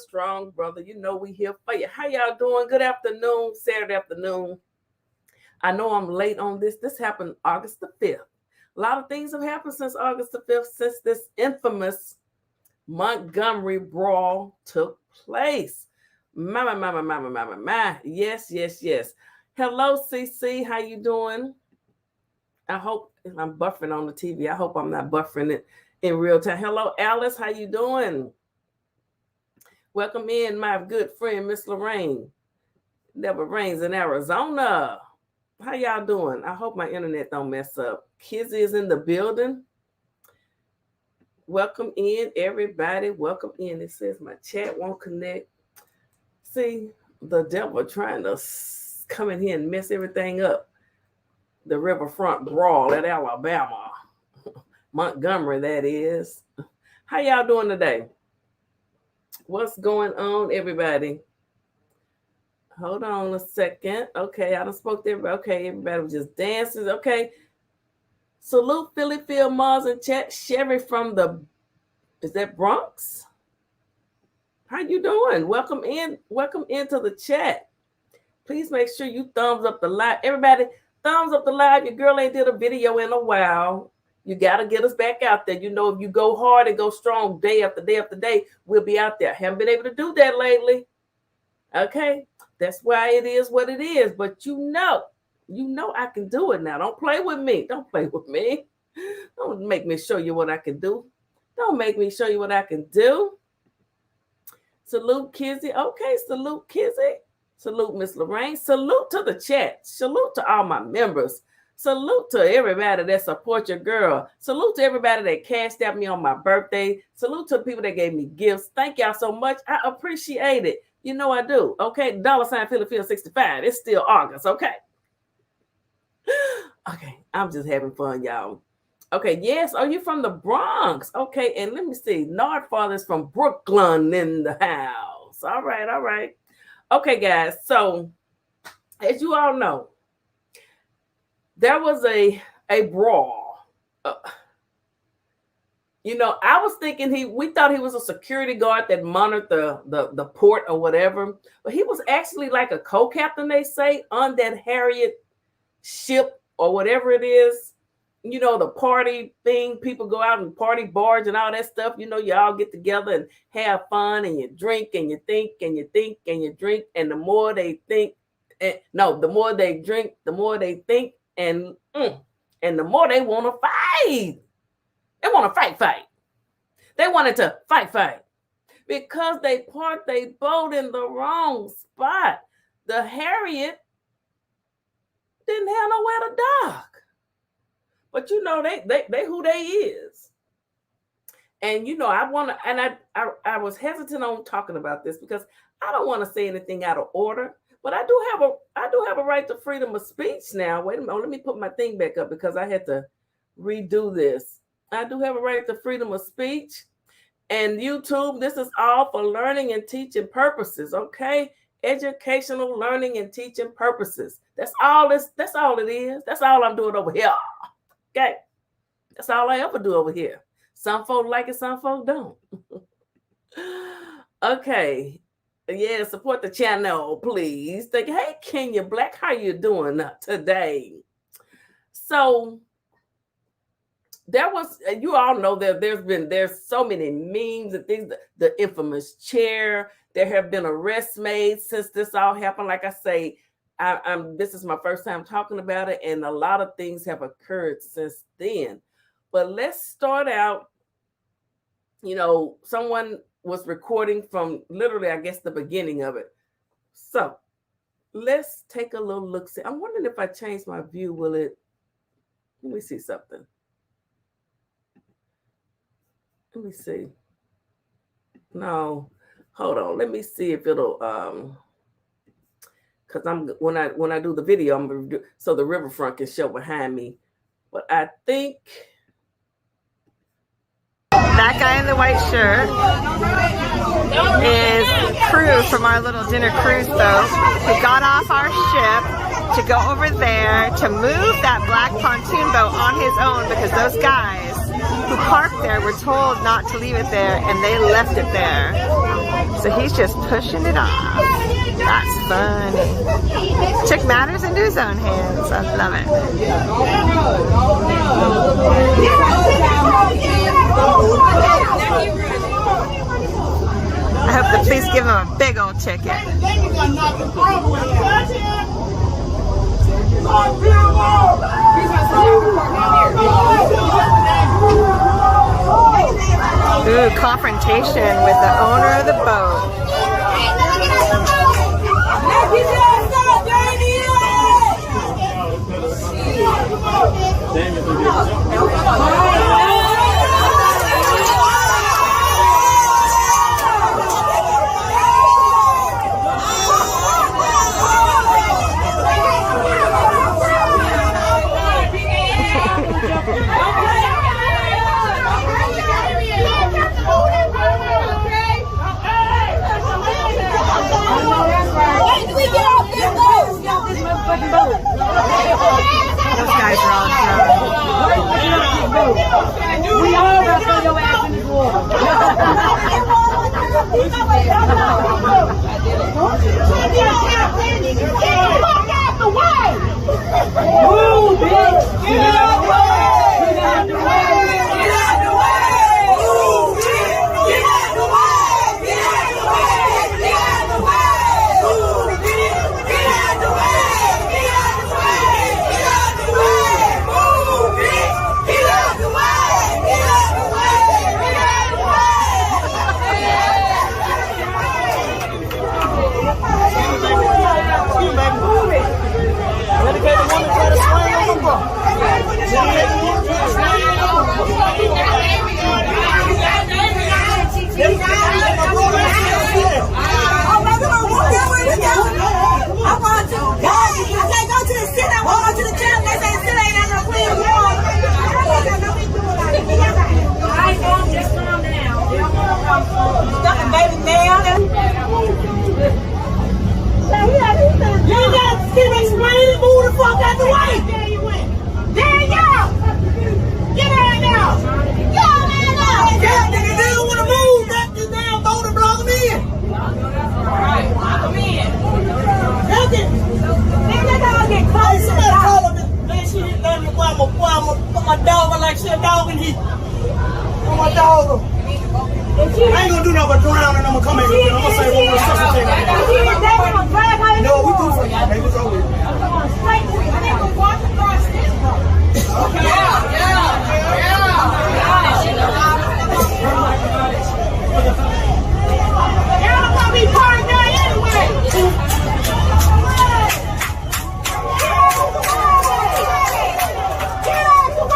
strong brother. You know we here for you. How y'all doing? Good afternoon, Saturday afternoon. I know I'm late on this. This happened August the 5th. A lot of things have happened since August the 5th, since this infamous Montgomery brawl took place. My. Yes. Hello, CC. How you doing? I hope I'm buffering on the TV. I hope I'm not buffering it in real time. Hello, Alice. How you doing? Welcome in, my good friend, Miss Lorraine. Never rains in Arizona. How y'all doing? I hope my internet don't mess up. Kizzy is in the building. Welcome in, everybody. Welcome in. It says my chat won't connect. See, the devil trying to come in here and mess everything up. The riverfront brawl at Alabama. Montgomery, that is. How y'all doing today? What's going on, everybody? Hold on a second. Okay, I done spoke to everybody. Okay, everybody was just dancing. Okay. Salute Philly Phil Mars and chat. Sherry from the, is that Bronx? How you doing? Welcome in. Welcome into the chat. Please make sure you thumbs up the live. Everybody, thumbs up the live. Your girl ain't did a video in a while. You got to get us back out there. You know, if you go hard and go strong day after day after day, we'll be out there. Haven't been able to do that lately. Okay. That's why it is what it is. But you know I can do it now. Don't play with me. Don't play with me. Don't make me show you what I can do. Don't make me show you what I can do. Salute, Kizzy. Okay, salute, Kizzy. Salute, Miss Lorraine. Salute to the chat. Salute to all my members. Salute to everybody that support your girl. Salute to everybody that cashed out me on my birthday. Salute to the people that gave me gifts. Thank y'all so much. I appreciate it. You know I do. Okay, $ Philly 65. It's still August. Okay. Okay, I'm just having fun, y'all. Okay, yes. Are you from the Bronx? Okay, and let me see. Nardfather is from Brooklyn in the house. All right. Okay, guys. So, as you all know, there was a brawl. I was thinking we thought he was a security guard that monitored the port or whatever, but he was actually like a co-captain, they say, on that Harriet ship or whatever it is. You know, the party thing, people go out and party barge and all that stuff. You know, you all get together and have fun and you drink and you think and you think and you drink. And the more they think, the more they drink, the more they think. And the more they want to fight. They want to fight. They wanted to fight. Because they parked their boat in the wrong spot. The Harriet didn't have nowhere to dock. But you know, they who they is. And you know, I was hesitant on talking about this because I don't want to say anything out of order. But I do have a right to freedom of speech now. Wait a minute. Let me put my thing back up because I had to redo this. I do have a right to freedom of speech. And YouTube, this is all for learning and teaching purposes, okay? Educational learning and teaching purposes. That's all it is. That's all I'm doing over here. Okay. That's all I ever do over here. Some folk like it, some folk don't. Okay. Yeah, support the channel, please. Hey, Kenya Black, how you doing today? So there was, you all know that there's so many memes and things. The infamous chair. There have been arrests made since this all happened. Like I say, this is my first time talking about it, and a lot of things have occurred since then. But let's start out. You know, someone was recording from literally, I guess, the beginning of it. So let's take a little look. See, I'm wondering if I change my view, will it? Let me see something. Let me see. No, hold on. Let me see if it'll because when I do the video, I'm gonna do so the riverfront can show behind me. But I think that guy in the white shirt is crew from our little dinner cruise boat. We got off our ship to go over there to move that black pontoon boat on his own because those guys who parked there were told not to leave it there, and they left it there. So he's just pushing it off. That's funny. Took matters into his own hands. I love it. I hope the police give him a big old ticket. Ooh, confrontation with the owner of the boat. Those guys are all drunk. We all got to throw your ass in this water. Walk out the way! Move, bitch! Get out the way! Get out the way! Get out the way! Move, bitch! Get out the way! Get out the way! Get out the way! Move, bitch! Get out the way! Get out the way! Get out the way! Move, bitch! Get out the way! Get out the way! Get out the way! Move it! Let the woman try to swing on the ball. You got to keep explaining, move the fuck out the way. There you went. There you go. Get out now. Get out now. That nigga, they don't want to move. That damn boat and blow them in. Alright, block them in. That's it. Nigga, that's how I get close. Somebody call him. Man, she didn't let me put my dog like she a dog in here. Put my dog. I ain't gonna do nothing but drown and I'm gonna come in here. I'm gonna say we're resuscitating. No, we do for y'all, baby. It's over. Y'all gonna be parked there anyway. Get out the way!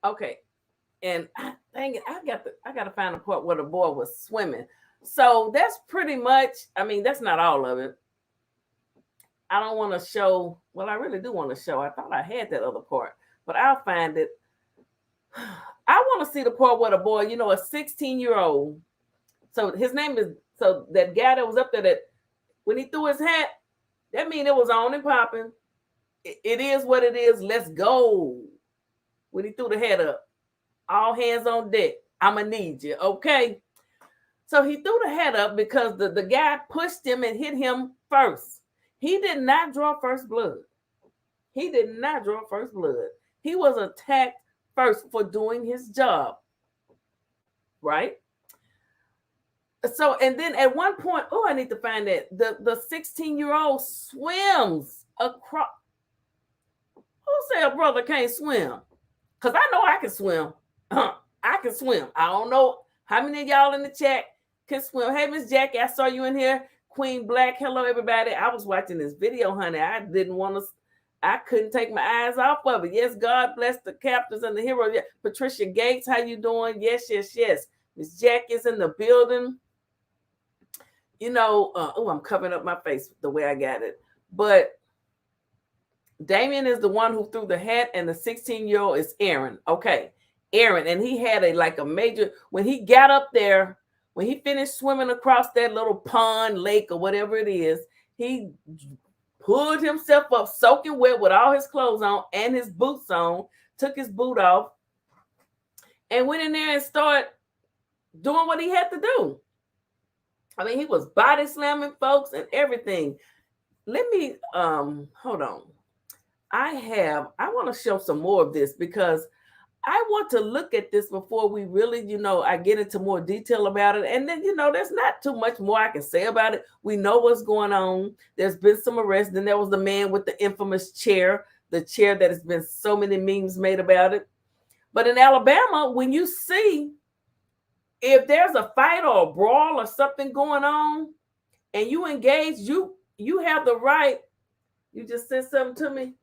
Okay, and dang it, I got to find a part where the boy was swimming. So that's pretty much. I mean, that's not all of it. I don't want to show. Well, I really do want to show. I thought I had that other part, but I'll find it. I want to see the part where the boy, a 16-year-old. So his name is. So that guy that was up there, that when he threw his hat, that means it was on and popping. It is what it is. Let's go. When he threw the head up, all hands on deck. I'ma need you, okay? So he threw the head up because the guy pushed him and hit him first. He did not draw first blood. He did not draw first blood. He was attacked first for doing his job, right? So, and then at one point, I need to find that. The 16-year-old swims across. Who say a brother can't swim? Because I know I can swim. I can swim. I don't know How many of y'all in the chat can swim? Hey, Miss Jackie, I saw you in here. Queen Black, hello, everybody. I was watching this video, honey. I couldn't take my eyes off of it. Yes, God bless the captains and the heroes. Yeah. Patricia Gates, how you doing? Yes, yes, yes. Miss Jackie's in the building. You know, I'm covering up my face the way I got it. But Damien is the one who threw the hat, and the 16-year-old is Aaron. Okay, Aaron. And he had a major, when he got up there, when he finished swimming across that little pond, lake, or whatever it is, he pulled himself up soaking wet with all his clothes on and his boots on, took his boot off, and went in there and started doing what he had to do. I mean, he was body slamming folks and everything. Let me, hold on. I want to show some more of this because I want to look at this before we really, I get into more detail about it. And then, there's not too much more I can say about it. We know what's going on. There's been some arrests. Then there was the man with the infamous chair, the chair that has been so many memes made about it. But in Alabama, when you see, if there's a fight or a brawl or something going on and you engage, you have the right. You just said something to me.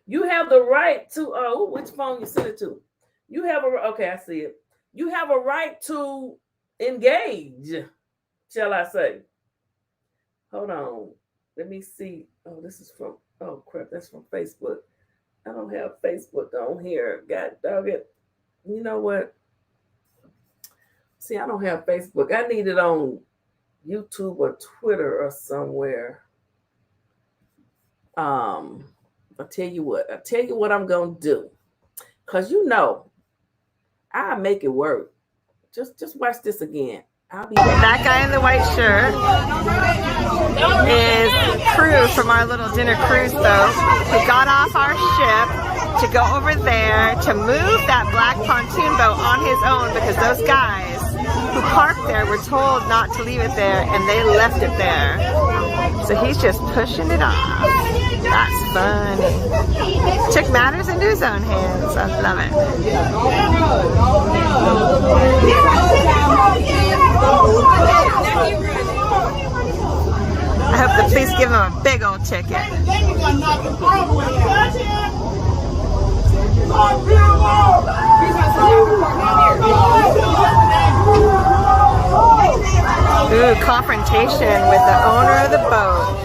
You have the right to, which phone you sent it to? You have okay, I see it. You have a right to engage, shall I say. Hold on. Let me see. Oh, this is from, oh crap, that's from Facebook. I don't have Facebook on here. God dog it. You know what? See, I don't have Facebook. I need it on YouTube or Twitter or somewhere. I'll tell you what I'm going to do. Because I'll make it work. Just watch this again. I'll be back. That guy in the white shirt is crew from our little dinner cruise boat. We got off our ship to go over there to move that black pontoon boat on his own because those guys who parked there were told not to leave it there and they left it there. So he's just pushing it off. That's funny. Took matters into his own hands. I love it. I hope the police give him a big old ticket. Ooh, confrontation with the owner of the boat.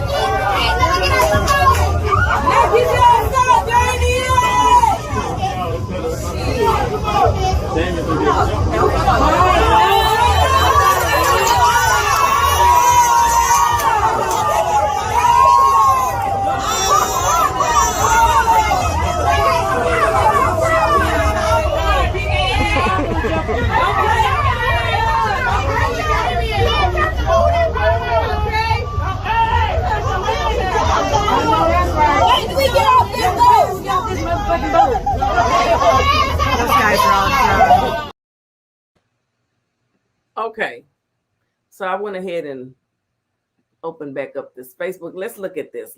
Those guys are all drunk. Okay, so I went ahead and opened back up this Facebook. Let's look at this.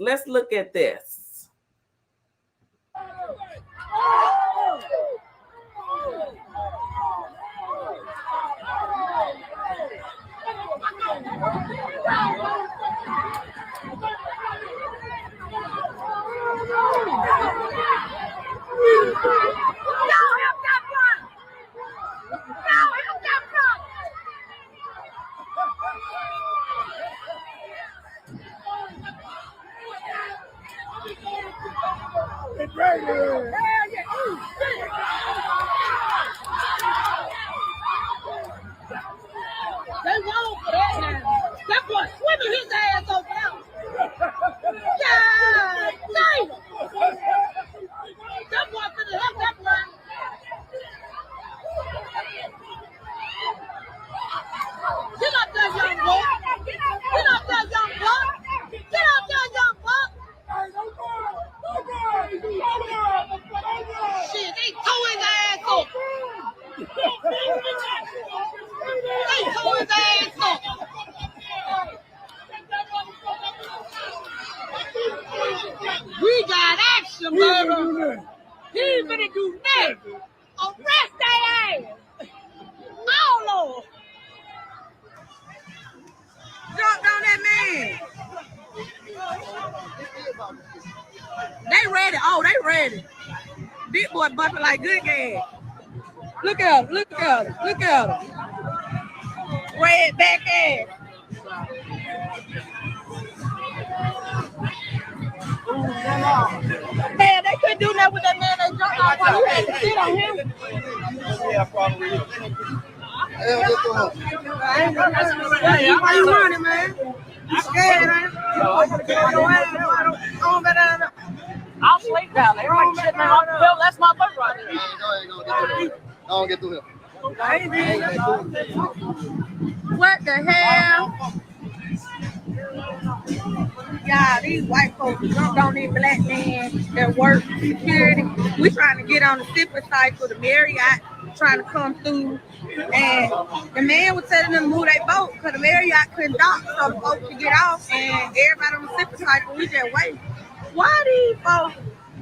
That boy swimming his ass over there. God damn! That boy finna help that boy. Get up there, young boy. Get up there, young buck. Get up there, young buck. Shit, they tore his ass up. They tore his ass up. We got action, baby. He ain't finna do nothing. Arrest that ass. Jumped on that man. They ready. Oh, they ready. Big boy bumping like good gas. Look at him. Look at him. Look at him. Red back ass. Man, they couldn't do that with that man. They jumped off while you had to sit on him. Yeah, probably. Why you running, man? You scared, man? I'll sleep down there. Everybody sitting there on the bill. That's my boat right there. Don't get through here. What the hell? Yeah, these white folks jumped on these black men that work security. We trying to get on the zipper cycle, the Marriott trying to come through. And the man was telling them to move their boat because the Marriott couldn't dock so the boat could get off. And everybody on the zipper cycle, we just waiting. Why these folks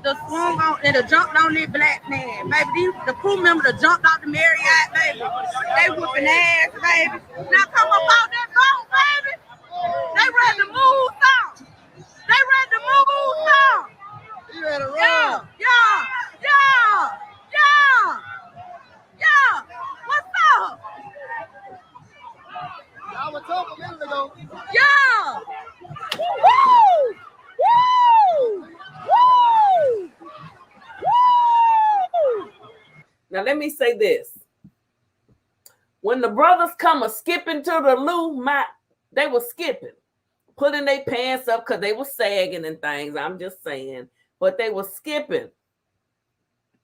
that swung on and jumped on this black man, baby? The crew member that jumped off the Marriott, baby. They whooping ass, baby. Now come up out that boat, baby. They ready to move some. They ready to move some. You ready to run? Yeah. What's up? I was talking a minute ago. Yeah. Woo! Now let me say this. When the brothers come a skipping to the loo, they were skipping, putting their pants up because they were sagging and things. I'm just saying. But they were skipping.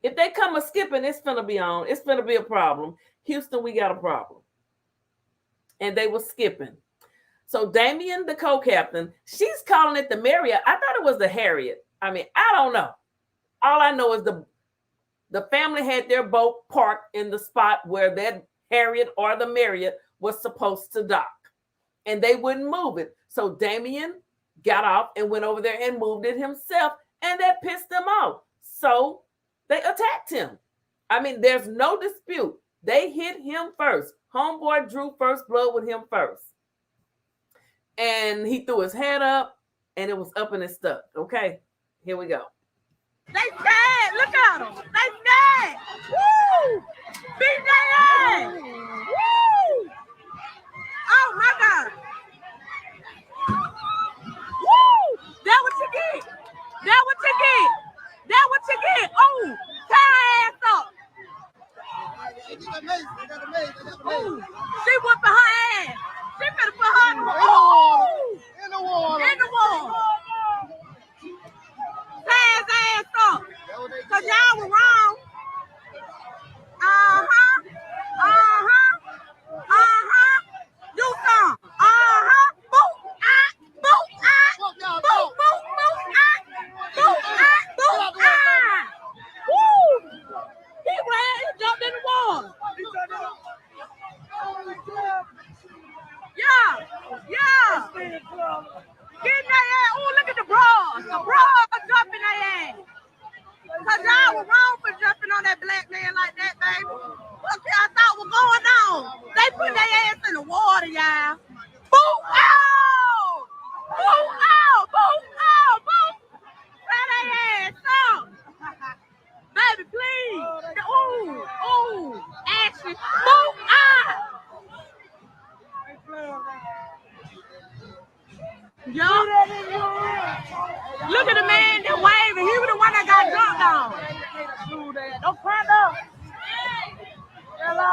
If they come a skipping, it's finna be on. It's finna be a problem. Houston, we got a problem. And they were skipping. So Damien, the co-captain, she's calling it the Marriott. I thought it was the Harriet. I mean, I don't know. All I know is the family had their boat parked in the spot where that Harriet or the Marriott was supposed to dock. And they wouldn't move it. So Damien got off and went over there and moved it himself. And that pissed them off. So they attacked him. I mean, there's no dispute. They hit him first. Homeboy drew first blood with him first. And he threw his head up and it was up and it stuck. Okay, here we go. They scared. Look at them. They scared. Woo! Beat their ass. Woo! Oh my God. Woo! That what you get. That what you get. That what you get. Oh, tie her ass up. Ooh, she whooping her ass. She finna put her in the water. In the water. In the water. Tie his ass up. Cause y'all were wrong. Do some. Boop, boop, boop, boop, boop, boop, Woo! He ran, he jumped in the water. Yeah. Get in their ass. Oh, look at the bras. The bras jumping their ass. Cause y'all were wrong for jumping on that black man like that, baby. What y'all thought was going on? They put their ass in the water, y'all. Boom! Out! Boom! Out! Boom! Out! Boom! Turn their ass up. Baby, please. Ooh. Action. Boom! Out! Yo. Look at the man that waving. He was the one that got jumped on. Don't cry though. Hello.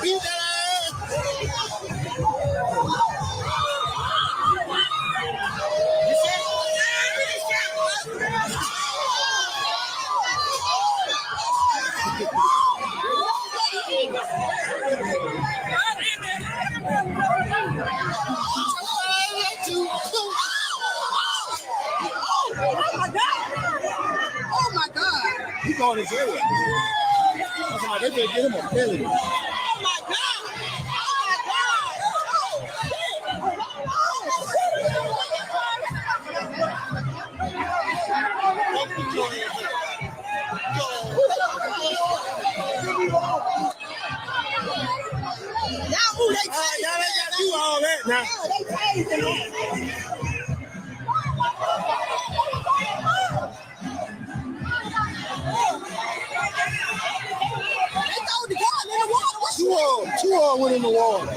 Beat that ass. Oh my God! He going to jail. They better get him a penalty. Oh my God! Y'all ain't got to do all that now. They throw the gun in the water. Two all went in the water.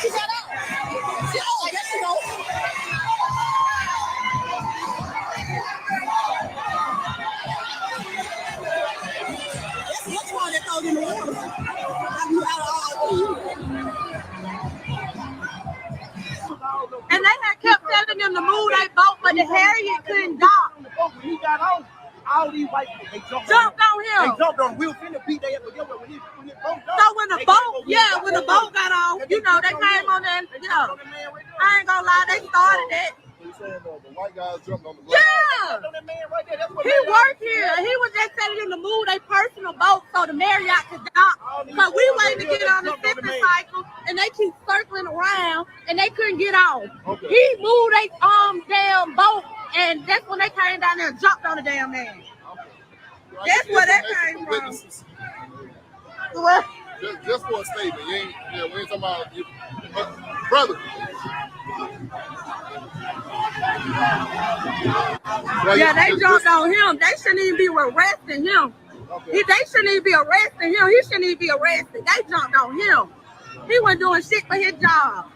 She got out. She yes, you know. That's one that throws in the water. And they had kept telling them to move their boat, but the Harriet couldn't dock. When he got off, all these white people, they jumped on him. him. They jumped on him. We were finna beat their ass, but when the boat So when the boat got off, you know, they came on there, you know. I ain't gonna lie, they started it. The white guys jumped on the Yeah. He He worked here. He was just telling them to move their personal boat so the Marriott could dock. So we waiting to get on the fishing cycle, and they keep circling around, and they couldn't get on. Okay. He moved their damn boat, and that's when they came down there and jumped on the damn man. That's where that came from. What? Just for a statement. We ain't talking about you. Brother. Yeah, they jumped on him. They shouldn't even be arresting him. Okay. They shouldn't even be arresting him. He shouldn't even be arrested. They jumped on him. He wasn't doing shit for his job.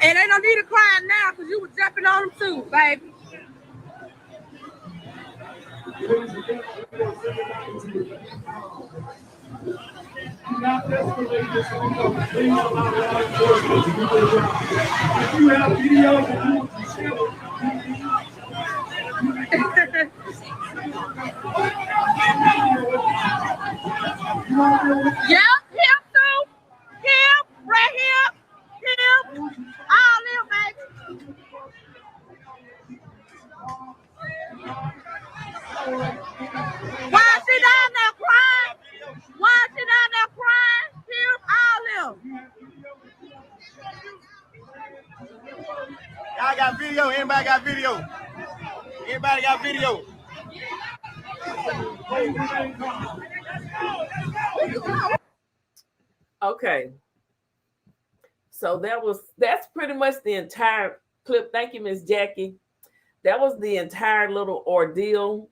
And they don't need to cry now because you were jumping on them too, baby. Yep, him too. Him, right here. Him. All them, baby. Why is she down there crying? Why is she down there crying? Him, all them. Y'all got video? Anybody got video? Anybody got video? Okay. So that's pretty much the entire clip. Thank you, Miss Jackie. That was the entire little ordeal.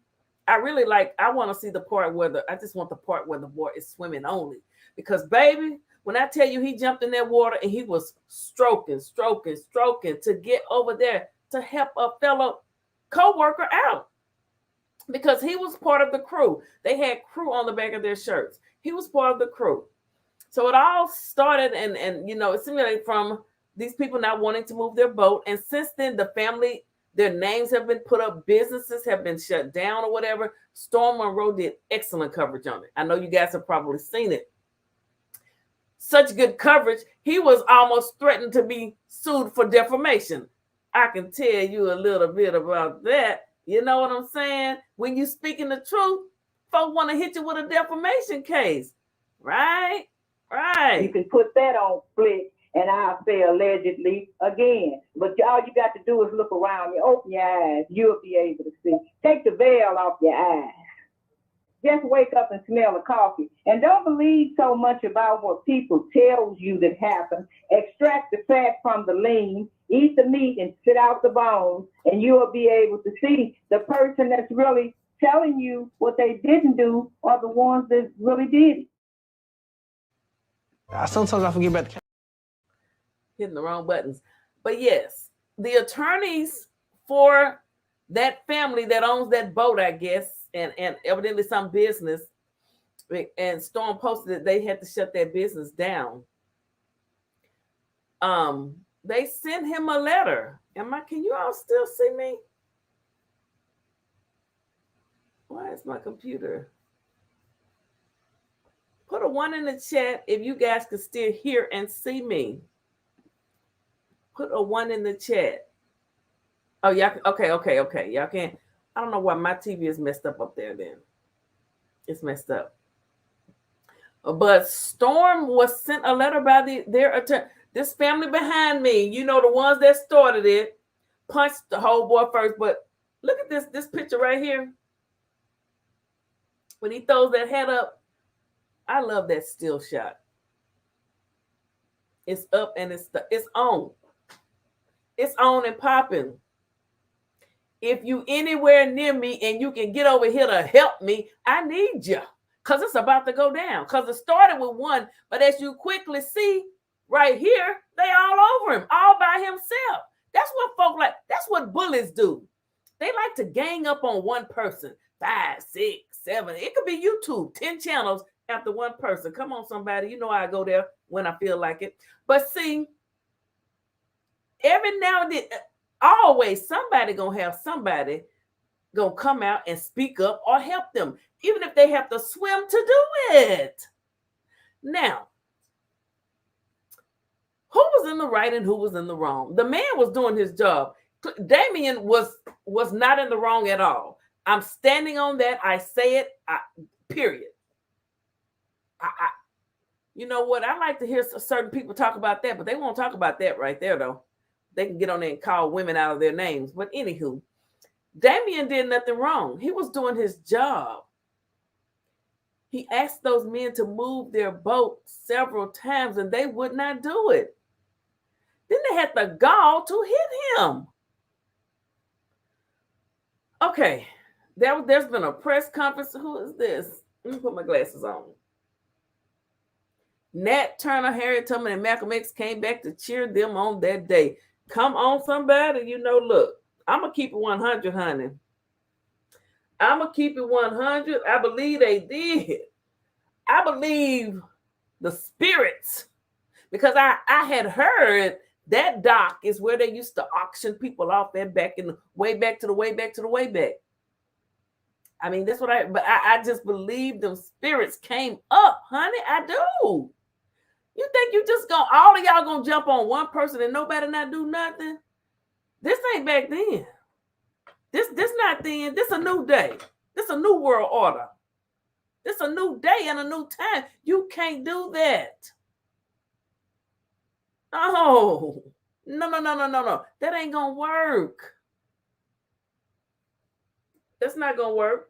I want to see the part where I just want the part where the boy is swimming only. Because baby, when I tell you he jumped in that water and he was stroking to get over there to help a fellow co-worker out. Because he was part of the crew. They had crew on the back of their shirts. He was part of the crew. So it all started and you know, it seemed like from these people not wanting to move their boat. And since then, the family, their names have been put up, businesses have been shut down or whatever. Storm Monroe did excellent coverage on it. I know you guys have probably seen it. Such good coverage, he was almost threatened to be sued for defamation. I can tell you a little bit about that. You know what I'm saying? When you speaking the truth, folks want to hit you with a defamation case. Right? Right. You can put that on Flick, and I'll say allegedly again. But all you got to do is look around you, open your eyes, you'll be able to see. Take the veil off your eyes. Just wake up and smell the coffee. And don't believe so much about what people tell you that happened. Extract the fat from the lean, eat the meat and spit out the bones, and you'll be able to see the person that's really telling you what they didn't do are the ones that really did it. Sometimes I forget about the hitting the wrong buttons. But yes, the attorneys for that family that owns that boat, I guess, and evidently some business, and Storm posted that they had to shut their business down. They sent him a letter. Can you all still see me? Why is my computer? Put a 1 in the chat if you guys can still hear and see me. Put a 1 in the chat. Oh, y'all. Okay. Y'all can. I don't know why my TV is messed up there then. It's messed up. But Storm was sent a letter by their attorney. This family behind me, you know, the ones that started it, punched the whole boy first, but Look at this picture right here. When he throws that head up, I love that still shot. It's up and it's on. It's on and popping. If you anywhere near me and you can get over here to help me, I need you. Because it's about to go down. Because it started with one, but as you quickly see right here, they all over him, all by himself. That's what folk like. That's what bullies do. They like to gang up on one person. 5, 6, 7. It could be YouTube, 10 channels after one person. Come on, somebody. You know I go there when I feel like it. But see, every now and then, always somebody gonna have somebody gonna come out and speak up or help them, even if they have to swim to do it. Now, who was in the right and who was in the wrong? The man was doing his job. Damien was not in the wrong at all. I'm standing on that. I say it, period. You know what? I like to hear certain people talk about that, but they won't talk about that right there, though. They can get on there and call women out of their names. But anywho, Damien did nothing wrong. He was doing his job. He asked those men to move their boat several times, and they would not do it. Then they had the gall to hit him. Okay, there's been a press conference. Who is this? Let me put my glasses on. Nat Turner, Harriet Tubman, and Malcolm X came back to cheer them on that day. Come on, somebody. You know, look, I'm going to keep it 100, honey. I'm going to keep it 100. I believe they did. I believe the spirits, because I had heard that dock is where they used to auction people off there back in the way back to the way back to the way back. I mean, that's what I just believe them spirits came up, honey. I do. You think you just all of y'all gonna jump on one person and nobody not do nothing? This ain't back then. This not then. This a new day. This a new world order. This a new day and a new time. You can't do that. Oh, no. That ain't gonna work. That's not gonna work.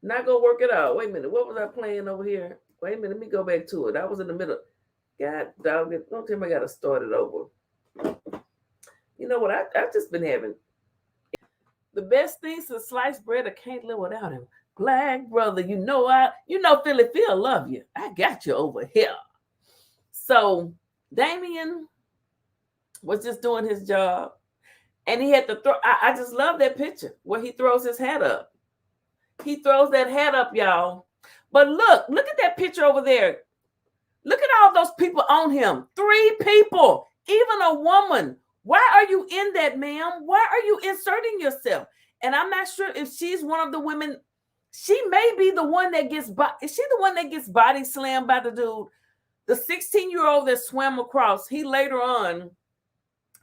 Not gonna work at all. Wait a minute. What was I playing over here? Wait a minute. Let me go back to it. I was in the middle. God dog it. Don't tell me I gotta start it over. You know what? I've just been having the best things since sliced bread. I can't live without him. Black brother, you know Philly Phil love you. I got you over here. So Damien was just doing his job, and he had to throw. I just love that picture where he throws his hat up. He throws that hat up, y'all. But look at that picture over there. Look at all those people on him. 3 people, even a woman. Why are you in that, ma'am? Why are you inserting yourself? And I'm not sure if she's one of the women. She may be the one that gets. Is she the one that gets body slammed by the dude? The 16-year-old that swam across. He later on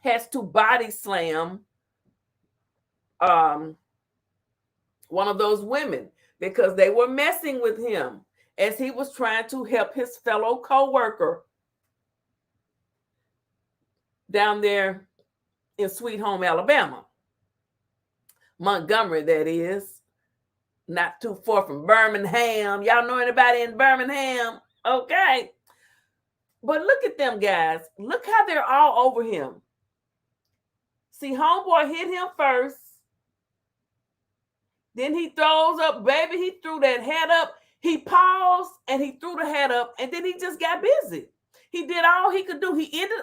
has to body slam one of those women because they were messing with him as he was trying to help his fellow co-worker down there in Sweet Home, Alabama. Montgomery, that is. Not too far from Birmingham. Y'all know anybody in Birmingham? Okay. But look at them guys. Look how they're all over him. See, homeboy hit him first. Then he throws up, baby. He threw that hat up. He paused and he threw the hat up, and then he just got busy. He did all he could do. He ended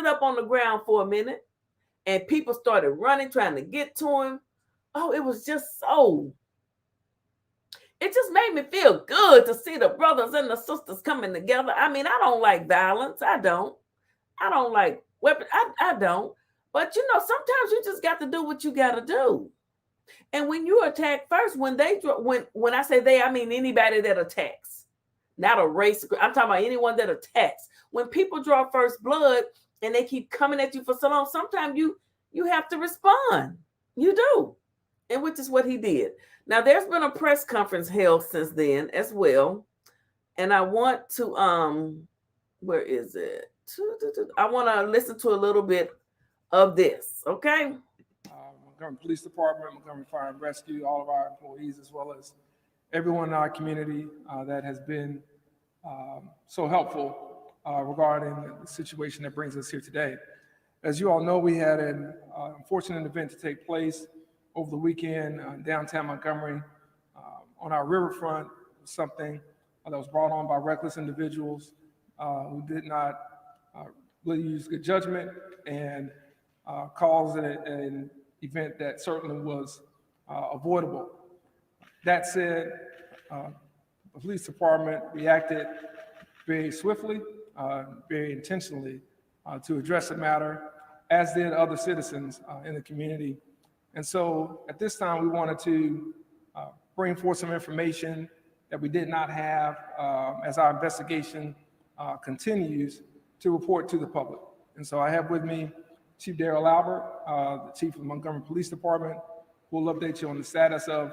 up on the ground for a minute, and people started running, trying to get to him. Oh, it was just so. It just made me feel good to see the brothers and the sisters coming together. I mean, I don't like violence. I don't like weapons. I don't. But, sometimes you just got to do what you got to do. And when you attack first, when I say they, I mean anybody that attacks, not a race. I'm talking about anyone that attacks. When people draw first blood and they keep coming at you for so long, sometimes you have to respond. You do. And which is what he did. Now, there's been a press conference held since then as well. And I want to, where is it? I want to listen to a little bit of this. Okay. Montgomery Police Department, Montgomery Fire and Rescue, all of our employees, as well as everyone in our community that has been so helpful regarding the situation that brings us here today. As you all know, we had an unfortunate event to take place over the weekend in downtown Montgomery on our riverfront. Something that was brought on by reckless individuals who did not really use good judgment and caused an event that certainly was avoidable. That said, the police department reacted very swiftly, very intentionally to address the matter, as did other citizens in the community. And so at this time, we wanted to bring forth some information that we did not have as our investigation continues to report to the public. And so I have with me Chief Darrell Albert, the Chief of the Montgomery Police Department, who will update you on the status of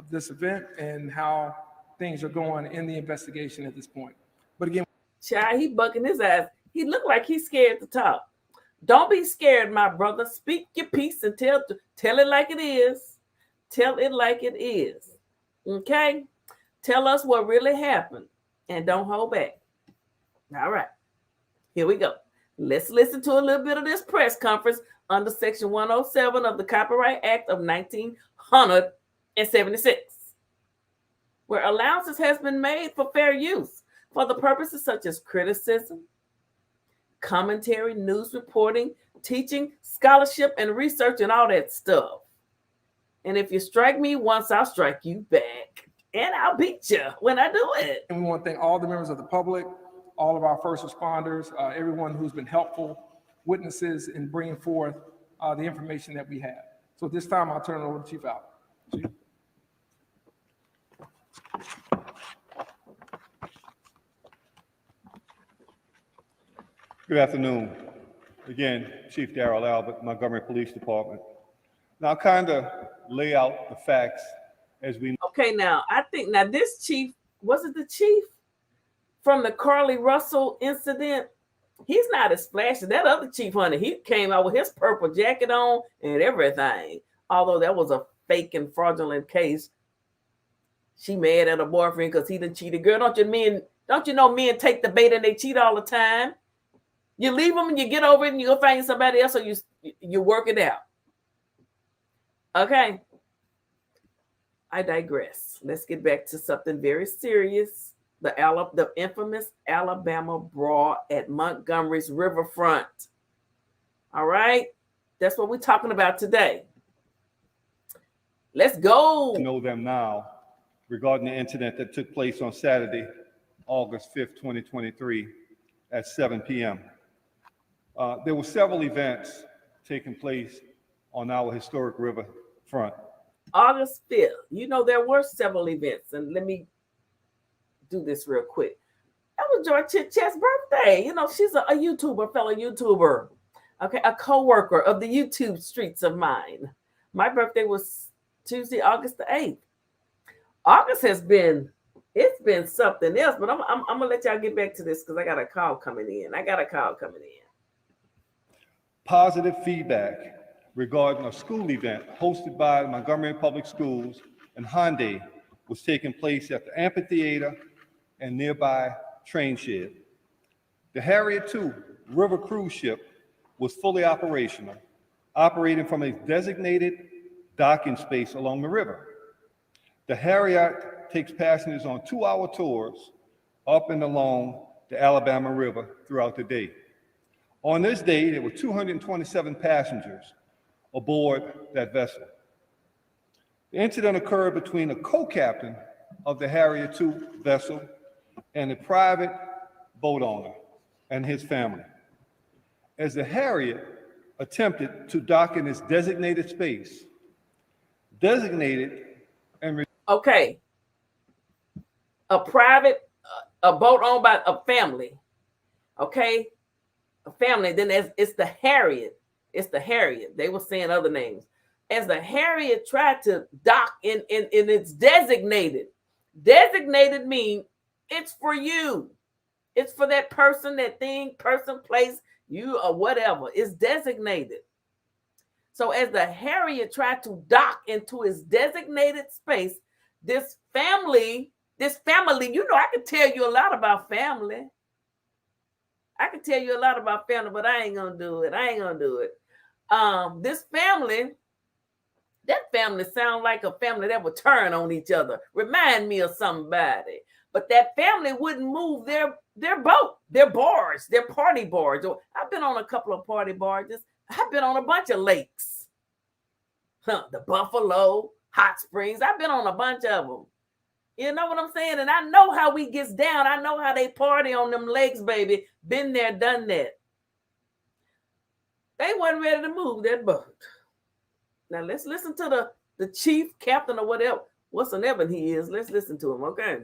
this event and how things are going in the investigation at this point. But again, Child, he bucking his ass. He looked like he's scared to talk. Don't be scared, my brother. Speak your piece and tell it like it is. Tell it like it is. Okay? Tell us what really happened and don't hold back. All right. Here we go. Let's listen to a little bit of this press conference under Section 107 of the Copyright Act of 1976, where allowances has been made for fair use for the purposes such as criticism, commentary, news reporting, teaching, scholarship, and research, and all that stuff. And if you strike me once, I'll strike you back. And I'll beat you when I do it. And we want to thank all the members of the public, all of our first responders, everyone who's been helpful, witnesses in bringing forth the information that we have. So at this time, I'll turn it over to Chief Albert. Chief. Good afternoon. Again, Chief Darrell Albert, Montgomery Police Department. Now, I'll kind of lay out the facts as we. Okay, now this chief, was it the chief from the Carly Russell incident? He's not as flashy. That other chief, honey, he came out with his purple jacket on and everything. Although that was a fake and fraudulent case. She mad at her boyfriend because he done cheated. Girl, don't you know men take the bait and they cheat all the time? You leave them and you get over it and you go find somebody else, or you work it out. Okay. I digress. Let's get back to something very serious. The infamous Alabama brawl at Montgomery's riverfront. All right? That's what we're talking about today. Let's go. Know them now regarding the incident that took place on Saturday, August 5th, 2023 at 7 p.m. There were several events taking place on our historic riverfront. August 5th. You know, there were several events, and let me do this real quick. That was George Chitchet's birthday. You know, she's a YouTuber, fellow YouTuber. Okay, a co-worker of the YouTube streets of mine. My birthday was Tuesday, August the 8th. August it's been something else, but I'm gonna let y'all get back to this because I got a call coming in. Positive feedback regarding a school event hosted by Montgomery Public Schools and Hyundai was taking place at the amphitheater and nearby train shed. The Harriet II river cruise ship was fully operational, operating from a designated docking space along the river. The Harriet takes passengers on 2-hour tours up and along the Alabama River throughout the day. On this day, there were 227 passengers aboard that vessel. The incident occurred between a co-captain of the Harriet II vessel and a private boat owner and his family. As the Harriet attempted to dock in its designated space, okay, a boat owned by a family, okay, a family. Then it's the Harriet. They were saying other names. As the Harriet tried to dock in its designated mean it's for you. It's for that person, that thing, person, place. you or whatever. It's designated. So as the Harriet tried to dock into its designated space, this family, you know, I could tell you a lot about family. I can tell you a lot about family, but I ain't gonna do it. This family, that family sound like a family that would turn on each other. Remind me of somebody. But that family wouldn't move their boat, their barge, their party barge. I've been on a couple of party barges. I've been on a bunch of lakes. The Buffalo, Hot Springs. I've been on a bunch of them. You know what I'm saying? And I know how we gets down. I know how they party on them lakes, baby. Been there, done that. They wasn't ready to move that boat. Now let's listen to the chief, captain, or whatever, whatsoever he is. Let's listen to him, okay?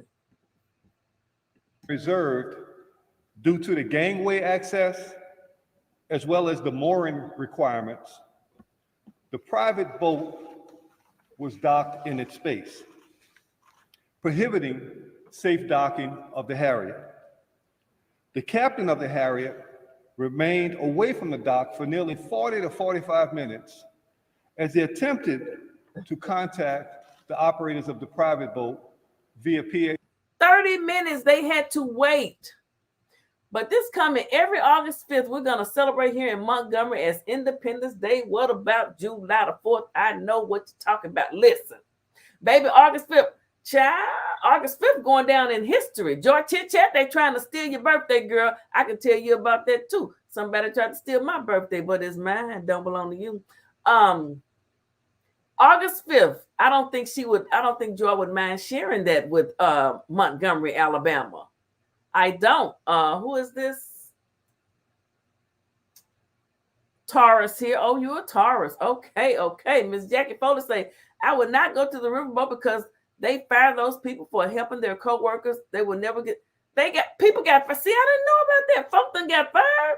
Reserved due to the gangway access as well as the mooring requirements. The private boat was docked in its space, prohibiting safe docking of the Harriet. The captain of the Harriet remained away from the dock for nearly 40 to 45 minutes as they attempted to contact the operators of the private boat via PA. 30 minutes they had to wait. But this coming every August 5th, we're going to celebrate here in Montgomery as Independence Day. What about July the 4th? I know what you're talking about. Listen, baby, August 5th. Child, August 5th going down in history. George Chit Chat, they trying to steal your birthday, girl. I can tell you about that too. Somebody tried to steal my birthday, but it's mine. Don't belong to you. August 5th. I don't think Joy would mind sharing that with Montgomery, Alabama. I don't. Who is this? Taurus here. Oh, you're a Taurus. Okay. Miss Jackie Foley say, I would not go to the riverboat because they fire those people for helping their co-workers. They will never get, people got fired. See, I didn't know about that. Folk done got fired.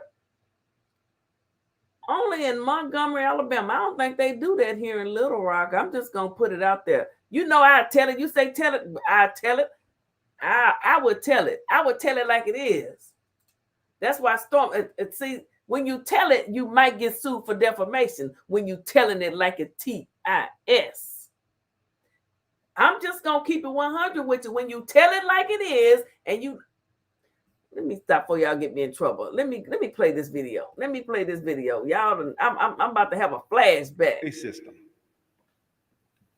Only in Montgomery, Alabama. I don't think they do that here in Little Rock. I'm just going to put it out there. You know, I tell it. You say tell it. I tell it. I would tell it. I would tell it like it is. That's why see, when you tell it, you might get sued for defamation when you telling it like a TIS. I'm just going to keep it 100 with you. When you tell it like it is, and you, let me stop before y'all get me in trouble. Let me play this video. Y'all, I'm about to have a flashback. System.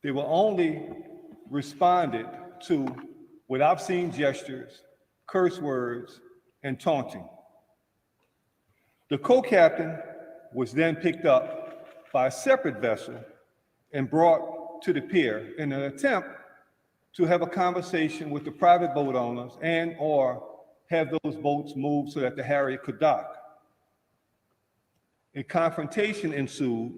They were only responded to with obscene gestures, curse words, and taunting. The co-captain was then picked up by a separate vessel and brought to the pier in an attempt to have a conversation with the private boat owners and or have those boats moved so that the Harriet could dock. A confrontation ensued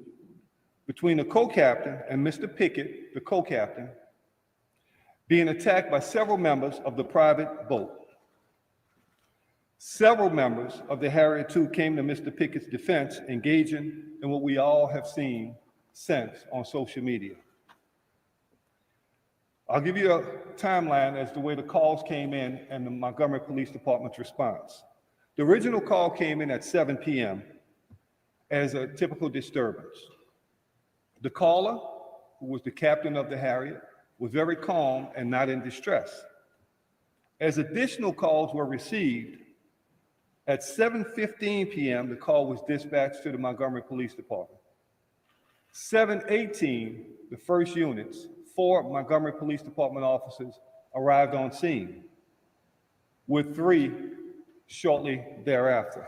between the co-captain and Mr. Pickett, the co-captain, being attacked by several members of the private boat. Several members of the Harriet II came to Mr. Pickett's defense, engaging in what we all have seen since on social media. I'll give you a timeline as the way the calls came in and the Montgomery Police Department's response. The original call came in at 7 p.m. as a typical disturbance. The caller, who was the captain of the Harriet, was very calm and not in distress. As additional calls were received, at 7:15 p.m., the call was dispatched to the Montgomery Police Department. 7:18, the first units, 4 Montgomery Police Department officers arrived on scene, with 3 shortly thereafter.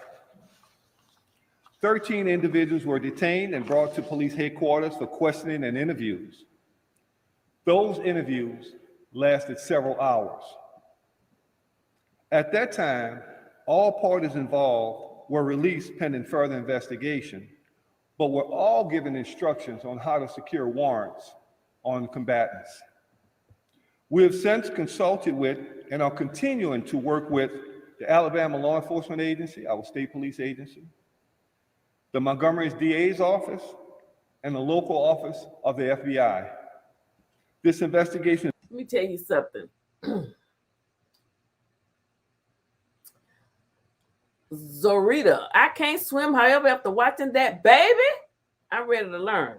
13 individuals were detained and brought to police headquarters for questioning and interviews. Those interviews lasted several hours. At that time, all parties involved were released pending further investigation, but were all given instructions on how to secure warrants on combatants. We have since consulted with and are continuing to work with the Alabama Law Enforcement Agency, our state police agency, the Montgomery's DA's office, and the local office of the FBI. This investigation. Let me tell you something. Zorita, I can't swim. However, after watching that, baby, I'm ready to learn.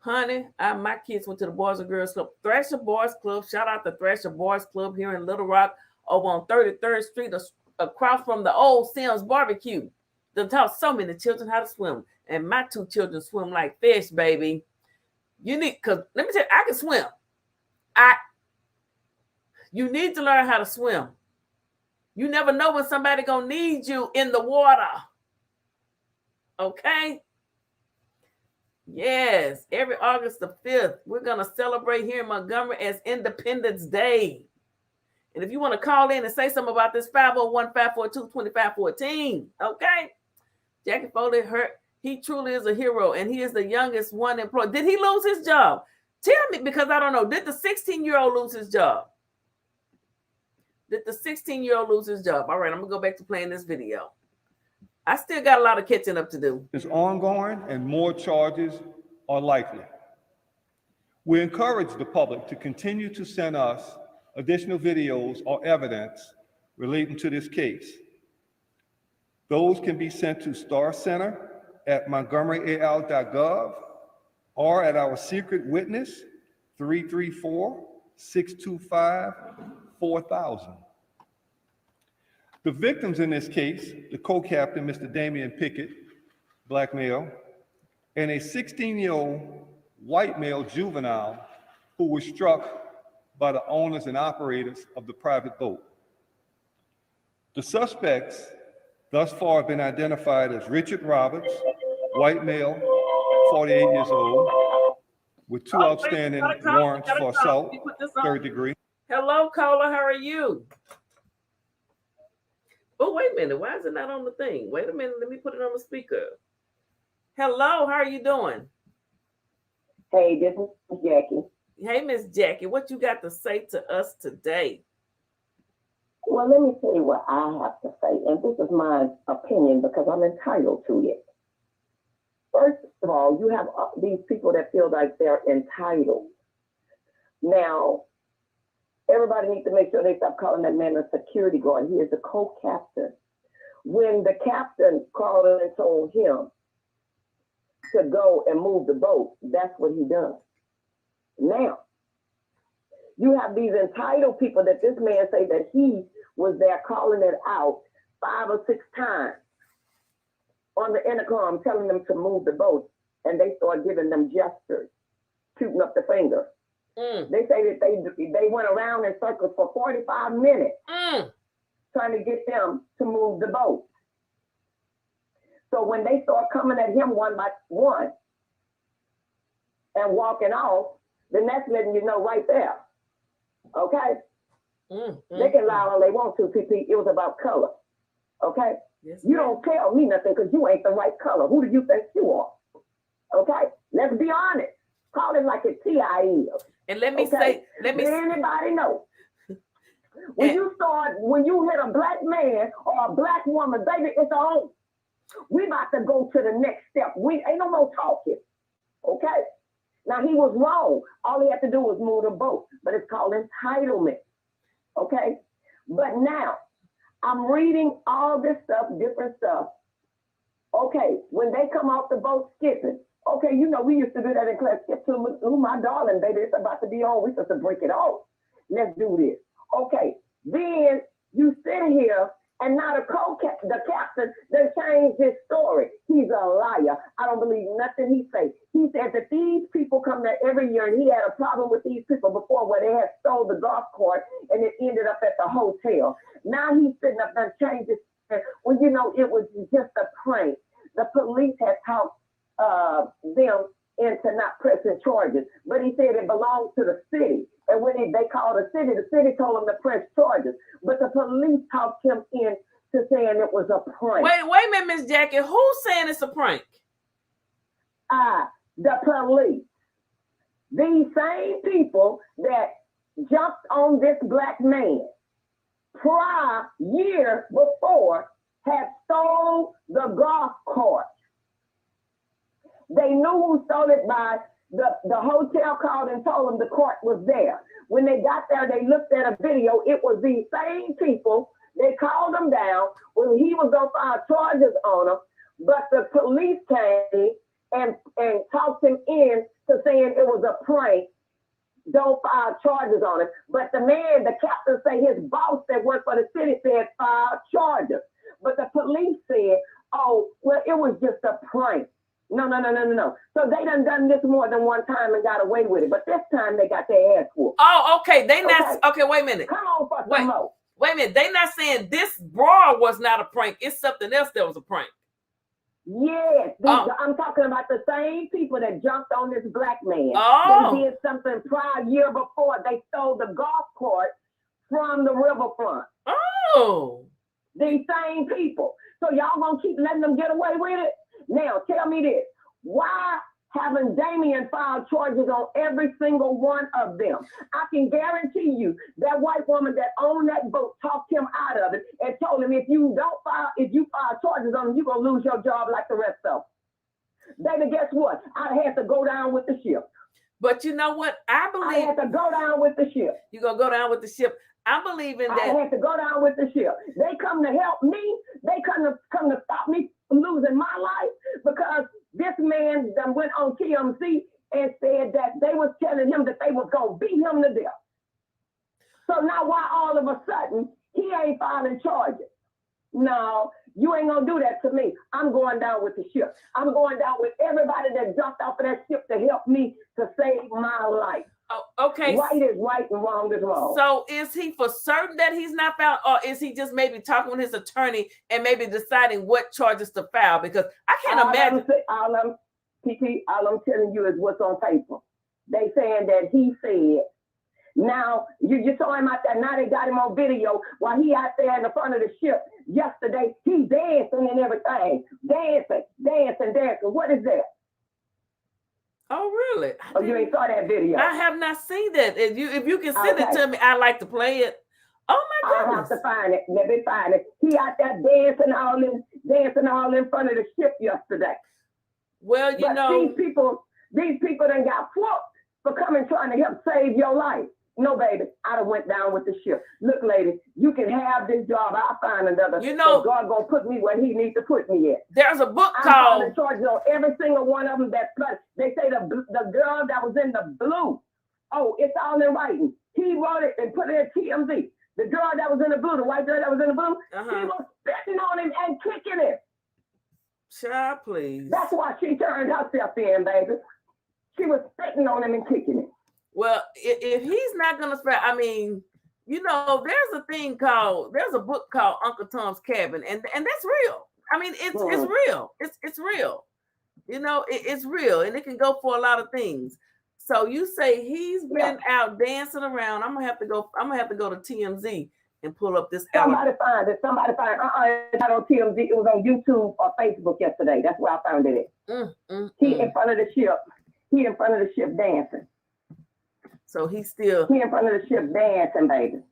Honey, my kids went to the Boys and Girls Club. Thrasher Boys Club. Shout out to Thrasher Boys Club here in Little Rock over on 33rd Street across from the old Sam's Barbecue. They taught so many children how to swim. And my 2 children swim like fish, baby. Because let me tell you, I can swim. You need to learn how to swim. You never know when somebody gonna need you in the water. Okay? Yes, every August the 5th, we're gonna celebrate here in Montgomery as Independence Day. And if you want to call in and say something about this, 501-542-2514. Okay? Jackie Foley, he truly is a hero, and he is the youngest one employed. Did he lose his job? Tell me, because I don't know. Did the 16-year-old lose his job? Did the 16-year-old lose his job? All right, I'm going to go back to playing this video. I still got a lot of catching up to do. It's ongoing and more charges are likely. We encourage the public to continue to send us additional videos or evidence relating to this case. Those can be sent to starcenter@montgomeryal.gov or at our secret witness, 334-625-4000. The victims in this case, the co-captain, Mr. Damian Pickett, black male, and a 16-year-old white male juvenile who was struck by the owners and operators of the private boat. The suspects thus far have been identified as Richard Roberts, white male, 48 years old, with 2 outstanding warrants for assault, 3rd degree. Hello, caller, how are you? Oh, wait a minute. Why is it not on the thing? Wait a minute. Let me put it on the speaker. Hello, how are you doing? Hey, this is Jackie. Hey, Miss Jackie, what you got to say to us today? Well, let me tell you what I have to say, and this is my opinion because I'm entitled to it. First of all, you have these people that feel like they're entitled. Now, everybody needs to make sure they stop calling that man a security guard. He is a co-captain. When the captain called and told him to go and move the boat, that's what he does. Now, you have these entitled people that this man say that he was there calling it out 5 or 6 times on the intercom, telling them to move the boat, and they start giving them gestures, shooting up the finger. They say that they went around in circles for 45 minutes trying to get them to move the boat. So when they start coming at him one by one and walking off, then that's letting you know right there. Okay? They can lie all they want to, PP. It was about color. Okay? Yes, you don't tell me nothing because you ain't the right color. Who do you think you are? Okay? Let's be honest. Call it like a T.I. is. And let me say, anybody know? When you hit a black man or a black woman, baby, it's on. We about to go to the next step. We ain't no more talking. Okay? Now he was wrong. All he had to do was move the boat, but it's called entitlement. Okay? But now I'm reading all this stuff, different stuff. Okay, when they come off the boat skipping, okay, you know, we used to do that in class. Skip to my darling, baby, it's about to be on. We supposed to break it off. Let's do this. Okay, then you sit here and now the captain, they changed his story. He's a liar. I don't believe nothing he says. He said that these people come there every year and he had a problem with these people before where they had stole the golf cart and it ended up at the hotel. Now he's sitting up there and changed his story. Well, you know, it was just a prank. The police had talked them into not pressing charges, but he said it belonged to the city. And when they called the city told him to press charges. But the police talked him into saying it was a prank. Wait a minute, Miss Jackie. Who's saying it's a prank? The police. These same people that jumped on this black man year before had stole the golf cart. They knew who stole it by the hotel called and told them the cart was there. When they got there, they looked at a video. It was these same people They called him down when he was going to file charges on him, but the police came and talked him in to saying it was a prank. Don't file charges on him. But the captain said his boss that worked for the city said file charges. But the police said, oh, well, it was just a prank. No. So they done this more than one time and got away with it. But this time they got their ass whooped. Oh, okay. Okay, wait a minute. Come on for some more. Wait a minute. They not saying this brawl was not a prank. It's something else that was a prank. Yes, I'm talking about the same people that jumped on this black man. Oh. They did something prior year before. They stole the golf cart from the riverfront. Oh. These same people. So y'all gonna keep letting them get away with it? Now tell me this. Why haven't Damien filed charges on every single one of them? I can guarantee you that white woman that owned that boat talked him out of it and told him if you file charges on him, you're gonna lose your job like the rest of them. Baby, guess what? I had to go down with the ship. But you know what? I had to go down with the ship. You're gonna go down with the ship. I'm believing that I had to go down with the ship. They come to help me. They come to stop me from losing my life because this man that went on TMZ and said that they was telling him that they was gonna beat him to death. So now why all of a sudden he ain't filing charges? No, you ain't gonna do that to me. I'm going down with the ship. I'm going down with everybody that jumped off of that ship to help me to save my life. Oh, okay. Right is right and wrong is wrong. So is he for certain that he's not found, or is he just maybe talking with his attorney and maybe deciding what charges to file? Because I can't imagine. All I'm telling you is what's on paper. They saying that he said. Now you saw him out there. Now they got him on video while he out there in the front of the ship yesterday. He's dancing and everything, dancing. What is that? Oh, really? Oh, you ain't saw that video? I have not seen that. If you can send it to me, I'd like to play it. Oh my goodness! I'll have to find it. Let me find it. He out there dancing all in front of the ship yesterday. Well, these people done got whooped for coming trying to help save your life. No, baby, I done went down with the ship. Look, lady, you can have this job. I'll find another. God gonna put me where he needs to put me at. There's a book called. I'm charges on every single one of them. They say the girl that was in the blue. Oh, it's all in writing. He wrote it and put it at TMZ. The girl that was in the blue, the white girl that was in the blue, she was spitting on him and kicking him. Child, please. That's why she turned herself in, baby. She was spitting on him and kicking him. Well, if he's not gonna spend, I mean, there's a book called Uncle Tom's Cabin, and that's real. I mean, it's real. It's real. It's real, and it can go for a lot of things. So you say he's been out dancing around. I'm gonna have to go to TMZ and pull up this. Somebody find it. It's not on TMZ. It was on YouTube or Facebook yesterday. That's where I found it at. He in front of the ship. He in front of the ship dancing. So he in front of the ship dancing, baby.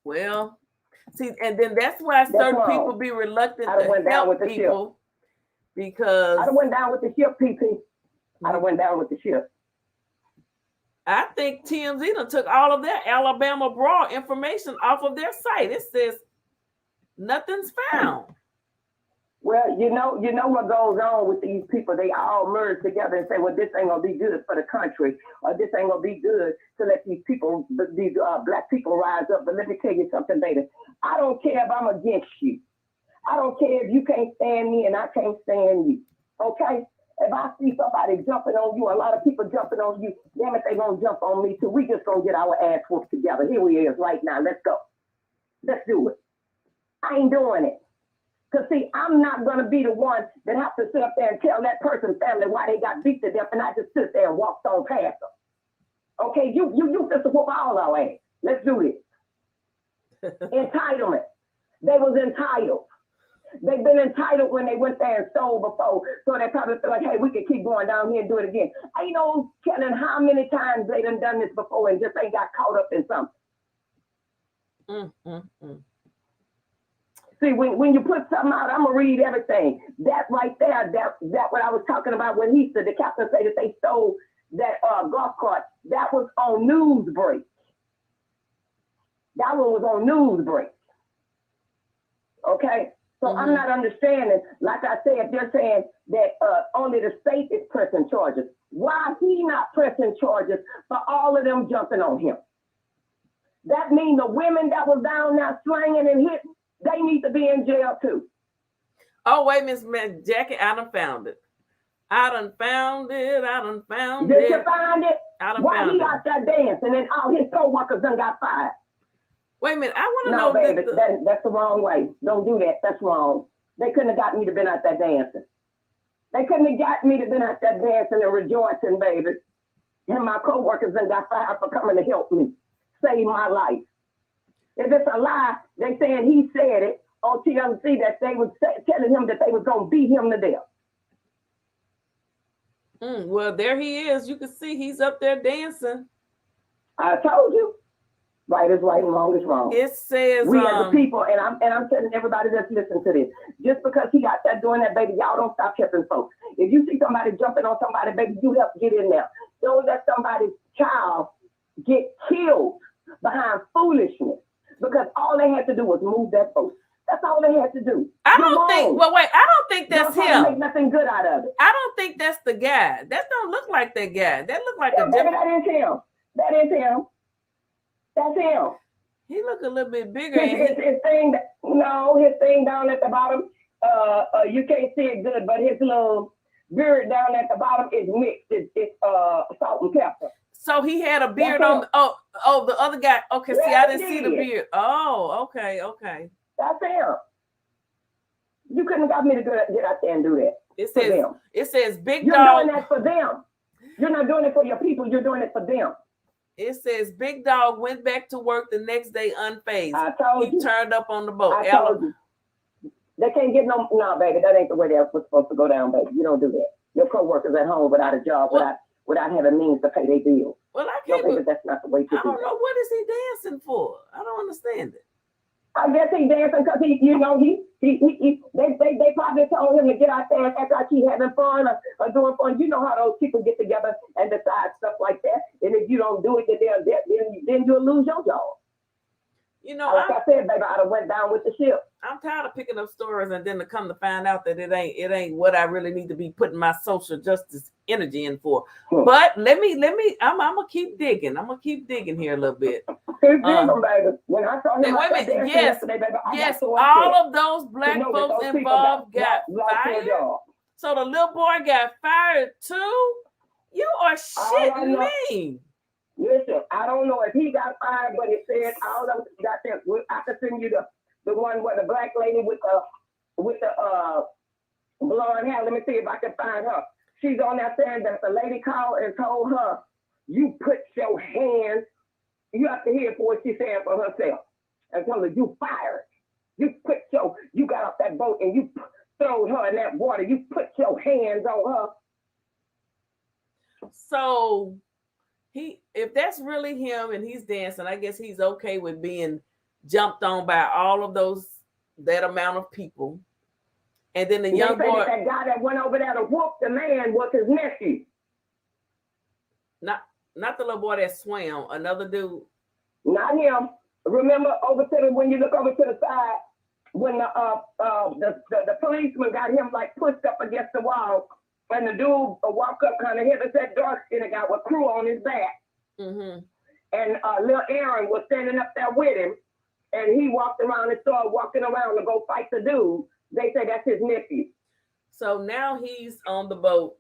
Well, see, and then that's why certain people be reluctant to help people because I went down with the ship, PP. I went down with the ship. I think TMZ done took all of their Alabama brawl information off of their site. It says nothing's found. Well, you know what goes on with these people. They all merge together and say, well, this ain't going to be good for the country, or this ain't going to be good to let these people, these black people rise up. But let me tell you something, baby. I don't care if I'm against you. I don't care if you can't stand me and I can't stand you. Okay? If I see somebody jumping on you, a lot of people jumping on you, damn it, they going to jump on me too. We just going to get our ass whooped together. Here we is right now. Let's go. Let's do it. I ain't doing it. Because, see, I'm not going to be the one that have to sit up there and tell that person's family why they got beat to death, and I just sit there and walked on past them. Okay, you just whoop all our ass. Let's do this. Entitlement. They was entitled. They've been entitled when they went there and stole before, so they probably feel like, hey, we can keep going down here and do it again. Ain't no telling how many times they done this before and just ain't got caught up in something. See, when you put something out, I'm gonna read everything. That right there, that what I was talking about when he said the captain said that they stole that golf cart. That was on Newsbreak. That one was on Newsbreak. Okay? So I'm not understanding. Like I said, they're saying that only the state is pressing charges. Why he not pressing charges for all of them jumping on him? That means the women that was down there slanging and hitting, they need to be in jail too. Oh, wait, Miss Jackie, I done found it. I done found it. Did you find it? I done Why found he it. out there dancing and all his co-workers done got fired? Wait a minute, I want to No, know. baby, that's the wrong way. Don't do that. That's wrong. They couldn't have got me to been out there dancing. They couldn't have got me to been out there dancing and rejoicing, baby. And my co-workers done got fired for coming to help me save my life. If it's a lie, they saying he said it on TLC that they was telling him that they was going to beat him to death. Well, there he is. You can see he's up there dancing. I told you. Right is right and wrong is wrong. It says we as a people, and I'm telling everybody that's listening to this, just because he out there doing that, baby, y'all don't stop helping folks. If you see somebody jumping on somebody, baby, you help get in there. Don't let somebody's child get killed behind foolishness, because all they had to do was move that boat. That's all they had to do. I don't think that's him. Make nothing good out of it. I don't think that's the guy. That don't look like that guy. That look like a baby, different. that is him. That is him. That's him. He look a little bit bigger. His thing down at the bottom, you can't see it good, but his little beard down at the bottom is mixed. It's salt and pepper. So he had a beard on. Oh, the other guy. Okay, see, I didn't see the beard. Oh, okay. That's him. You couldn't have got me to get out there and do that. It says big You're dog. You're doing that for them. You're not doing it for your people. You're doing it for them. It says Big Dog went back to work the next day unfazed. I told you. He turned up on the boat. I told you. They can't get no, baby. That ain't the way they're supposed to go down, baby. You don't do that. Your co-workers at home without a job, without having means to pay their bills. Well, I can't. No, baby, that's not the way to do it. I don't know. What is he dancing for? I don't understand it. I guess he dancing because they probably told him to get out there and act like he having fun or doing fun. You know how those people get together and decide stuff like that. And if you don't do it, then you'll lose your job. You know, like I said, baby, I'd have went down with the ship. I'm tired of picking up stories and then to come to find out that it ain't what I really need to be putting my social justice energy in for. But let me I'm gonna keep digging. I'm gonna keep digging here a little bit. Keep digging, baby. When I saw him, wait a minute. Yes, all of those black folks involved got fired. So the little boy got fired too. You are shitting me. Listen, I don't know if he got fired, but it said all of them got there. I can send you the one where the black lady with the blonde hair. Let me see if I can find her. She's on that saying that the lady called and told her, "You put your hands." You have to hear for what she's saying for herself. And told her, "You fired. You got off that boat and you threw her in that water. You put your hands on her." So if that's really him and he's dancing, I guess he's okay with being jumped on by all of that amount of people. And then the young boy, that guy that went over there to whoop the man was his nephew. Not the little boy that swam, another dude. Not him. Remember when you look over to the side, when the policeman got him like pushed up against the wall. And the dude walked up kind of heavy, that dark skinned guy with crew on his back. Mm-hmm. And little Aaron was standing up there with him. And he walked around and started walking around to go fight the dude. They say that's his nephew. So now he's on the boat,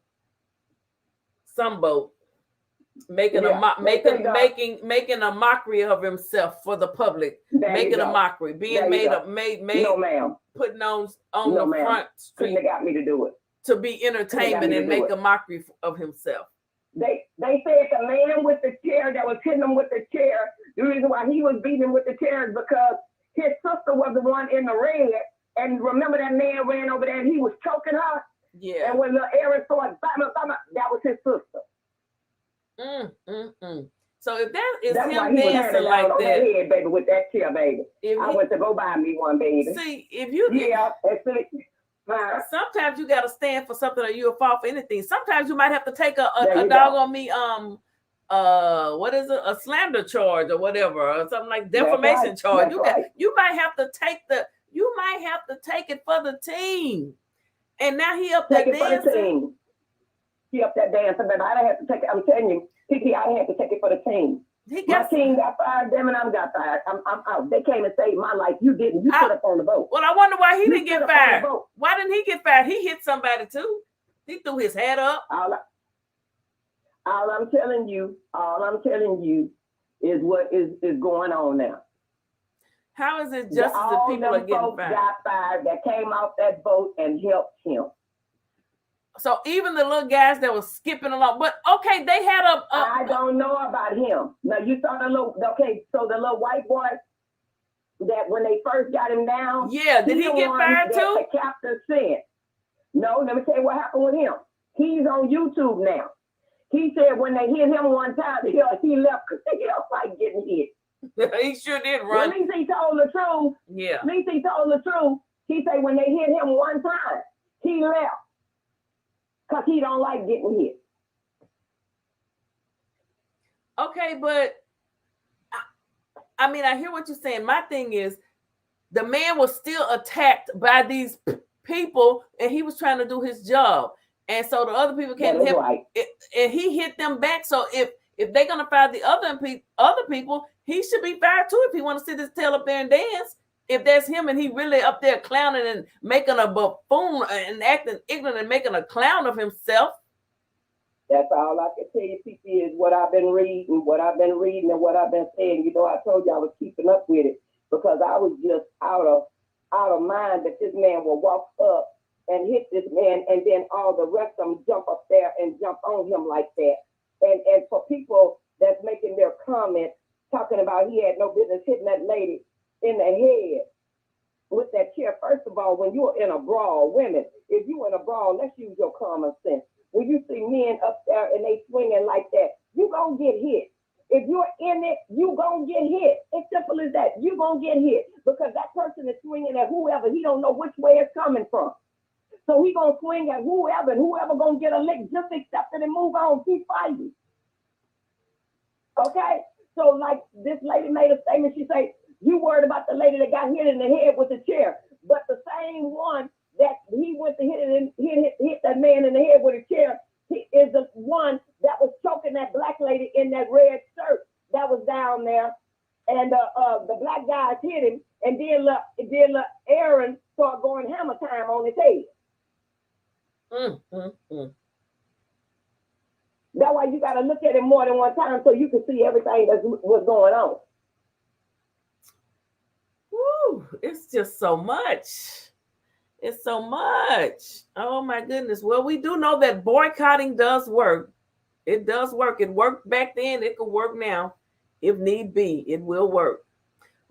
some boat, making a mockery of himself for the public, making a mockery, being made no, ma'am. Putting on the front street. They got me to do it. To be entertainment and make a mockery of himself. They said the man with the chair that was hitting him with the chair, the reason why he was beating him with the chair is because his sister was the one in the red. And remember that man ran over there and he was choking her? Yeah. And when the Aaron started, that was his sister. So if that is that's him dancing like that, head, baby, with that chair, baby. I went to go buy me one, baby. See, if you sometimes you gotta stand for something or you'll fall for anything. Sometimes you might have to take a dog on me, what is it? A slander charge or whatever, or something like defamation charge. You might have to take you might have to take it for the team. And now he up there Take it for the dancing. team. He up there dancing, but I have to take it. I'm telling you, Kiki, I had to take it for the team. My team got fired, them and I got fired. I'm out. They came and saved my life. You didn't. You put up on the boat. Well, I wonder why he didn't get fired. Boat. Why didn't he get fired? He hit somebody too. He threw his head up. All I'm telling you is what is going on now. How is it just that people are getting fired? Got fired that came off that boat and helped him. So even the little guys that was skipping along, but okay, they had a I don't know about him. Now you saw the little so the little white boy that when they first got him down. Yeah, did he get fired too? The captain sent. No, let me tell you what happened with him. He's on YouTube now. He said when they hit him one time, he left because he don't like getting hit. He sure did run. At least he told the truth. Yeah. At least he told the truth. He said when they hit him one time, he left. Because he don't like getting hit. Okay, but I mean, I hear what you're saying. My thing is, the man was still attacked by these people, and he was trying to do his job. And so the other people came to him, and he hit them back. So if they're gonna fire the other people, he should be fired too if he want to sit his tail up there and dance. If that's him and he really up there clowning and making a buffoon and acting ignorant and making a clown of himself. That's all I can tell you, P.P., is what I've been reading, and what I've been saying. You know, I told you I was keeping up with it because I was just out of mind that this man will walk up and hit this man, and then all the rest of them jump up there and jump on him like that. And for people that's making their comments talking about he had no business hitting that lady in the head with that chair. First of all, when you're in a brawl, women, if you're in a brawl, let's use your common sense. When you see men up there and they swinging like that, you gonna get hit. If you're in it, you gonna get hit. It's simple as that. You gonna get hit because that person is swinging at whoever. He don't know which way it's coming from. So he gonna swing at whoever, and whoever gonna get a lick. Just accept it and move on. Keep fighting. Okay? So like this lady made a statement. She said, you worried about the lady that got hit in the head with the chair, but the same one that he went to hit that man in the head with a chair, he is the one that was choking that black lady in that red shirt that was down there, and the black guys hit him, and then Aaron started going hammer time on his head. That's why you got to look at it more than one time so you can see everything that's what's going on. Woo, it's just so much. It's so much. Oh my goodness. Well, we do know that boycotting does work. It does work. It worked back then. It could work now. If need be, it will work.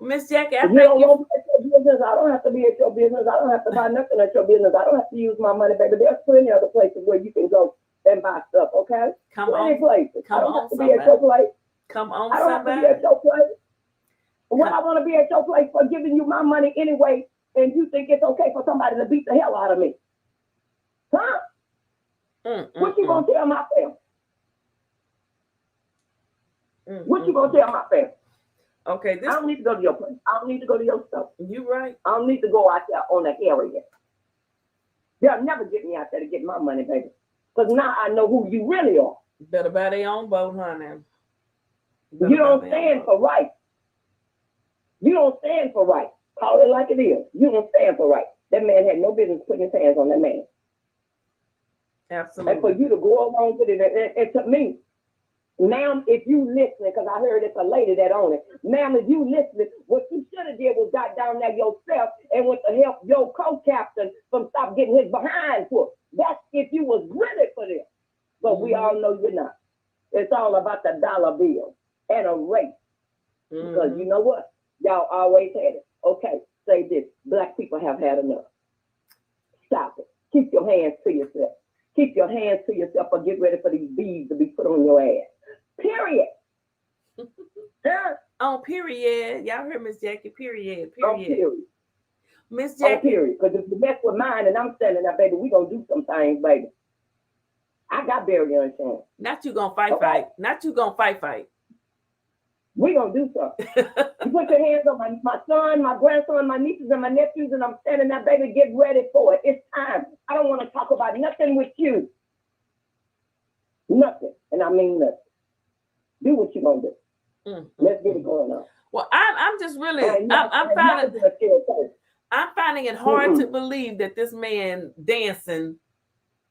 Miss Jackie, I thank you. I don't have to be at your business. I don't have to buy nothing at your business. I don't have to use my money, baby. There's plenty of other places where you can go and buy stuff, okay? Come plenty on. places. Come I don't on, have to be at your place. Come on, I don't have to be at your place. Well, I want to be at your place for giving you my money anyway, and you think it's okay for somebody to beat the hell out of me. Huh? What you gonna tell my family? What you gonna tell my family? Okay, I don't need to go to your place. I don't need to go to your stuff. You right. I don't need to go out there on the area. They'll never get me out there to get my money, baby. Because now I know who you really are. Better buy their own boat, honey. You don't stand for right. You don't stand for right. Call it like it is. You don't stand for right. That man had no business putting his hands on that man. Absolutely. And for you to go along with it, and to me, ma'am, if you listening, because I heard it's a lady that own it. Ma'am, if you listening, what you should have did was got down there yourself and went to help your co-captain from stop getting his behind put. That's if you was really for this. But we all know you're not. It's all about the dollar bill and a race. Because you know what? Y'all always had it. Okay, say this. Black people have had enough. Stop it. Keep your hands to yourself. Keep your hands to yourself or get ready for these beads to be put on your ass. Period. On period. Y'all heard Miss Jackie. Period. On period. Miss Jackie. On period. Because if you mess with mine and I'm standing there, baby, we gonna do some things, baby. I got burial insurance. Not you gonna fight. Not you gonna fight. We're going to do something. You put your hands on my son, my grandson, my nieces, and my nephews, and I'm standing there, baby, get ready for it. It's time. I don't want to talk about nothing with you. Nothing. And I mean nothing. Do what you're going to do. Mm-hmm. Let's get it going on. Well, I'm just really, I'm finding it hard to believe that this man dancing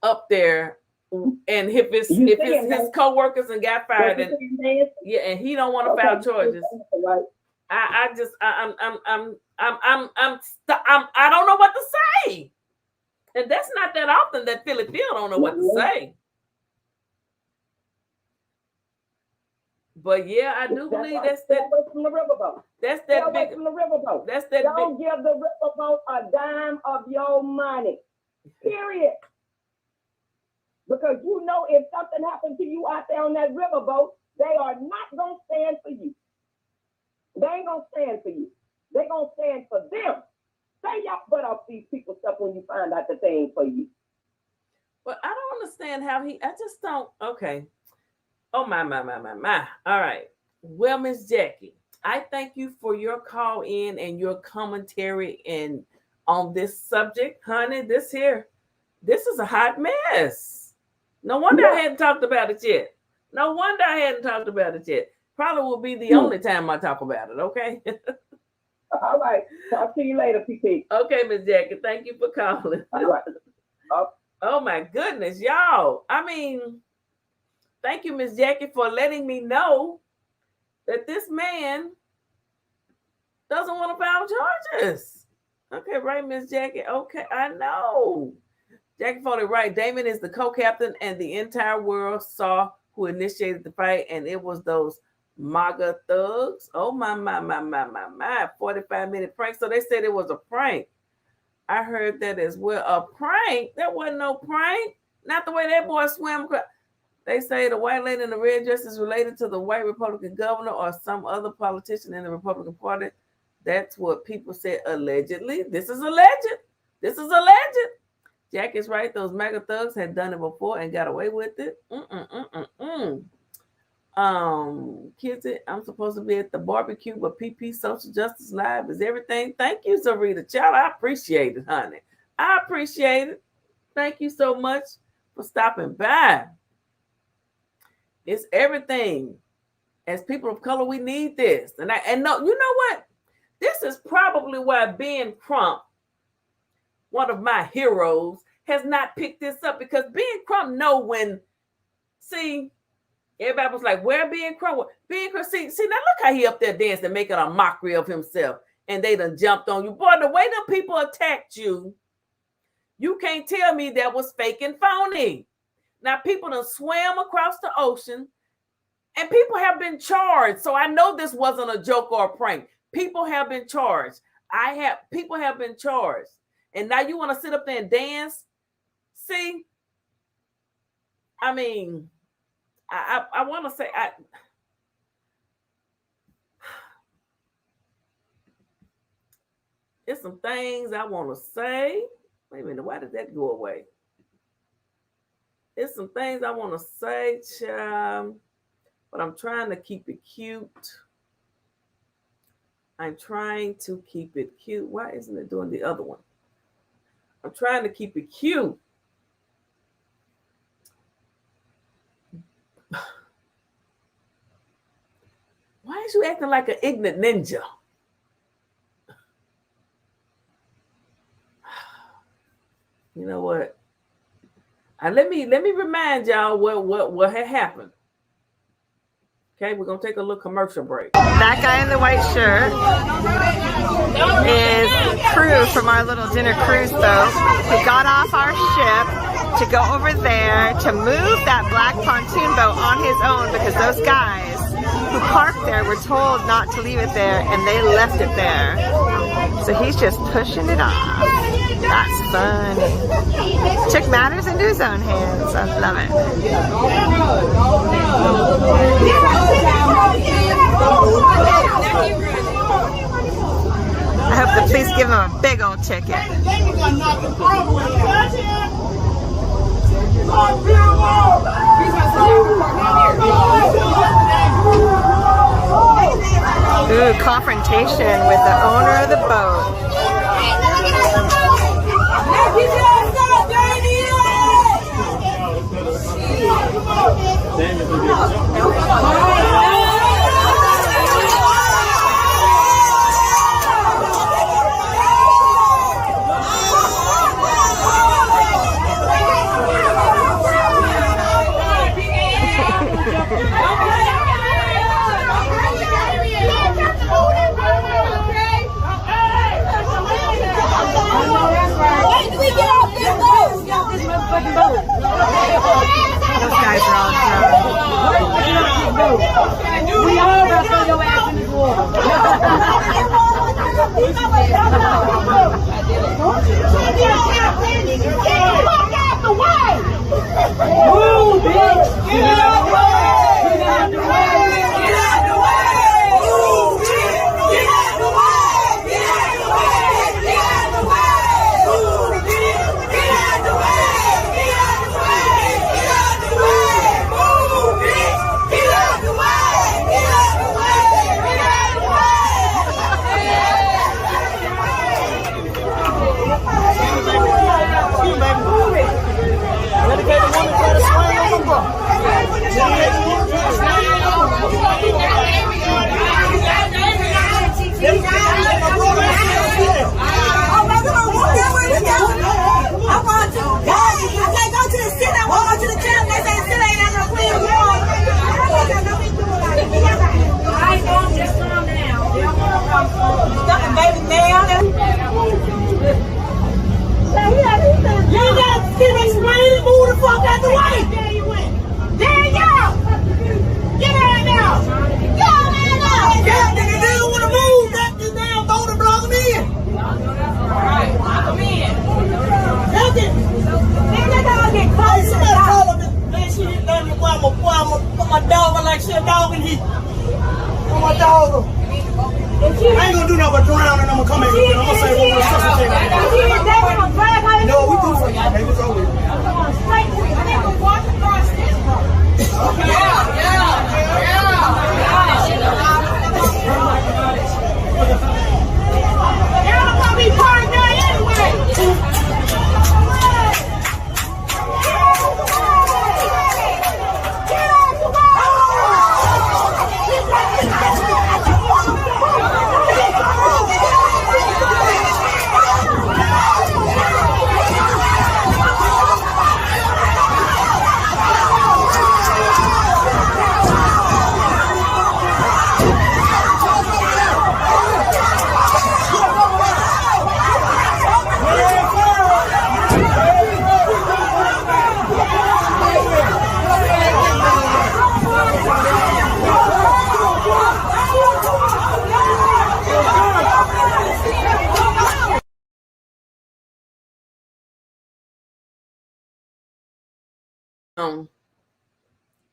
up there, and if it's his co-workers and got fired, and and he don't want to file charges. I don't know what to say, and that's not that often that Philly Phil don't know what to say. But yeah, I do believe that's that from the riverboat. That's that big from the riverboat. That's that Don't give the riverboat a dime of your money. Period. Because you know if something happened to you out there on that riverboat, they are not gonna stand for you. They ain't gonna stand for you. They gonna stand for them. Say y'all butt off these people's stuff when you find out that they ain't for you. But I don't understand how I just don't. Okay. Oh, my. All right. Well, Miss Jackie, I thank you for your call in and your commentary and on this subject. Honey, this is a hot mess. No wonder I hadn't talked about it yet. Probably will be the only time I talk about it, okay? All right. Talk to you later, PP. Okay, Miss Jackie. Thank you for calling. All right. Oh, my goodness, y'all. I mean... Thank you, Miss Jackie, for letting me know that this man doesn't want to file charges. Okay, right, Miss Jackie. Okay, I know. Jackie Foley, right. Damon is the co-captain, and the entire world saw who initiated the fight, and it was those MAGA thugs. Oh, my. 45-minute prank. So they said it was a prank. I heard that as well. A prank? That wasn't no prank. Not the way that boy swam across. They say the white lady in the red dress is related to the white Republican governor or some other politician in the Republican Party. That's what people said allegedly. This is alleged. Jackie's right. Those MAGA thugs had done it before and got away with it. Kids, I'm supposed to be at the barbecue, but PP Social Justice Live is everything. Thank you, Sarita. Child, I appreciate it, honey. I appreciate it. Thank you so much for stopping by. It's everything. As people of color, we need this. And no, you know what? This is probably why Ben Crump, one of my heroes, has not picked this up, because Ben Crump know when, see, everybody was like, where Ben Crump? Ben Crump, see, now look how he up there dancing, making a mockery of himself, and they done jumped on you. Boy, the way the people attacked you, you can't tell me that was fake and phony. Now, people done swam across the ocean, and people have been charged. So I know this wasn't a joke or a prank. People have been charged. People have been charged. And now you want to sit up there and dance? See? I mean, I want to say, there's some things I want to say. Wait a minute, why did that go away? There's some things I want to say, child, but I'm trying to keep it cute. Why isn't it doing the other one? I'm trying to keep it cute. Why is you acting like an ignorant ninja? You know what? Let me remind y'all what had happened. Okay, we're gonna take a little commercial break. That guy in the white shirt is crew from our little dinner cruise boat. We got off our ship to go over there to move that black pontoon boat on his own, because those guys who parked there were told not to leave it there, and they left it there. So he's just pushing it off. That's funny. Took matters into his own hands. I love it. I hope the police give him a big old ticket. confrontation with the owner of the boat. Those guys are all drunk. We all gonna throw your ass in this water. Get the fuck out the way! Move, bitch! Get out the way! Get out the way! Get out the way! Move, bitch! Get out the way! Get out the way! Get out the way! Move, bitch! Get out the way! Get out the way! Get out the way! Move, bitch! Get out the way! Get out the way! Get out the way! You got to explain and move the fuck out the way. There you went. There you go. Get out now. Get out now. Yeah, nigga, they don't want to move. That damn boat and blow them in. All right, lock them in. Look it. Nigga, they all get close. Somebody call him. Man, she didn't let me put my dog like she a dog in here. Put my dog. I ain't gonna do nothing but drown and I'm gonna come in here. I'm gonna say one more stuff. No, we do for y'all, baby. It's over. Y'all gonna be part of that anyway.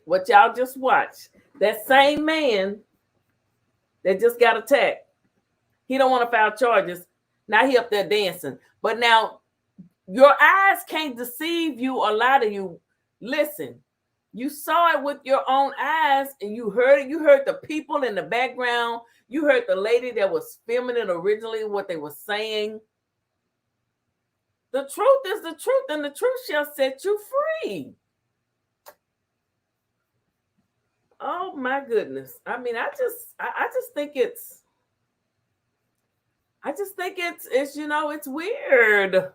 What y'all just watched, that same man that just got attacked, he don't want to file charges. Now he up there dancing. But now your eyes can't deceive you or lie to you. Listen, you saw it with your own eyes and you heard it. You heard the people in the background. You heard the lady that was filming it originally, what they were saying. The truth is the truth, and the truth shall set you free. Oh my goodness. I mean, I just think it's you know, it's weird.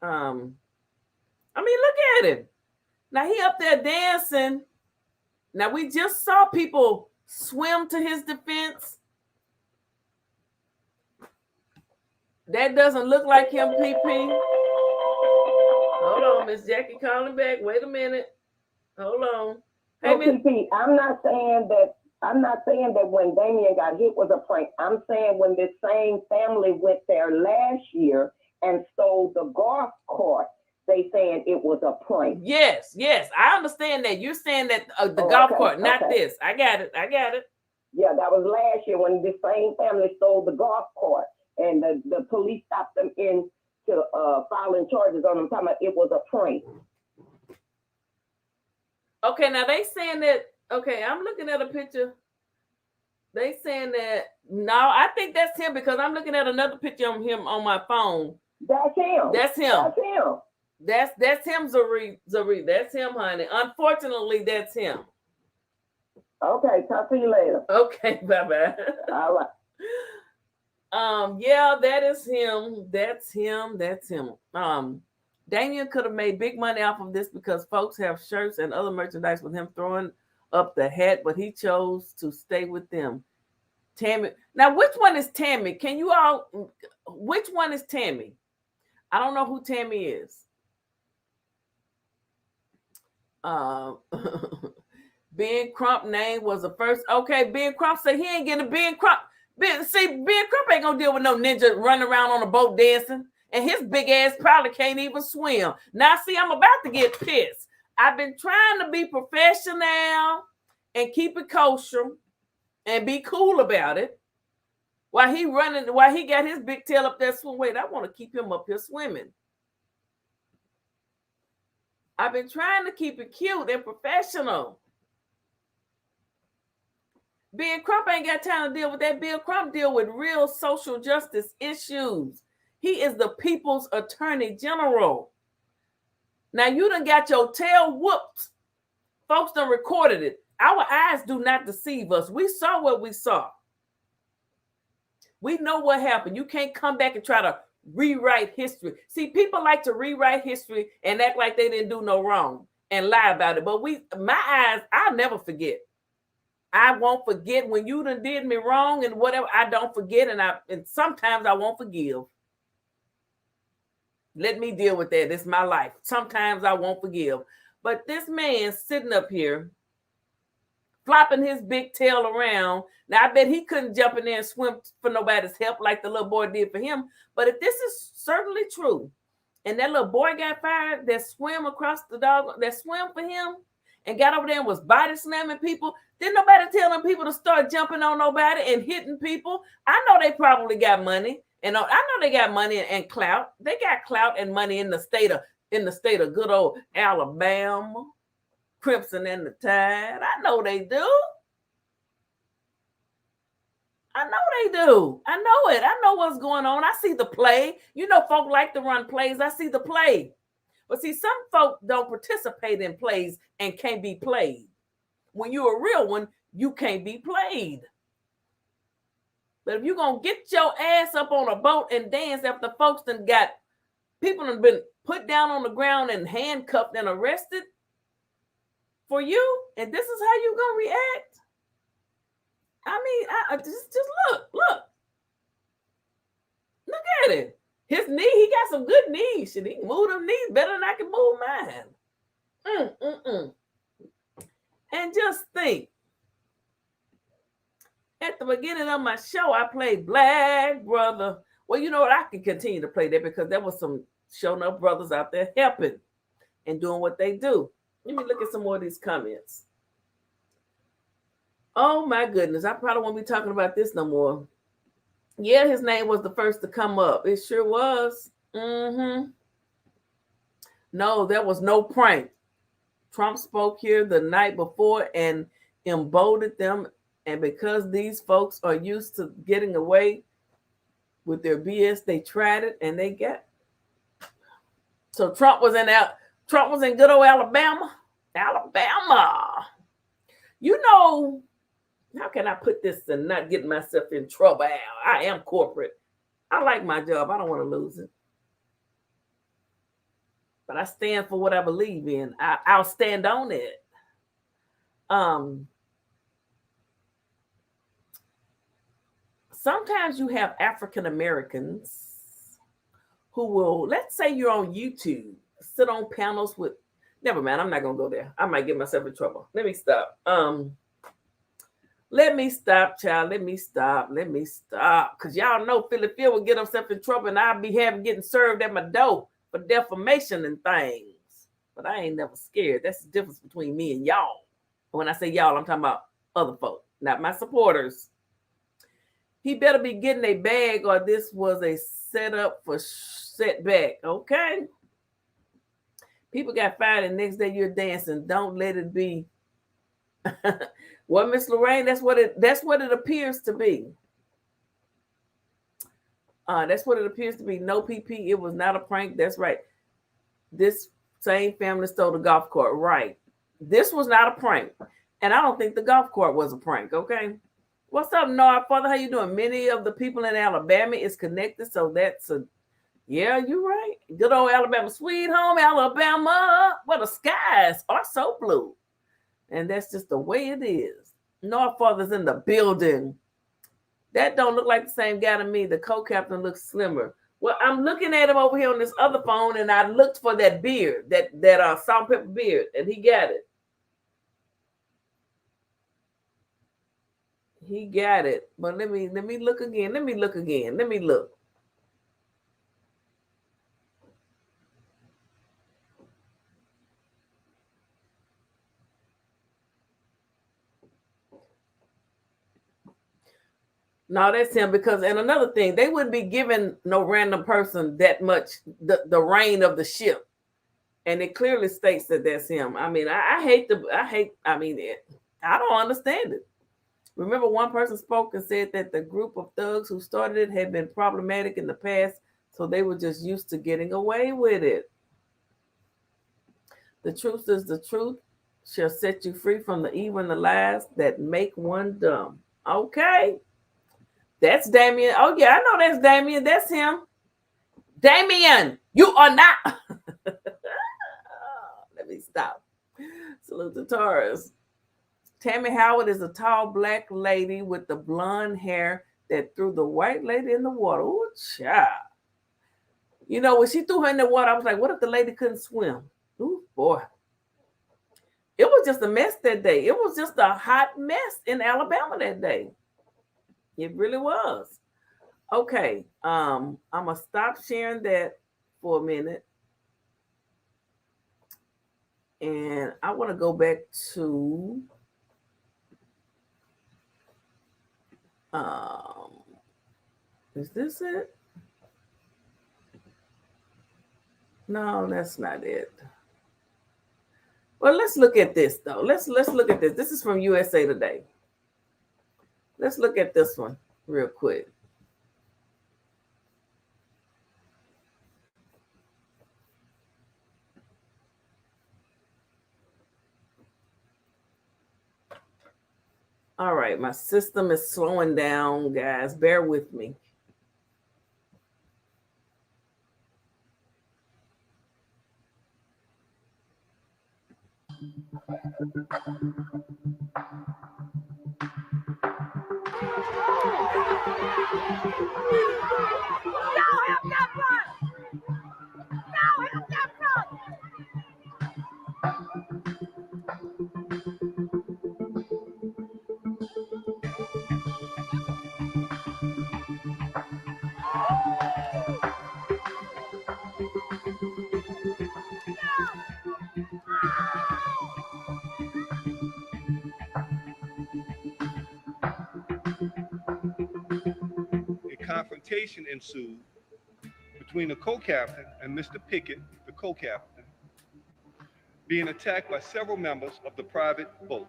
I mean, look at it. Now he up there dancing. Now we just saw people swim to his defense. That doesn't look like him, PP. Hold on, Miss Jackie calling back. Wait a minute. Hold on. Hey, PP, I'm not saying that when Damien got hit was a prank. I'm saying when this same family went there last year and stole the golf cart, they saying it was a prank. Yes, I understand that. You're saying that the golf cart, not this. I got it. Yeah, that was last year when this same family stole the golf cart and the police stopped them into filing charges on them, talking about it was a prank. Okay, now they saying that. Okay, I'm looking at a picture. They saying that no, I think that's him because I'm looking at another picture of him on my phone. That's him. That's him. That's him. That's him, Reid. That's him, honey. Unfortunately, that's him. Okay, talk to you later. Okay, bye-bye. All right. Yeah, that is him. That's him. That's him. Daniel could have made big money off of this because folks have shirts and other merchandise with him throwing up the hat, but he chose to stay with them. Tammy. Now, which one is Tammy? Can you all, which one is Tammy? I don't know who Tammy is. Ben Crump name was the first. Okay, Ben Crump said he ain't getting a Ben Crump. Ben Crump ain't gonna deal with no ninja running around on a boat dancing. And his big ass probably can't even swim. Now, see, I'm about to get pissed. I've been trying to be professional and keep it kosher and be cool about it. While he got his big tail up there swimming. Wait, I want to keep him up here swimming. I've been trying to keep it cute and professional. Ben Crump ain't got time to deal with that. Ben Crump deal with real social justice issues. He is the people's attorney general. Now you done got your tail whooped. Folks done recorded it. Our eyes do not deceive us. We saw what we saw. We know what happened. You can't come back and try to rewrite history. See, people like to rewrite history and act like they didn't do no wrong and lie about it. But my eyes, I'll never forget. I won't forget when you done did me wrong and whatever. I don't forget, and sometimes I won't forgive. Let me deal with that. It's my life. Sometimes I won't forgive. But this man sitting up here, flopping his big tail around. Now, I bet he couldn't jump in there and swim for nobody's help like the little boy did for him. But if this is certainly true, and that little boy got fired that swam across the dog, that swam for him and got over there and was body slamming people, didn't nobody tell them people to start jumping on nobody and hitting people? I know they probably got money. And I know they got money and clout. They got clout and money in the state of good old Alabama, Crimson and the Tide. I know they do. I know they do. I know it. I know what's going on. I see the play. You know, folk like to run plays. I see the play. But see, some folk don't participate in plays and can't be played. When you're a real one, you can't be played. But if you're going to get your ass up on a boat and dance after folks done got people have been put down on the ground and handcuffed and arrested for you, and this is how you going to react? I mean, I just look at it. His knee, he got some good knees. Shit, he can move them knees better than I can move mine. And just think, at the beginning of my show, I played Black Brother. Well, you know what? I can continue to play that because there was some showing up brothers out there helping and doing what they do. Let me look at some more of these comments. Oh, my goodness. I probably won't be talking about this no more. Yeah, his name was the first to come up. It sure was. No, there was no prank. Trump spoke here the night before and emboldened them. And because these folks are used to getting away with their BS, they tried it and they got. So Trump was in good old Alabama. You know, how can I put this and not get myself in trouble? I am corporate. I like my job. I don't want to lose it. But I stand for what I believe in. I'll stand on it. Sometimes you have African Americans who will, let's say you're on YouTube, sit on panels with, never mind, I'm not going to go there. I might get myself in trouble. Let me stop. Let me stop, child. Let me stop. Because y'all know Philly Phil will get himself in trouble and I'll be getting served at my door for defamation and things. But I ain't never scared. That's the difference between me and y'all. When I say y'all, I'm talking about other folk, not my supporters. He better be getting a bag or this was a setup for setback. Okay. People got fired and next day you're dancing. Don't let it be. Well, Miss Lorraine, that's what it appears to be. That's what it appears to be. No PP. It was not a prank. That's right. This same family stole the golf cart. Right. This was not a prank. And I don't think the golf cart was a prank. Okay. What's up, Noah? Father, how you doing? Many of the people in Alabama is connected. So that's a, yeah, you're right. Good old Alabama. Sweet home Alabama. Well, the skies are so blue. And that's just the way it is. Noah Father's in the building. That don't look like the same guy to me. The co-captain looks slimmer. Well, I'm looking at him over here on this other phone, and I looked for that beard, that salt and pepper beard, and he got it. He got it. But let me look again. Let me look. No, that's him, because, and another thing, they wouldn't be giving no random person that much the reign of the ship, and it clearly states that that's him. I mean, I don't understand it. Remember, one person spoke and said that the group of thugs who started it had been problematic in the past, so they were just used to getting away with it. The truth is, the truth shall set you free from the evil and the lies that make one dumb. Okay. That's Damien. Oh, yeah, I know that's Damien. That's him. Damien, you are not. Let me stop. Salute to Taurus. Tammy Howard is a tall black lady with the blonde hair that threw the white lady in the water. Ooh, child. You know, when she threw her in the water, I was like, what if the lady couldn't swim? Ooh, boy. It was just a mess that day. It was just a hot mess in Alabama that day. It really was. Okay. I'm going to stop sharing that for a minute. And I want to go back to is this it? No, that's not it. Well, let's look at this though. Let's look at this. This is from USA Today. Let's look at this one real quick. All right, my system is slowing down, guys. Bear with me. Confrontation ensued between the co-captain and Mr. Pickett, the co-captain, being attacked by several members of the private boat.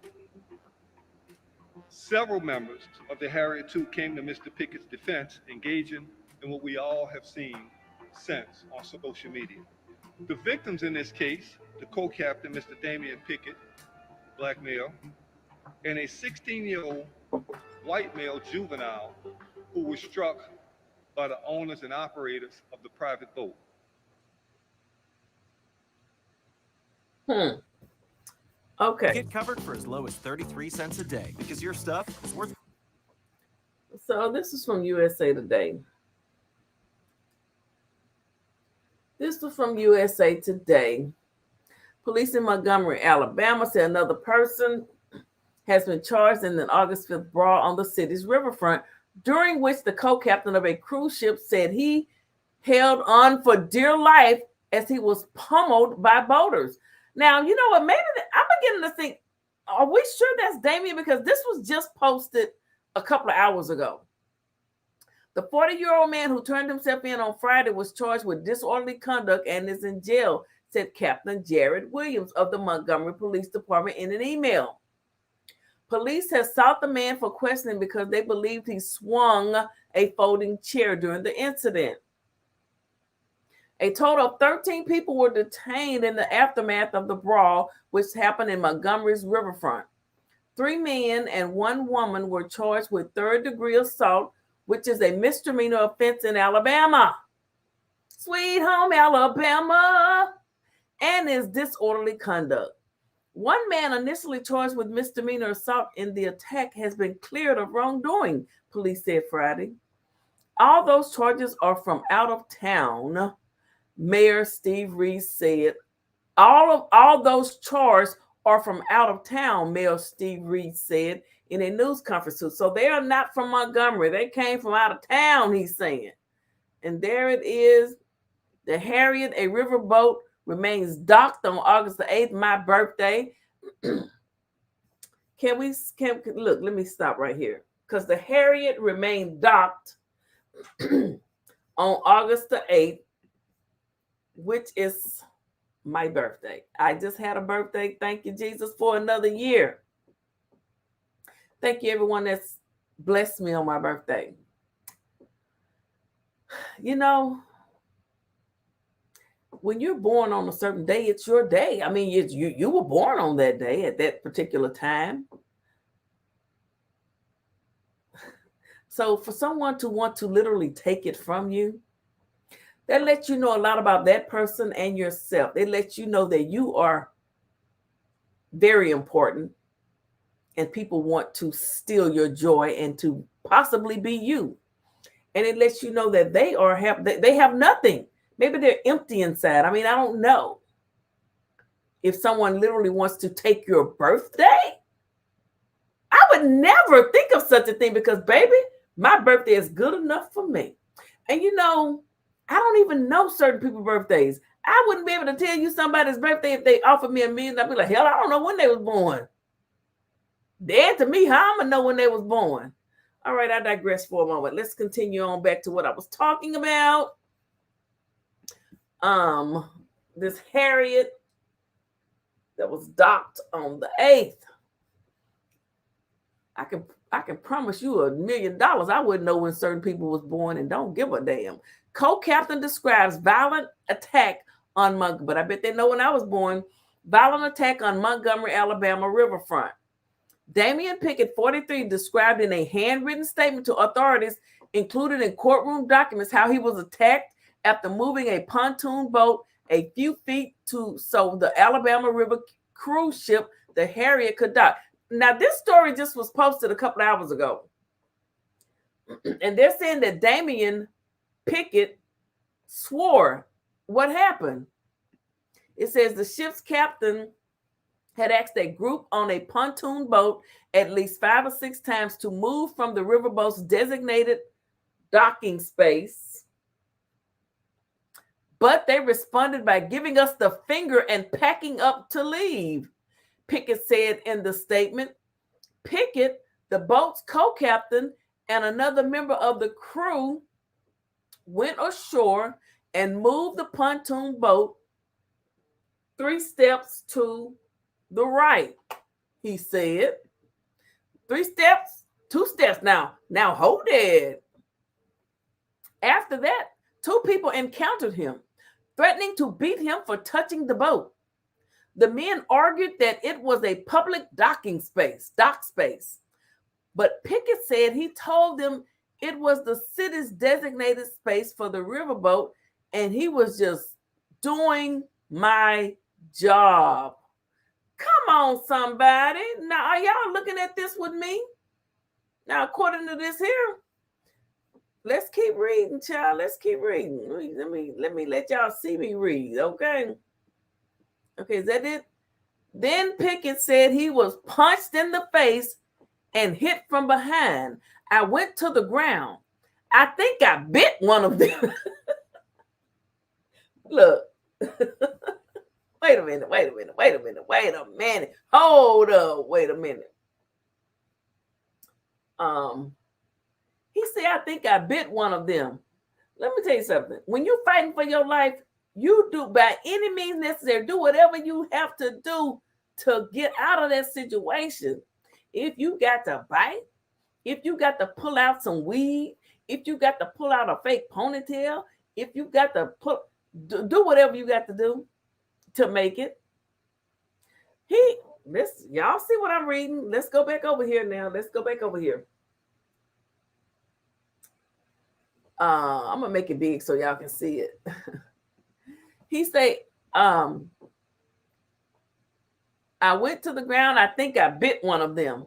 Several members of the Harriet II came to Mr. Pickett's defense, engaging in what we all have seen since on social media. The victims in this case, the co-captain, Mr. Damian Pickett, black male, and a 16-year-old white male juvenile who was struck by the owners and operators of the private boat. Okay. Get covered for as low as 33 cents a day because your stuff is worth. So this is from USA Today. This was from USA Today. Police in Montgomery, Alabama said another person has been charged in an August 5th brawl on the city's riverfront, during which the co-captain of a cruise ship said he held on for dear life as he was pummeled by boaters. Now, you know what? Maybe I'm beginning to think, are we sure that's Damien? Because this was just posted a couple of hours ago. The 40-year-old man who turned himself in on Friday was charged with disorderly conduct and is in jail, said Captain Jared Williams of the Montgomery Police Department in an email. Police have sought the man for questioning because they believed he swung a folding chair during the incident. A total of 13 people were detained in the aftermath of the brawl, which happened in Montgomery's riverfront. 3 men and 1 woman were charged with third-degree assault, which is a misdemeanor offense in Alabama. Sweet home Alabama. And is disorderly conduct. 1 man initially charged with misdemeanor assault in the attack has been cleared of wrongdoing, police said Friday. All those charges are from out of town, Mayor Steve Reid said. All those charges are from out of town, Mayor Steve Reid said in a news conference. So they are not from Montgomery. They came from out of town, he's saying. And there it is. The Harriet, a riverboat, remains docked on August the 8th, my birthday. Look, let me stop right here. Because the Harriet remained docked on August the 8th, which is my birthday. I just had a birthday. Thank you, Jesus, for another year. Thank you, everyone that's blessed me on my birthday. You know, when you're born on a certain day, it's your day. I mean, you were born on that day at that particular time. So for someone to want to literally take it from you, that lets you know a lot about that person and yourself. It lets you know that you are very important and people want to steal your joy and to possibly be you. And it lets you know that they have nothing. Maybe they're empty inside. I mean, I don't know. If someone literally wants to take your birthday, I would never think of such a thing because, baby, my birthday is good enough for me. And, you know, I don't even know certain people's birthdays. I wouldn't be able to tell you somebody's birthday if they offered me $1 million. I'd be like, hell, I don't know when they was born. Dead to me, how I'm going to know when they was born? All right, I digress for a moment. Let's continue on back to what I was talking about. This Harriet that was docked on the 8th. I can promise you $1 million. I wouldn't know when certain people was born and don't give a damn. Co-captain describes violent attack on Montgomery, but I bet they know when I was born. Violent attack on Montgomery, Alabama riverfront. Damian Pickett, 43, described in a handwritten statement to authorities included in courtroom documents how he was attacked after moving a pontoon boat a few feet so the Alabama River cruise ship, the Harriet, could dock. Now, this story just was posted a couple hours ago. And they're saying that Damian Pickett swore what happened. It says the ship's captain had asked a group on a pontoon boat at least 5 or 6 times to move from the riverboat's designated docking space. But they responded by giving us the finger and packing up to leave, Pickett said in the statement. Pickett, the boat's co-captain, and another member of the crew went ashore and moved the pontoon boat 3 steps to the right, he said. 3 steps, 2 steps now. Now hold it. After that, 2 people encountered him, threatening to beat him for touching the boat. The men argued that it was a public dock space. But Pickett said he told them it was the city's designated space for the riverboat, and he was just doing my job. Come on, somebody. Now, are y'all looking at this with me? Now, according to this here, let's keep reading, child. Let's keep reading. Let me let y'all see me read, okay? Okay, is that it? Then Pickett said he was punched in the face and hit from behind. I went to the ground. I think I bit one of them. Look. Wait a minute. Hold up. Wait a minute. He said, I think I bit one of them. Let me tell you something. When you're fighting for your life, you do by any means necessary. Do whatever you have to do to get out of that situation. if you got to bite, if you got to pull out some weed, if you got to pull out a fake ponytail, if you got to do whatever you got to do to make it. Y'all see what I'm reading? Let's go back over here now. Let's go back over here. I'm gonna make it big so y'all can see it. He say, I went to the ground. I think I bit one of them.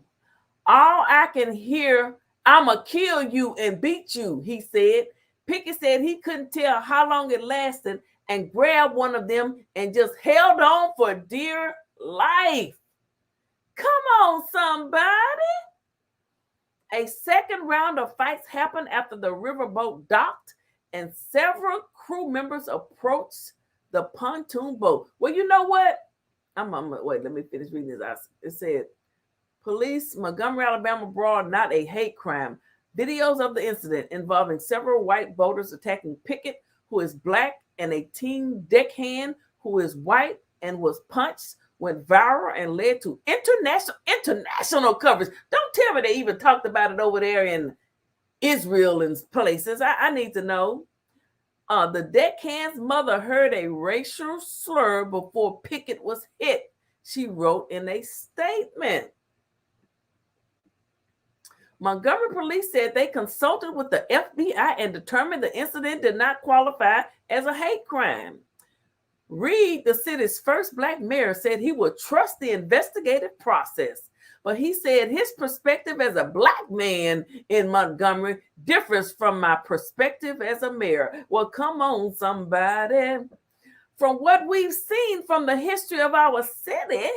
All I can hear, I'ma kill you and beat you, he said. Pickett said he couldn't tell how long it lasted and grabbed one of them and just held on for dear life. Come on, somebody. A second round of fights happened after the riverboat docked and several crew members approached the pontoon boat. Well, you know what? Wait, let me finish reading this. It said, police, Montgomery, Alabama brawl, not a hate crime. Videos of the incident involving several white boaters attacking Pickett, who is black, and a team deckhand who is white and was punched, went viral and led to international coverage. Don't tell me they even talked about it over there in Israel and places. I need to know. The deckhand's mother heard a racial slur before Pickett was hit, she wrote in a statement. Montgomery police said they consulted with the FBI and determined the incident did not qualify as a hate crime. Reid, the city's first black mayor, said he would trust the investigative process, but he said his perspective as a black man in Montgomery differs from my perspective as a mayor. Well, come on, somebody. From what we've seen from the history of our city,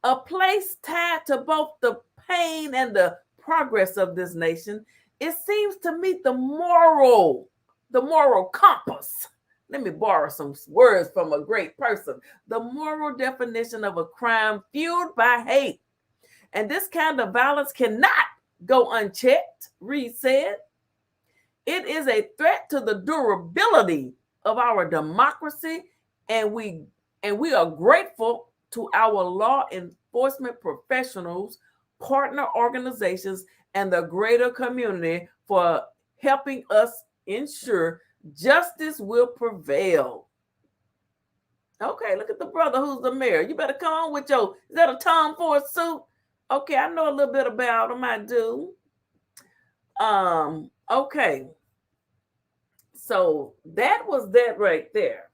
a place tied to both the pain and the progress of this nation, it seems to meet the moral compass. Let me borrow some words from a great person. The moral definition of a crime fueled by hate. And this kind of violence cannot go unchecked, Reid said. It is a threat to the durability of our democracy, and we are grateful to our law enforcement professionals, partner organizations, and the greater community for helping us ensure justice will prevail. Okay, look at the brother who's the mayor. You better come on with is that a Tom Ford suit? Okay, I know a little bit about him, I do. Okay. So that was that right there.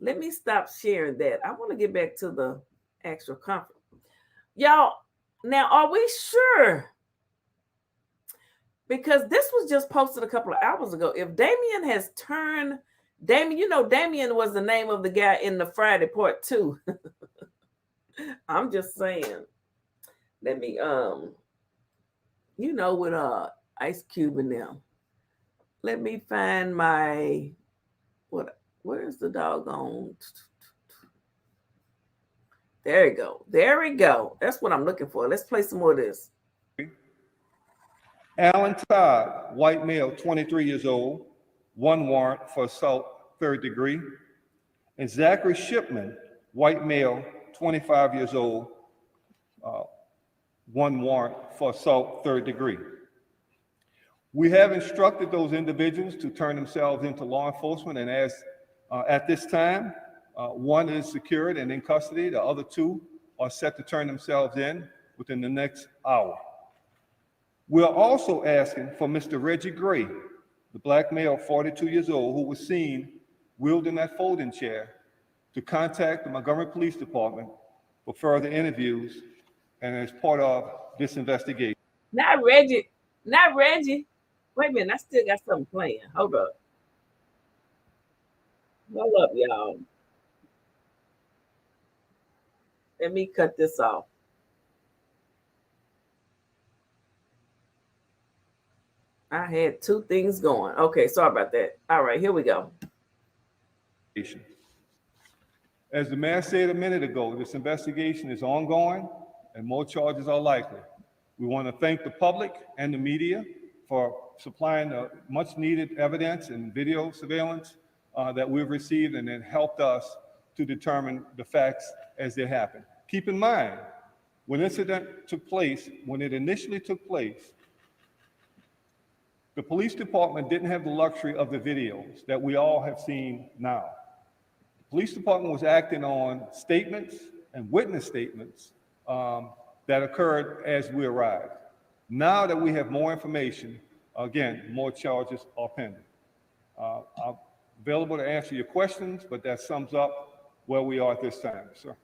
Let me stop sharing that. I want to get back to the actual conference. Y'all, now are we sure? Because this was just posted a couple of hours ago. If Damien has turned, Damien was the name of the guy in the Friday Part 2. I'm just saying. Let me, with Ice Cube and them. Let me find my, where's the doggone? There you go. There we go. That's what I'm looking for. Let's play some more of this. Alan Todd, white male, 23 years old, 1 warrant for assault, 3rd degree. And Zachary Shipman, white male, 25 years old, 1 warrant for assault, 3rd degree. We have instructed those individuals to turn themselves into law enforcement, and as at this time, 1 is secured and in custody. The other 2 are set to turn themselves in within the next hour. We're also asking for Mr. Reggie Gray, the black male, 42 years old, who was seen wielding that folding chair, to contact the Montgomery Police Department for further interviews and as part of this investigation. Not Reggie. Wait a minute, I still got something playing. Hold up. Hold up, y'all. Let me cut this off. I had 2 things going. Okay, sorry about that. All right, here we go. As the mayor said a minute ago, this investigation is ongoing and more charges are likely. We want to thank the public and the media for supplying the much needed evidence and video surveillance that we've received, and it helped us to determine the facts as they happen. Keep in mind, When it initially took place, the police department didn't have the luxury of the videos that we all have seen now. The police department was acting on statements and witness statements that occurred as we arrived. Now that we have more information, again, more charges are pending. I'm available to answer your questions, but that sums up where we are at this time, sir.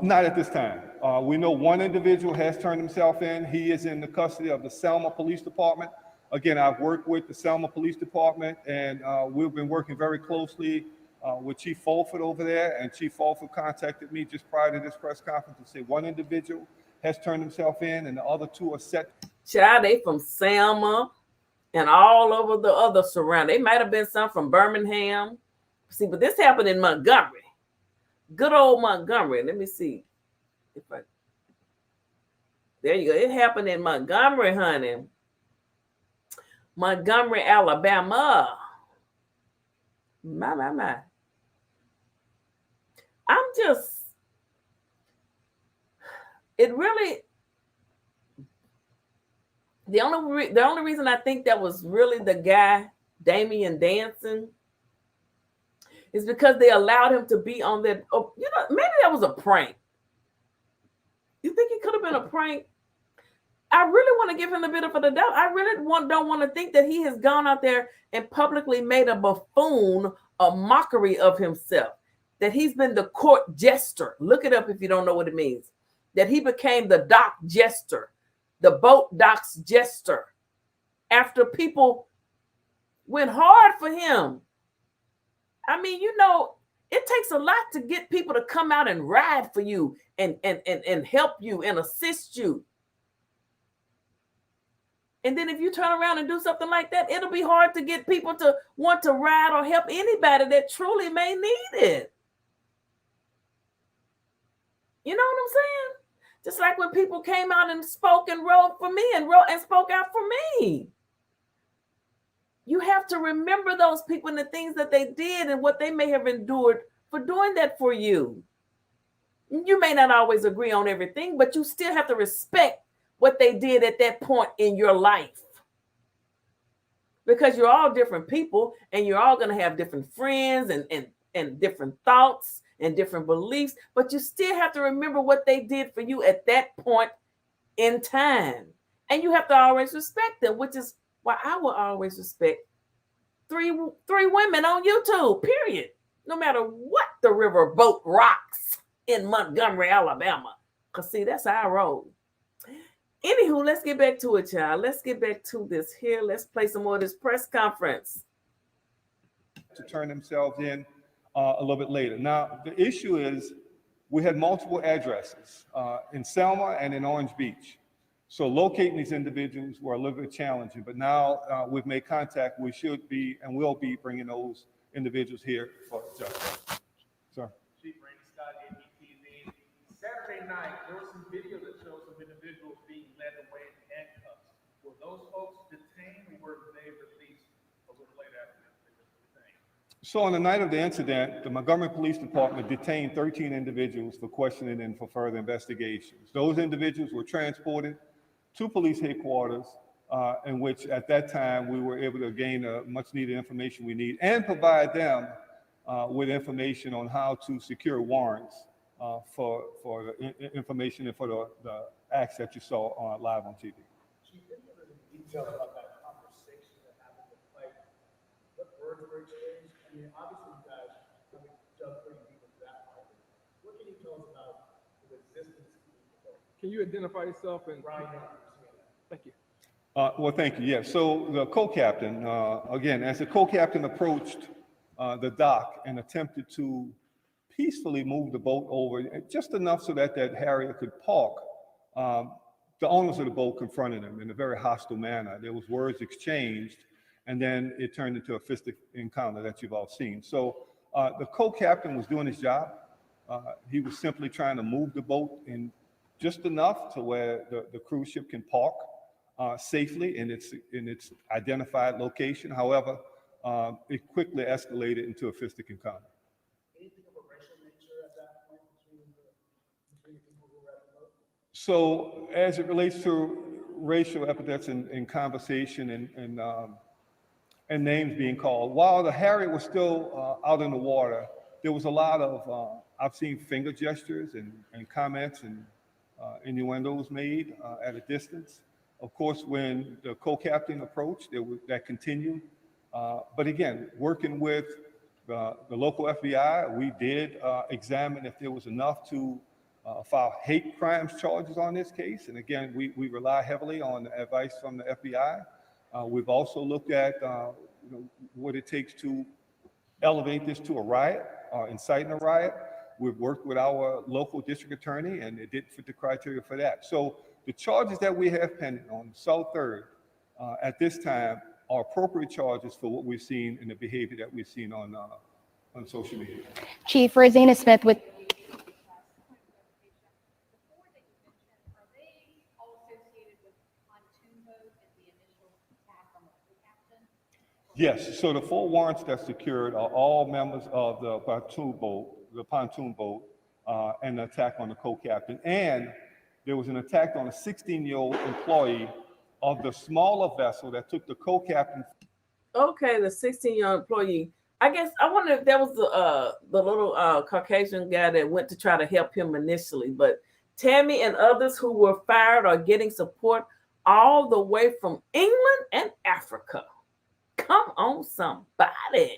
Not at this time. We know one individual has turned himself in. He is in the custody of the Selma Police Department. Again, I've worked with the Selma Police Department, and we've been working very closely with Chief Fulford over there, and Chief Fulford contacted me just prior to this press conference to say one individual has turned himself in, and the other two are set. Child, they from Selma and all over the other surrounding. They might have been some from Birmingham. See, but this happened in Montgomery. Good old Montgomery. Let me see. There you go. It happened in Montgomery, honey. Montgomery, Alabama. My. The only reason I think that was really the guy, Damian Dancing, is because they allowed him to be on that. Oh, maybe that was a prank. You think it could have been a prank? I really want to give him the benefit of the doubt. I really don't want to think that he has gone out there and publicly made a buffoon, a mockery of himself, that he's been the court jester. Look it up if you don't know what it means. That he became the dock jester, the boat docks jester, after people went hard for him. I mean, it takes a lot to get people to come out and ride for you and help you and assist you. And then if you turn around and do something like that, it'll be hard to get people to want to ride or help anybody that truly may need it. You know what I'm saying? Just like when people came out and spoke and wrote for me and spoke out for me. You have to remember those people and the things that they did and what they may have endured for doing that for you. You may not always agree on everything, but you still have to respect what they did at that point in your life. Because you're all different people and you're all going to have different friends and different thoughts and different beliefs, but you still have to remember what they did for you at that point in time. And you have to always respect them, which is why I will always respect three women on YouTube, period. No matter what the river boat rocks in Montgomery, Alabama. Because see, that's our road. Anywho, let's get back to it, y'all. Let's get back to this here. Let's play some more of this press conference. To turn themselves in a little bit later. Now, the issue is we had multiple addresses in Selma and in Orange Beach. So locating these individuals were a little bit challenging, but now we've made contact. We should be and will be bringing those individuals here for justice. Sir. Chief Reid Scott, ABTV. Saturday night, there was some video that shows some individuals being led away in handcuffs. Were those folks detained or were they released a little later after they were detained? So on the night of the incident, the Montgomery Police Department detained 13 individuals for questioning and for further investigations. Those individuals were transported to police headquarters, in which at that time we were able to gain much needed information we need and provide them with information on how to secure warrants for the information and for the acts that you saw live on TV. Chief, any other details about that conversation that happened to fight? What words were exchanged? I mean, obviously you guys have dug pretty deep into that part. What can you tell us about the resistance to the vote? Can you identify yourself and Ryan, thank you. Well, thank you. Yes. So the co-captain, again, as the co-captain approached the dock and attempted to peacefully move the boat over just enough so that Harrier could park, the owners of the boat confronted him in a very hostile manner. There was words exchanged, and then it turned into a fistic encounter that you've all seen. So the co-captain was doing his job. He was simply trying to move the boat in just enough to where the cruise ship can park safely in its identified location. However, it quickly escalated into a fistic encounter. Anything of a racial nature at that point between the people who were at the vote? So as it relates to racial epithets in conversation and names being called, while the Harriet was still out in the water, there was a lot of, I've seen finger gestures and comments and innuendos made at a distance. Of course, when the co-captain approached, that continued. But again, working with the local FBI, we did examine if there was enough to file hate crimes charges on this case. And again, we rely heavily on the advice from the FBI. We've also looked at what it takes to elevate this to a riot, inciting a riot. We've worked with our local district attorney, and it didn't fit the criteria for that. So the charges that we have pending on South 3rd at this time are appropriate charges for what we've seen and the behavior that we've seen on social media. Chief Rosanna Smith with. Yes, so the 4 warrants that secured are all members of the pontoon boat, and the attack on the co-captain. And there was an attack on a 16-year-old employee of the smaller vessel that took the co-captain. Okay, the 16-year-old employee. I guess I wonder if that was the little Caucasian guy that went to try to help him initially. But Tammy and others who were fired are getting support all the way from England and Africa. Come on, somebody.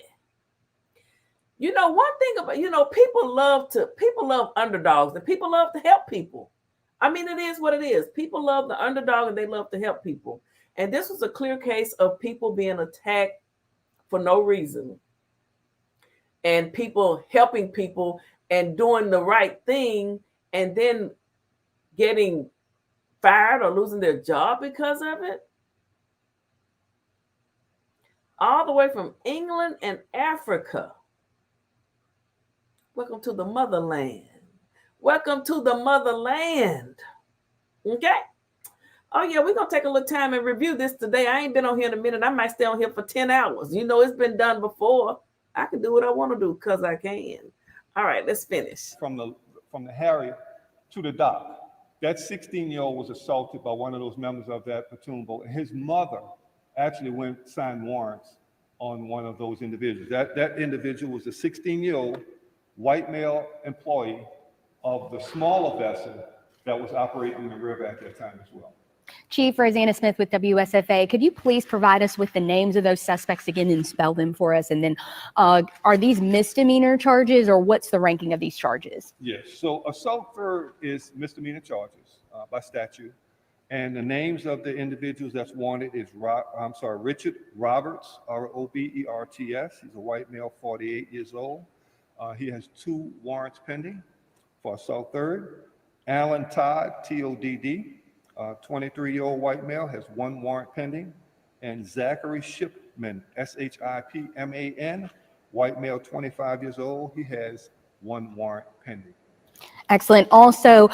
You know, one thing about, people love underdogs and people love to help people. I mean, it is what it is. People love the underdog and they love to help people. And this was a clear case of people being attacked for no reason. And people helping people and doing the right thing and then getting fired or losing their job because of it. All the way from England and Africa. Welcome to the motherland. Welcome to the motherland. Okay? Oh, yeah, we're going to take a little time and review this today. I ain't been on here in a minute. I might stay on here for 10 hours. You know, it's been done before. I can do what I want to do because I can. All right, let's finish. From the Harriet to the dock. That 16-year-old was assaulted by one of those members of that pontoon boat. And his mother actually signed warrants on one of those individuals. That individual was a 16-year-old white male employee of the smaller vessel that was operating in the river at that time as well. Chief Rosanna Smith with WSFA, could you please provide us with the names of those suspects again and spell them for us? And then are these misdemeanor charges or what's the ranking of these charges? Yes, so assault is misdemeanor charges by statute. And the names of the individuals that's wanted is Richard Roberts, Roberts. He's a white male, 48 years old. He has 2 warrants pending for assault 3rd. Alan Todd, TODD, 23-year-old white male, has 1 warrant pending. And Zachary Shipman, SHIPMAN, white male, 25 years old. He has 1 warrant pending. Excellent. Also,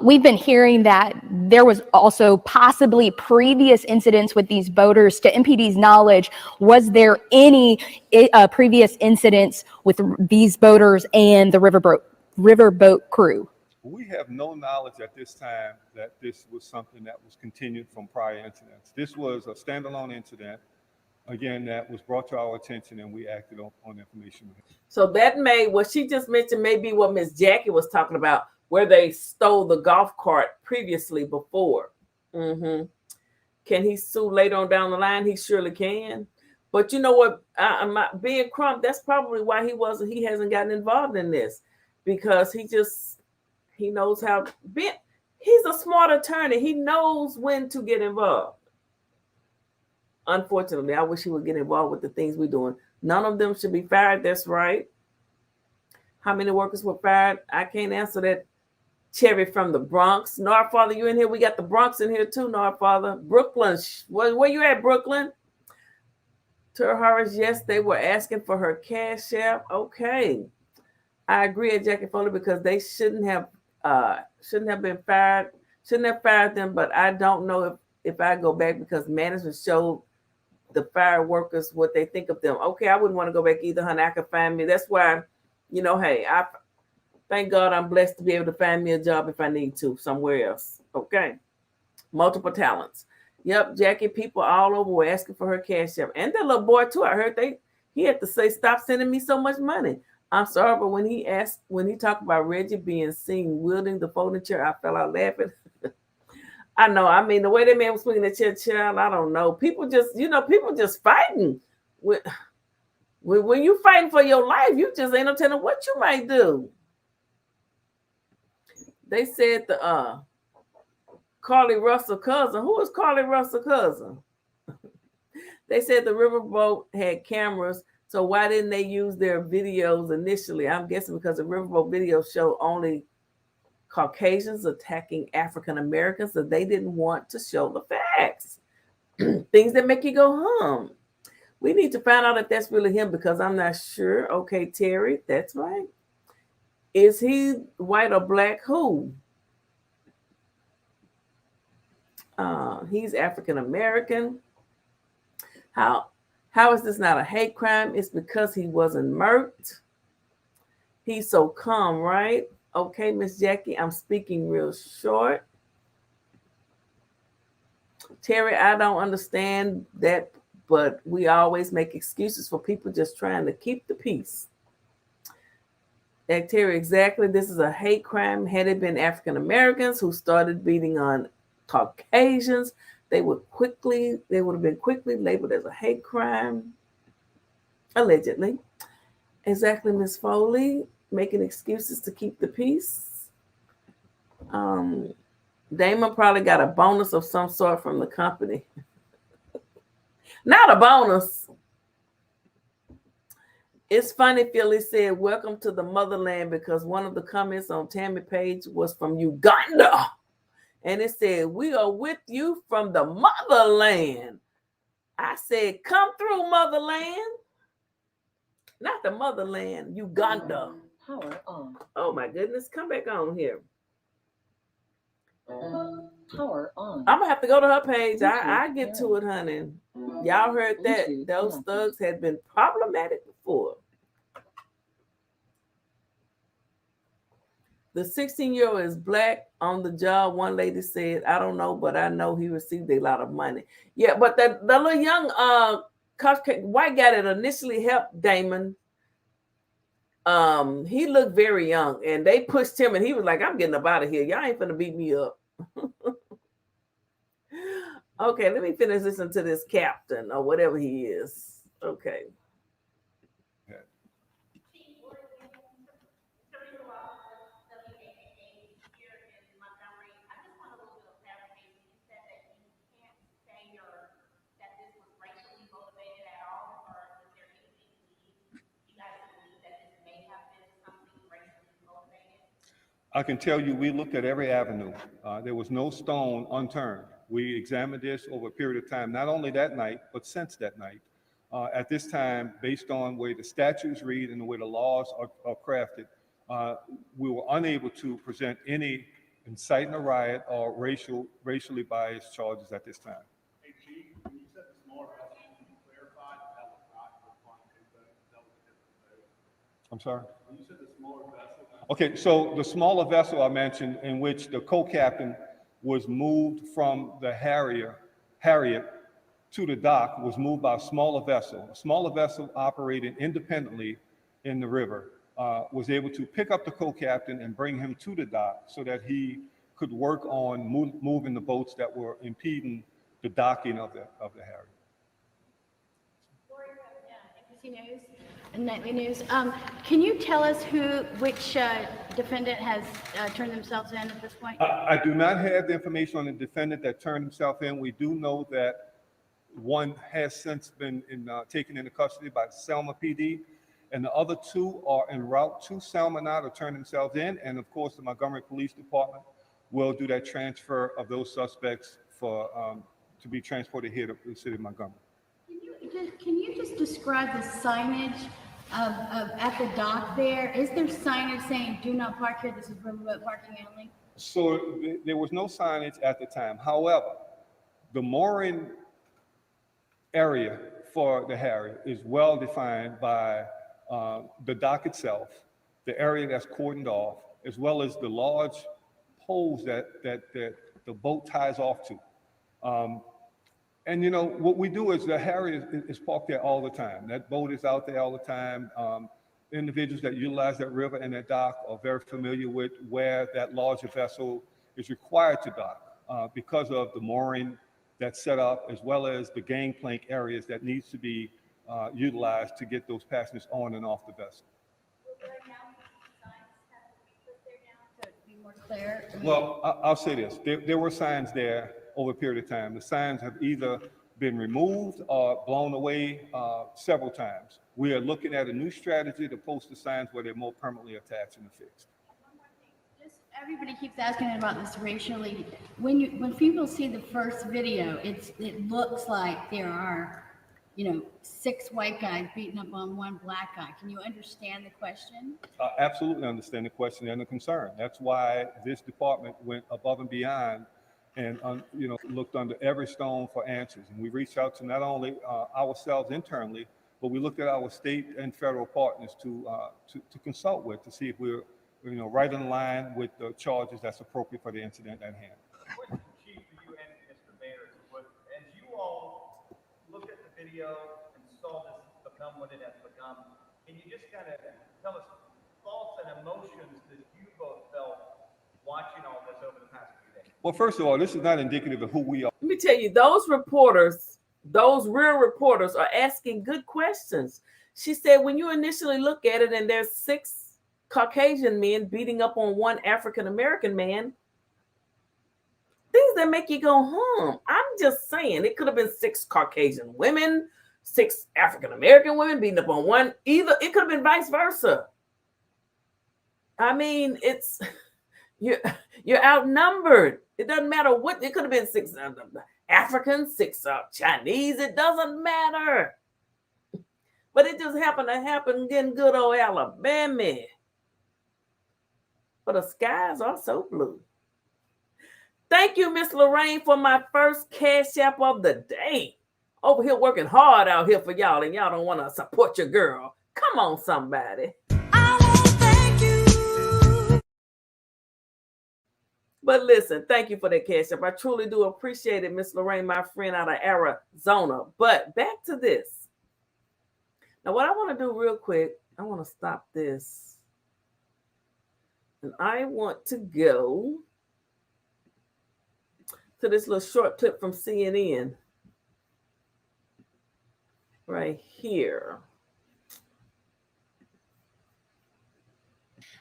we've been hearing that there was also possibly previous incidents with these boaters. To MPD's knowledge, was there any previous incidents with these boaters and the riverboat crew? We have no knowledge at this time that this was something that was continued from prior incidents. This was a standalone incident, again, that was brought to our attention and we acted on information. So that what she just mentioned may be what Miss Jackie was talking about, where they stole the golf cart previously before. Can he sue later on down the line? He surely can. But you know what, being Crump, that's probably why he hasn't gotten involved in this, because he knows how, he's a smart attorney. He knows when to get involved. Unfortunately, I wish he would get involved with the things we're doing. None of them should be fired. That's right. How many workers were fired? I can't answer that. Cherry from the Bronx. Norfather, you in here? We got the Bronx in here too, Norfather. Brooklyn. Where you at, Brooklyn? Ter Harris, yes, they were asking for her cash app. Okay. I agree at Jackie Foley because they shouldn't have been fired. Shouldn't have fired them, but I don't know if I go back because management showed the fire workers what they think of them. Okay, I wouldn't want to go back either, honey. I could find me. That's why, hey, I thank God I'm blessed to be able to find me a job if I need to somewhere else. Okay. Multiple talents. Yep, Jackie, people all over were asking for her cash app. And that little boy too. I heard he had to say, stop sending me so much money. I'm sorry, but when he talked about Reggie being seen wielding the folding chair, I fell out laughing. I know. I mean, the way that man was swinging the chair, child, I don't know. People just, people just fighting. When you fighting for your life, you just ain't no telling what you might do. They said the Carly Russell cousin. Who is Carly Russell cousin? They said the riverboat had cameras, so why didn't they use their videos initially? I'm guessing because the riverboat video showed only Caucasians attacking African Americans, so they didn't want to show the facts. Things that make you go, We need to find out if that's really him because I'm not sure. Okay, Terry, that's right. Is he white or black? Who? He's African American. How is this not a hate crime? It's because he wasn't murked. He's so calm, right? Okay, Miss Jackie, I'm speaking real short. Terry, I don't understand that, but we always make excuses for people just trying to keep the peace. Terry, exactly. This is a hate crime. Had it been African Americans who started beating on Caucasians, they would have been quickly labeled as a hate crime, allegedly. Exactly, Miss Foley, making excuses to keep the peace. Damon probably got a bonus of some sort from the company. Not a bonus. It's funny, Philly said, welcome to the motherland, because one of the comments on Tammy page was from Uganda. And it said, we are with you from the motherland. I said, come through, motherland. Not the motherland, Uganda. Power on. Oh, my goodness. Come back on here. Power on. I'm going to have to go to her page. I get to it, honey. Y'all heard that. Those thugs had been problematic before. The 16-year-old is black on the job. One lady said, I don't know, but I know he received a lot of money. Yeah, but the little young white guy that initially helped Damon, he looked very young, and they pushed him, and he was like, I'm getting up out of here. Y'all ain't finna beat me up. Okay, let me finish listening to this captain or whatever he is. Okay. I can tell you we looked at every avenue. There was no stone unturned. We examined this over a period of time, not only that night, but since that night. At this time, based on the way the statutes read and the way the laws are crafted, we were unable to present any inciting a riot or racially biased charges at this time. Hey, Chief, when you said the smaller vessel, can you clarify that was not for quantity vote? That was a different vote. I'm sorry? When you said the smaller vessel. Okay, so the smaller vessel I mentioned, in which the co-captain was moved from the Harriet to the dock, was moved by a smaller vessel. A smaller vessel operating independently in the river was able to pick up the co-captain and bring him to the dock so that he could work on moving the boats that were impeding the docking of the Harriet. News and Nightly News. Can you tell us which defendant has turned themselves in at this point? I do not have the information on the defendant that turned himself in. We do know that one has since been taken into custody by Selma PD, and the other two are en route to Selma now to turn themselves in. And of course, the Montgomery Police Department will do that transfer of those suspects to be transported here to the city of Montgomery. Can you just describe the signage at the dock there? Is there signage saying "Do not park here"? This is riverboat parking only. So there was no signage at the time. However, the mooring area for the Harriet is well defined by the dock itself, the area that's cordoned off, as well as the large poles that the boat ties off to. And you know, what we do is the Harriet is parked there all the time. That boat is out there all the time. Individuals that utilize that river and that dock are very familiar with where that larger vessel is required to dock because of the mooring that's set up, as well as the gangplank areas that needs to be utilized to get those passengers on and off the vessel. Well, I'll say this. There were signs there over a period of time. The signs have either been removed or blown away several times. We are looking at a new strategy to post the signs where they're more permanently attached and affixed. Just everybody keeps asking about this racially. When people see the first video, it looks like there are, 6 white guys beating up on 1 black guy. Can you understand the question? Absolutely understand the question and the concern. That's why this department went above and beyond and looked under every stone for answers. And we reached out to not only ourselves internally, but we looked at our state and federal partners to consult with to see if we're right in line with the charges that's appropriate for the incident at hand. Question, Chief, for you and Mr. Mayor, as you all looked at the video and saw this become what it has become, can you just kind of tell us thoughts and emotions that you both felt watching all this over the past few days? Well, first of all, this is not indicative of who we are. Let me tell you, those reporters, those real reporters are asking good questions. She said, when you initially look at it and there's 6 Caucasian men beating up on 1 African-American man, things that make you go, I'm just saying, it could have been 6 Caucasian women, 6 African-American women beating up on 1. Either it could have been vice versa. I mean, you're outnumbered. It doesn't matter what, it could have been 6 Africans, 6 Chinese, it doesn't matter. But it just happened to happen in good old Alabama. But the skies are so blue. Thank you, Miss Lorraine, for my first Cash App of the day. Over here working hard out here for y'all, and y'all don't want to support your girl. Come on, somebody. But listen, thank you for that Cash App. I truly do appreciate it, Miss Lorraine, my friend out of Arizona. But back to this. Now, what I want to do real quick, I want to stop this. And I want to go to this little short clip from CNN right here.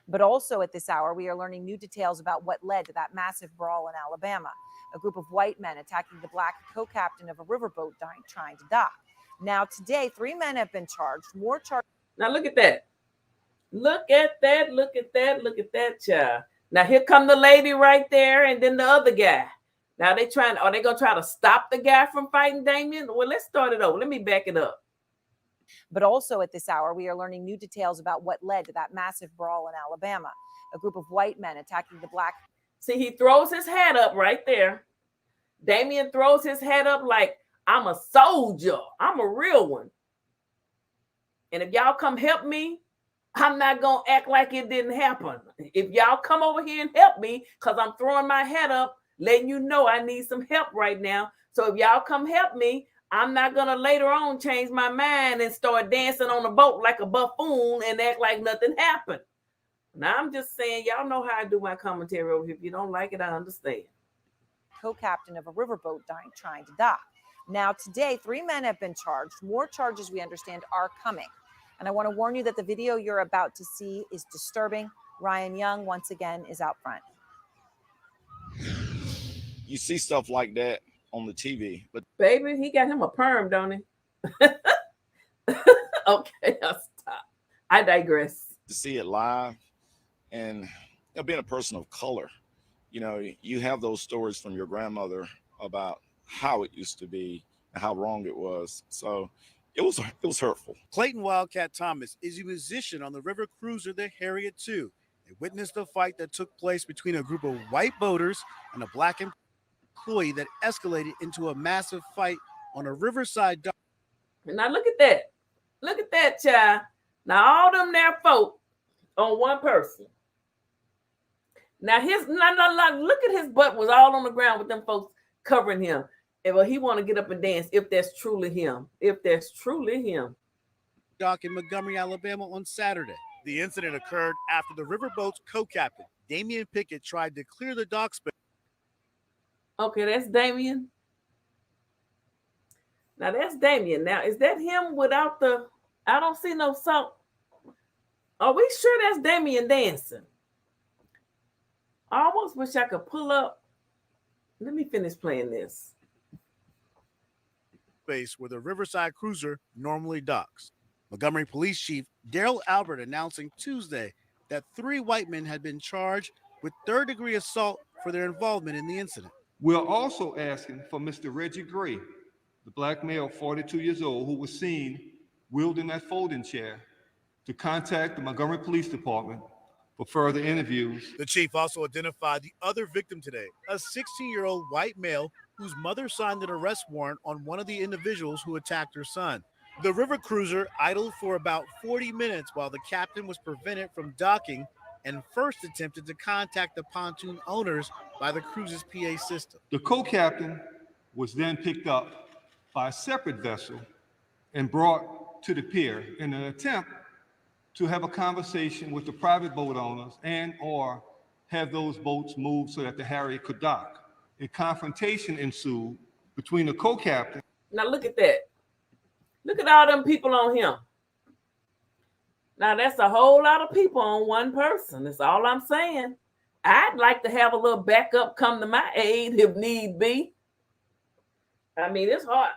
But also at this hour, we are learning new details about what led to that massive brawl in Alabama. A group of white men attacking the black co-captain of a riverboat trying to dock. Now today, 3 men have been charged. More charges. Now look at that. Look at that. Look at that. Look at that, child. Now here come the lady right there, and then the other guy. Now are they gonna try to stop the guy from fighting Damien? Well, let's start it over. Let me back it up. But also at this hour, we are learning new details about what led to that massive brawl in Alabama. A group of white men attacking the black. See, he throws his hat up right there. Damien throws his hat up like, I'm a soldier. I'm a real one. And if y'all come help me, I'm not going to act like it didn't happen. If y'all come over here and help me, because I'm throwing my hat up, letting you know I need some help right now. So if y'all come help me, I'm not going to later on change my mind and start dancing on the boat like a buffoon and act like nothing happened. Now, I'm just saying, y'all know how I do my commentary over here. If you don't like it, I understand. Co-captain of a riverboat trying to dock. Now, today, 3 men have been charged. More charges, we understand, are coming. And I want to warn you that the video you're about to see is disturbing. Ryan Young, once again, is out front. You see stuff like that on the TV, but baby, he got him a perm, don't he? Okay, I'll stop. I digress. To see it live, and being a person of color, you have those stories from your grandmother about how it used to be and how wrong it was. So it was hurtful. Clayton Wildcat Thomas is a musician on the river cruiser, the Harriet II. They witnessed a fight that took place between a group of white boaters and a black employee that escalated into a massive fight on a riverside dock Now look at that. Look at that, child. Now all them there folk on one person. Now look at his butt was all on the ground with them folks covering him. And well, he want to get up and dance if that's truly him. If that's truly him. Dock in Montgomery, Alabama on Saturday. The incident occurred after the riverboat's co-captain, Damian Pickett, tried to clear the dock space. Okay, that's Damian. Now that's Damian. Now, is that him without the, I don't see no salt. Are we sure that's Damian dancing? I almost wish I could pull up. Let me finish playing this. Space where the Riverside cruiser normally docks. Montgomery Police Chief Daryl Albert announcing Tuesday that 3 white men had been charged with third-degree assault for their involvement in the incident. We're also asking for Mr. Reggie Gray, the black male, 42 years old, who was seen wielding that folding chair, to contact the Montgomery Police Department for further interviews. The chief also identified the other victim today, a 16-year-old white male whose mother signed an arrest warrant on one of the individuals who attacked her son. The river cruiser idled for about 40 minutes while the captain was prevented from docking and first attempted to contact the pontoon owners by the cruise's PA system. The co-captain was then picked up by a separate vessel and brought to the pier in an attempt to have a conversation with the private boat owners and or have those boats moved so that the Harriet could dock. A confrontation ensued between the co-captain. Now look at that. Look at all them people on him. Now that's a whole lot of people on one person. That's all I'm saying. I'd like to have a little backup come to my aid if need be. I mean, it's hard.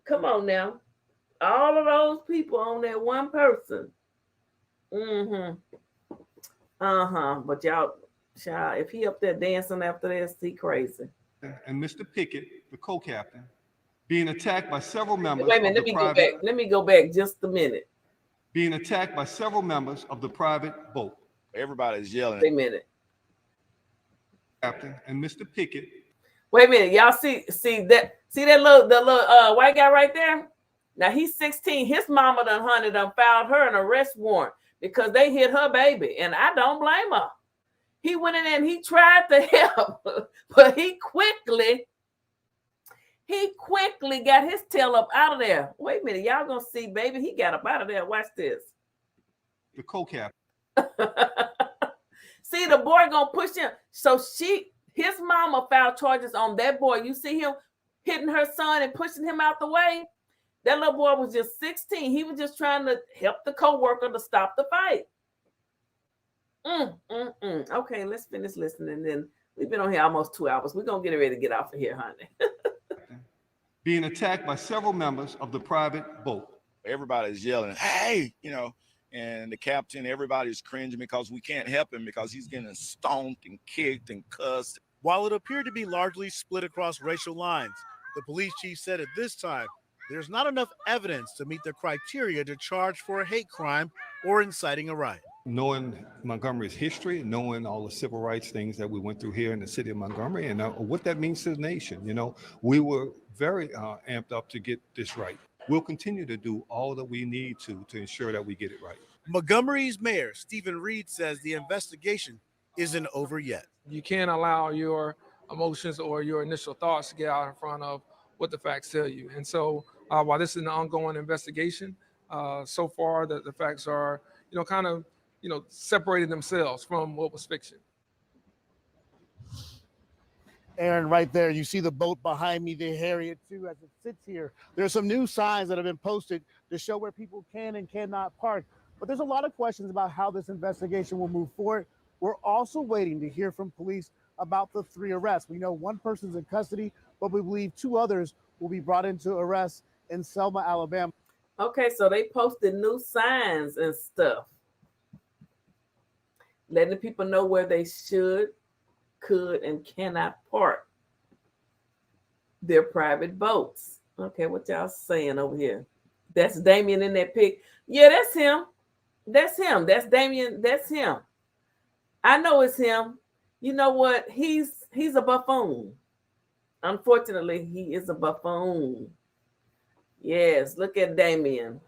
Come on now. All of those people on that one person. But y'all, if he up there dancing after this, he crazy. And Mr. Pickett, the co-captain, being attacked by several members. Wait a minute, let me go back just a minute. Being attacked by several members of the private boat. Everybody's yelling. Wait a minute. Captain and Mr. Pickett. Wait a minute, y'all see that little white guy right there? Now he's 16. His mama done filed her an arrest warrant because they hit her baby, and I don't blame her. He went in and he tried to help, but he quickly got his tail up out of there. Wait a minute, y'all gonna see, baby. He got up out of there. Watch this. The co-captain. See, the boy gonna push him. So his mama filed charges on that boy. You see him hitting her son and pushing him out the way? That little boy was just 16. He was just trying to help the co-worker to stop the fight. Okay, let's finish listening. Then we've been on here almost 2 hours. We're gonna get ready to get off of here, honey. Being attacked by several members of the private boat. Everybody's yelling, hey, and the captain, everybody's cringing because we can't help him because he's getting stomped and kicked and cussed. While it appeared to be largely split across racial lines, the police chief said at this time, there's not enough evidence to meet the criteria to charge for a hate crime or inciting a riot. Knowing Montgomery's history, knowing all the civil rights things that we went through here in the city of Montgomery and what that means to the nation, we were very amped up to get this right. We'll continue to do all that we need to ensure that we get it right. Montgomery's mayor, Reid, says the investigation isn't over yet. You can't allow your emotions or your initial thoughts to get out in front of what the facts tell you. And so while this is an ongoing investigation, so far the facts are, separated themselves from what was fiction. Aaron, right there, you see the boat behind me, the Harriet II, as it sits here. There's some new signs that have been posted to show where people can and cannot park. But there's a lot of questions about how this investigation will move forward. We're also waiting to hear from police about the 3 arrests. We know 1 person's in custody, but we believe 2 others will be brought into arrest in Selma, Alabama. Okay, so they posted new signs and stuff, letting the people know where they should, could, and cannot park their private boats. Okay, what y'all saying over here? That's Damian in that pic. Yeah, that's him. That's him. That's Damian. That's him. I know it's him. You know what? He's a buffoon. Unfortunately, he is a buffoon. Yes, look at Damien.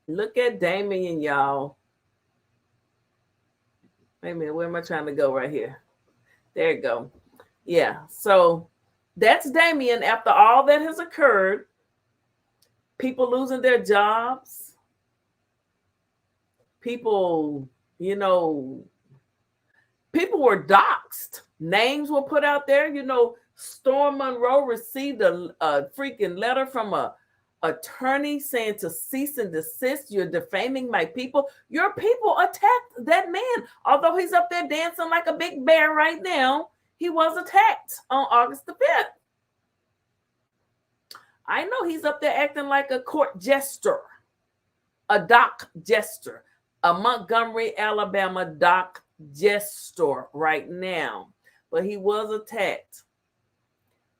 Look at Damien, y'all. Wait a minute, where am I trying to go right here? There you go. Yeah, so that's Damien after all that has occurred. People losing their jobs. People, you know, people were doxxed. Names were put out there. You know, Storm Monroe received a freaking letter from a attorney saying to cease and desist. You're defaming my people. Your people attacked that man. Although he's up there dancing like a big bear right now, he was attacked on August the 5th. I know he's up there acting like a court jester, a dock jester, a Montgomery, Alabama dock jester right now. But he was attacked.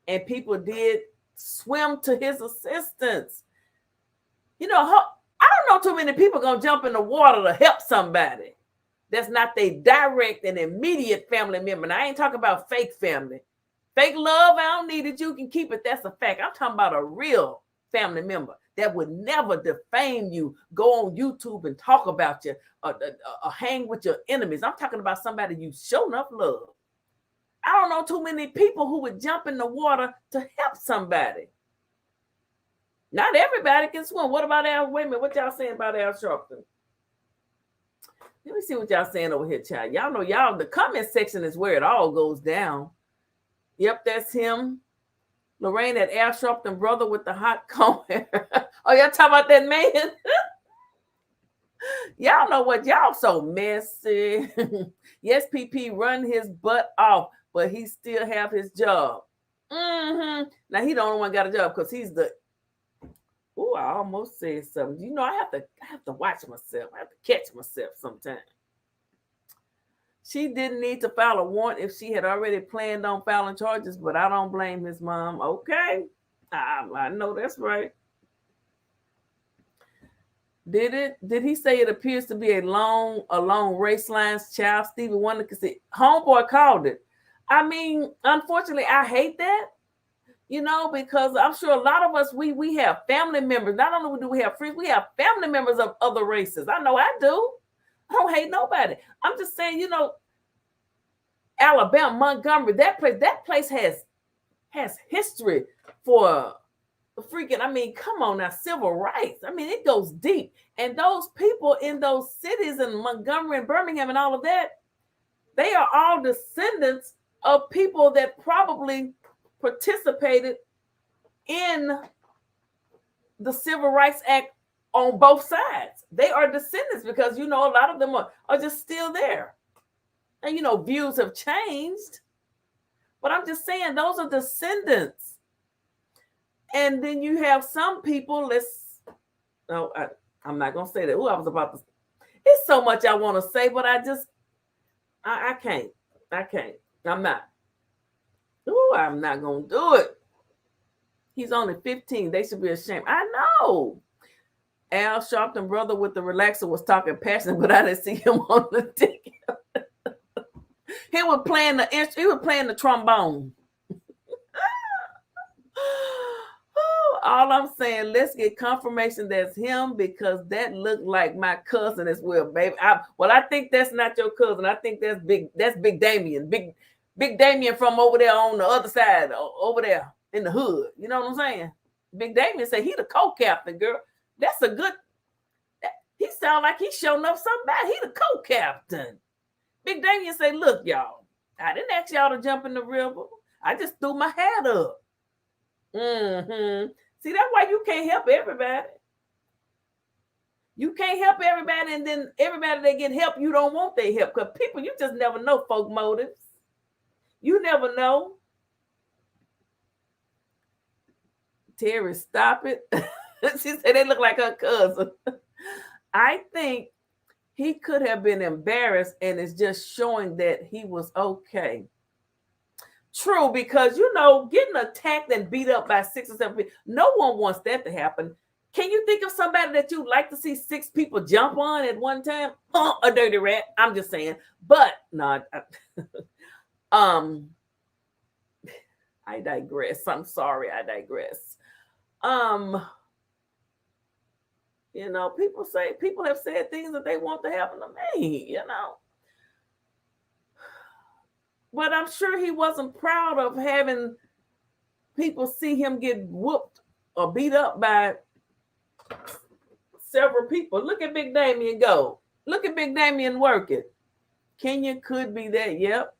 And people did swim to his assistance. You know, I don't know too many people going to jump in the water to help somebody. That's not their direct and immediate family member. And I ain't talking about fake family. Fake love, I don't need it. You can keep it. That's a fact. I'm talking about a real family member that would never defame you, go on YouTube and talk about you, or hang with your enemies. I'm talking about somebody you show enough love. I don't know too many people who would jump in the water to help somebody. Not everybody can swim. What about Al? Wait a minute. What y'all saying about Al Sharpton? Let me see what y'all saying over here, child. Y'all know y'all, the comment section is where it all goes down. Yep, that's him. Lorraine, that Al Sharpton brother with the hot comb hair. Oh, y'all talking about that man? Y'all know what? Y'all so messy. Yes, PP run his butt off, but he still have his job. Now, he the only one got a job because he's the... Oh, I almost said something. You know, I have to watch myself. I have to catch myself sometimes. She didn't need to file a warrant if she had already planned on filing charges, but I don't blame his mom. Okay. I know that's right. Did he say it appears to be along race lines, child? Stevie Wonder could see. Homeboy called it. I mean, unfortunately, I hate that, you know, because I'm sure a lot of us, we have family members. Not only do we have friends, we have family members of other races. I know I do. I don't hate nobody. I'm just saying, you know, Alabama, Montgomery, that place has history for freaking, I mean, come on now, civil rights. I mean, it goes deep. And those people in those cities in Montgomery and Birmingham and all of that, they are all descendants of people that probably participated in the Civil Rights Act on both sides. They are descendants because, you know, a lot of them are just still there. And, you know, views have changed. But I'm just saying, those are descendants. And then you have some people, I'm not going to say that. Oh, I was about to. It's so much I want to say, but I can't. I'm not. Oh, I'm not going to do it. He's only 15. They should be ashamed. I know. Al Sharpton, brother with the relaxer, was talking passionate, but I didn't see him on the ticket. He was playing the trombone. All I'm saying, let's get confirmation that's him because that looked like my cousin as well, baby. I think that's not your cousin. I think that's Big Damien. Big Damien from over there on the other side, over there in the hood. You know what I'm saying? Big Damien said he the co-captain, girl. That's a good. He sound like he's showing up somebody. He the co-captain. Big Damien say, look, y'all, I didn't ask y'all to jump in the river. I just threw my hat up. See, that's why you can't help everybody. You can't help everybody, and then everybody that get help, you don't want their help. Because people, you just never know folk motives. You never know. Terry, stop it. She said they look like her cousin. I think he could have been embarrassed, and it's just showing that he was okay. True, because, you know, getting attacked and beat up by 6 or 7 people, no one wants that to happen. Can you think of somebody that you'd like to see 6 people jump on at one time? A dirty rat. I'm just saying. But, no, I digress. I'm sorry, I digress. You know, people have said things that they want to happen to me, you know. But I'm sure he wasn't proud of having people see him get whooped or beat up by several people. Look at Big Damien go. Look at Big Damien working. Kenya could be that, yep.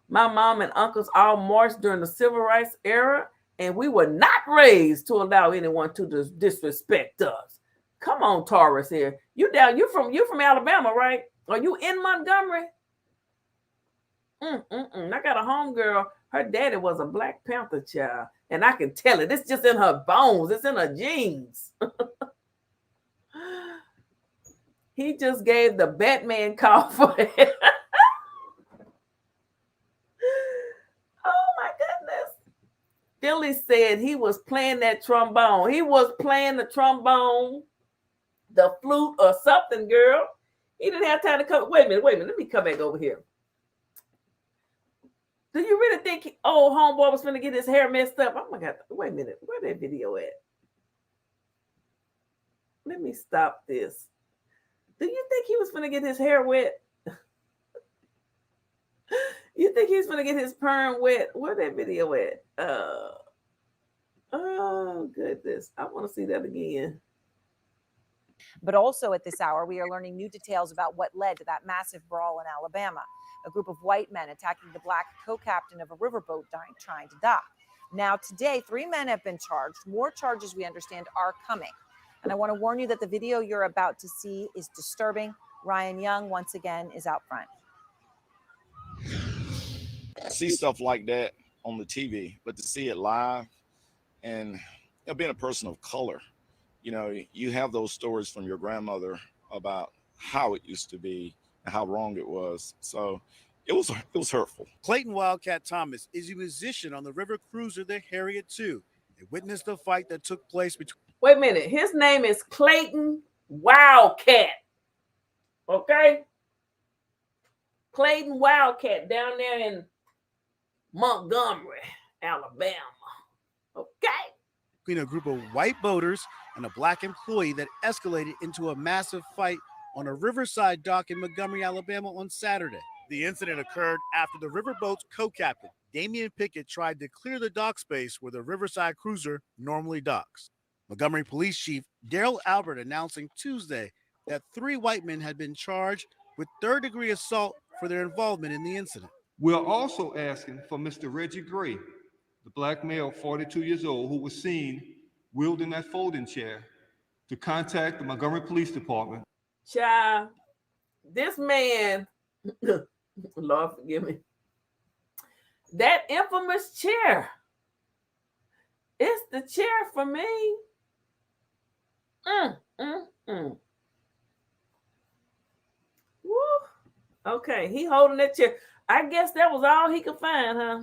My mom and uncles all marched during the civil rights era, and we were not raised to allow anyone to disrespect us. Come on, Taurus here. You from Alabama, right? Are you in Montgomery? I got a homegirl. Her daddy was a Black Panther child, and I can tell it. It's just in her bones. It's in her genes. He just gave the Batman call for it. Oh my goodness. Philly said he was playing that trombone. He was playing the trombone, the flute, or something, girl. He didn't have time to come. Wait a minute. Let me come back over here. Do you really think old homeboy was going to get his hair messed up? Oh my God. Wait a minute. Where that video at? Let me stop this. Do you think he was going to get his hair wet? You think he's going to get his perm wet? Where that video at? Oh, goodness. I want to see that again. But also at this hour, we are learning new details about what led to that massive brawl in Alabama. A group of white men attacking the black co-captain of a riverboat trying to dock. Now, today, 3 men have been charged. More charges, we understand, are coming. And I want to warn you that the video you're about to see is disturbing. Ryan Young, once again, is out front. See stuff like that on the TV, but to see it live, and being a person of color, you know, you have those stories from your grandmother about how it used to be and how wrong it was. So it was hurtful. Clayton Wildcat Thomas is a musician on the river cruiser, the Harriet II. They witnessed the fight that took place between... Wait a minute. His name is Clayton Wildcat. Okay? Clayton Wildcat down there in Montgomery, Alabama. Okay? Between a group of white boaters and a black employee that escalated into a massive fight on a riverside dock in Montgomery, Alabama on Saturday. The incident occurred after the riverboat's co-captain, Damian Pickett, tried to clear the dock space where the riverside cruiser normally docks. Montgomery Police Chief Daryl Albert announcing Tuesday that 3 white men had been charged with third-degree assault for their involvement in the incident. We're also asking for Mr. Reggie Gray, the black male, 42 years old, who was seen wielding that folding chair, to contact the Montgomery Police Department. Child, this man, Lord forgive me, that infamous chair, it's the chair for me. Woo. Okay, he holding that chair. I guess that was all he could find, huh?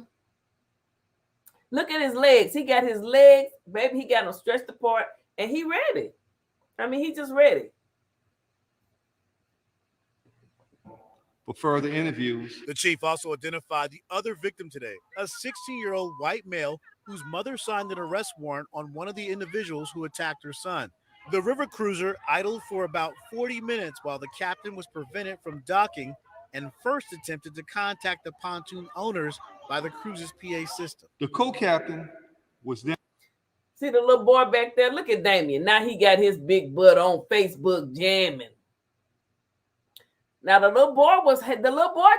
Look at his legs. He got his legs, baby. He got them stretched apart, and he ready. I mean, he just ready. For further interviews. The chief also identified the other victim today, a 16-year-old white male whose mother signed an arrest warrant on one of the individuals who attacked her son. The river cruiser idled for about 40 minutes while the captain was prevented from docking and first attempted to contact the pontoon owners by the cruise's PA system. The co-captain was then. See the little boy back there? Look at Damien. Now he got his big butt on Facebook jamming. Now the little boy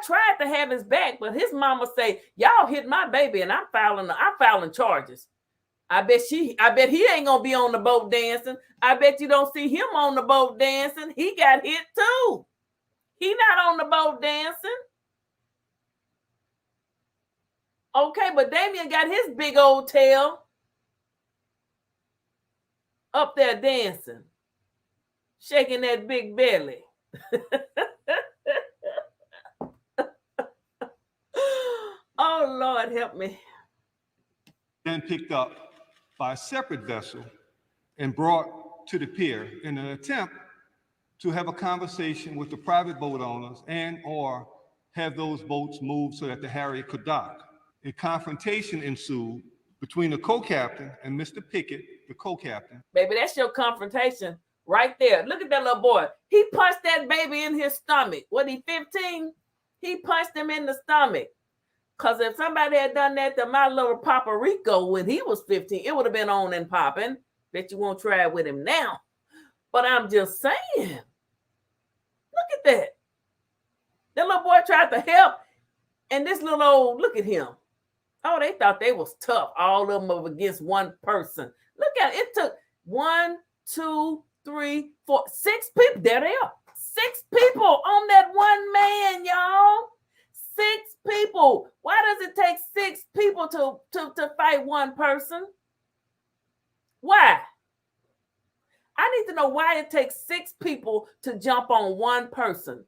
tried to have his back, but his mama say, "Y'all hit my baby, and I'm filing charges." I bet he ain't gonna be on the boat dancing. I bet you don't see him on the boat dancing. He got hit too. He not on the boat dancing. Okay, but Damien got his big old tail up there dancing, shaking that big belly. Oh, Lord, help me. Then picked up by a separate vessel and brought to the pier in an attempt to have a conversation with the private boat owners and or have those boats moved so that the Harriet could dock. A confrontation ensued between the co-captain and Mr. Pickett the co-captain. Baby, that's your confrontation right there. Look at that little boy. He punched that baby in his stomach. What, he 15? He punched him in the stomach. Because if somebody had done that to my little Papa Rico when he was 15, it would have been on and popping. Bet you won't try it with him now. But I'm just saying. Look at that. That little boy tried to help. And this little old, look at him. Oh, they thought they was tough. All of them up against one person. Look at it. It took 1, 2, 3, 4, 6 people. There they are. 6 people on that one man, y'all. 6 people. Why does it take 6 people to fight one person? Why? I need to know why it takes 6 people to jump on one person.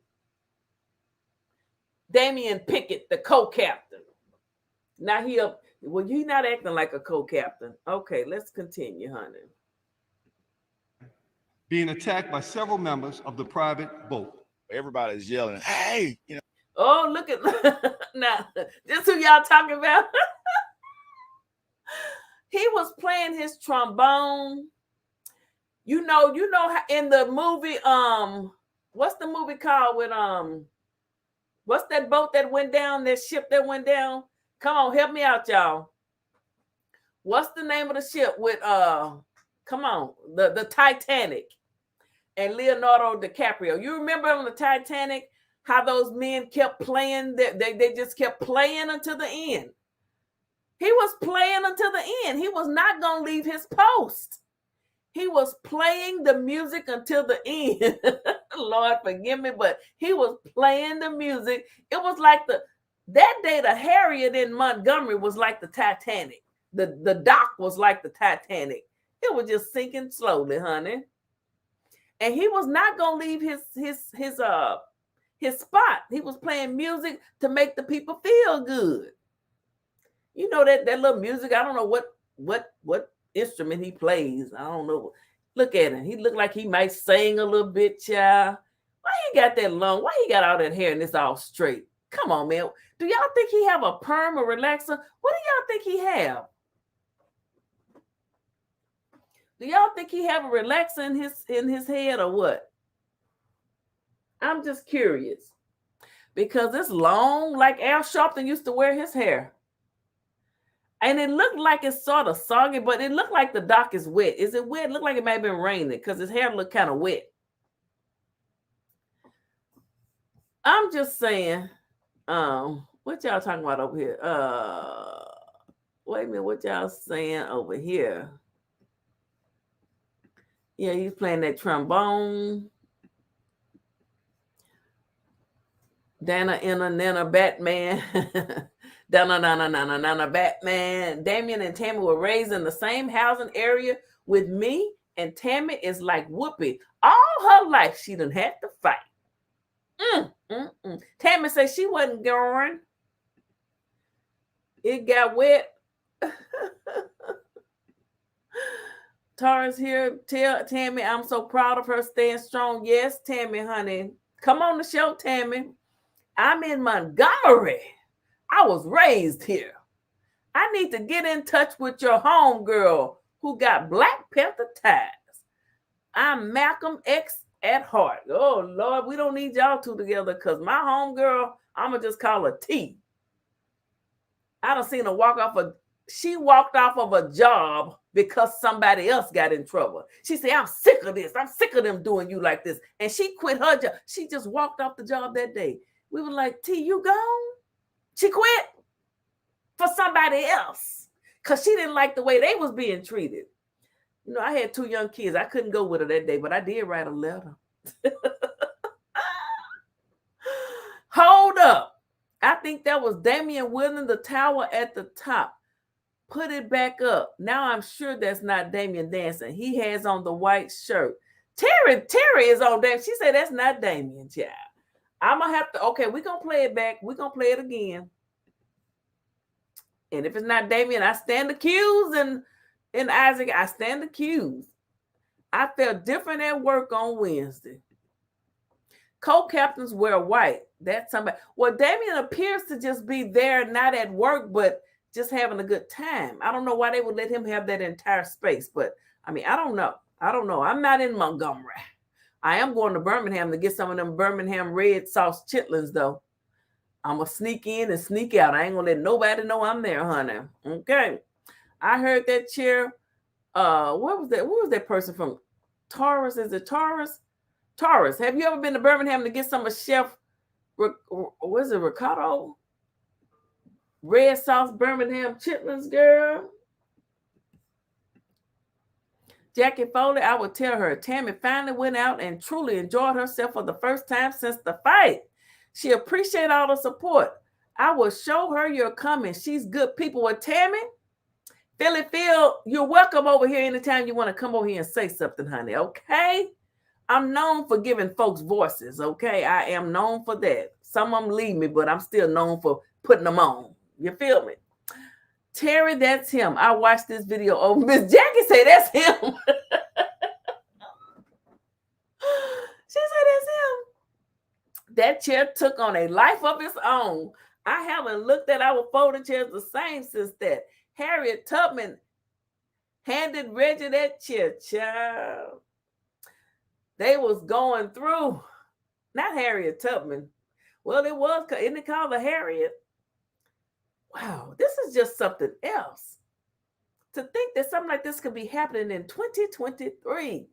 Damian Pickett, the co-captain. Now he's not acting like a co-captain. Okay, let's continue, honey. Being attacked by several members of the private boat. Everybody's yelling, hey, you know. Oh, look at now. This who y'all talking about? He was playing his trombone. You know how in the movie, what's the movie called with what's that boat that went down, that ship that went down? Come on, help me out, y'all. What's the name of the ship with come on, the Titanic and Leonardo DiCaprio? You remember on the Titanic how those men kept playing, they just kept playing until the end. He was playing until the end. He was not going to leave his post. He was playing the music until the end. Lord, forgive me, but he was playing the music. It was like that day, the Harriet in Montgomery was like the Titanic. The dock was like the Titanic. It was just sinking slowly, honey. And he was not going to leave his spot. He was playing music to make the people feel good. You know that little music, I don't know what instrument he plays. I don't know. Look at him. He looked like he might sing a little bit, child. Why he got that long? Why he got all that hair and it's all straight? Come on, man. Do y'all think he have a perm or relaxer? What do y'all think he have? Do y'all think he have a relaxer in his head or what? I'm just curious. Because it's long, like Al Sharpton used to wear his hair. And it looked like it's sort of soggy, but it looked like the dock is wet. Is it wet? It looked like it might have been raining because his hair looked kind of wet. I'm just saying, what y'all talking about over here? Wait a minute, what y'all saying over here? Yeah, he's playing that trombone. Dana Nana Batman. Dana Batman. Damian and Tammy were raised in the same housing area with me, and Tammy is like Whoopi. All her life, she done had to fight. Tammy said she wasn't going. It got wet. Tara's here. Tell Tammy I'm so proud of her staying strong. Yes, Tammy, honey. Come on the show, Tammy. I'm in Montgomery. I was raised here. I need to get in touch with your homegirl who got Black Panther ties. I'm Malcolm X at heart. Oh, Lord, we don't need y'all two together because my homegirl, I'm going to just call her T. I done seen her she walked off of a job because somebody else got in trouble. She said, I'm sick of this. I'm sick of them doing you like this. And she quit her job. She just walked off the job that day. We were like, T, you gone? She quit for somebody else because she didn't like the way they was being treated. You know, I had 2 young kids. I couldn't go with her that day, but I did write a letter. Hold up. I think that was Damian Williams, the tower at the top. Put it back up. Now I'm sure that's not Damian dancing. He has on the white shirt. Terry is on Damian. She said that's not Damian, child. I'm going to have to, okay, we're going to play it back. We're going to play it again. And if it's not Damian, I stand accused. And Isaac, I stand accused. I felt different at work on Wednesday. Co-captains wear white. That's somebody. Well, Damian appears to just be there, not at work, but just having a good time. I don't know why they would let him have that entire space, but I mean, I don't know. I'm not in Montgomery. I am going to Birmingham to get some of them Birmingham red sauce chitlins, though. I'm going to sneak in and sneak out. I ain't going to let nobody know I'm there, honey. Okay. I heard that chair. What was that? What was that person from? Taurus? Is it Taurus? Taurus. Have you ever been to Birmingham to get some of Chef, what is it, Ricardo? Red sauce Birmingham chitlins, girl. Jackie Foley, I would tell her, Tammy finally went out and truly enjoyed herself for the first time since the fight. She appreciated all the support. I will show her you're coming. She's good people. With Tammy, Philly Phil, you're welcome over here anytime you want to come over here and say something, honey, okay? I'm known for giving folks voices, okay? I am known for that. Some of them leave me, but I'm still known for putting them on. You feel me? Terry, that's him. I watched this video. Oh, Miss Jackie say that's him. She said that's him. That chair took on a life of its own. I haven't looked at our folding chairs the same since that. Harriet Tubman handed Reggie that chair, child. They was going through. Not Harriet Tubman. Well, it was. Isn't it called a Harriet? Wow, this is just something else. To think that something like this could be happening in 2023.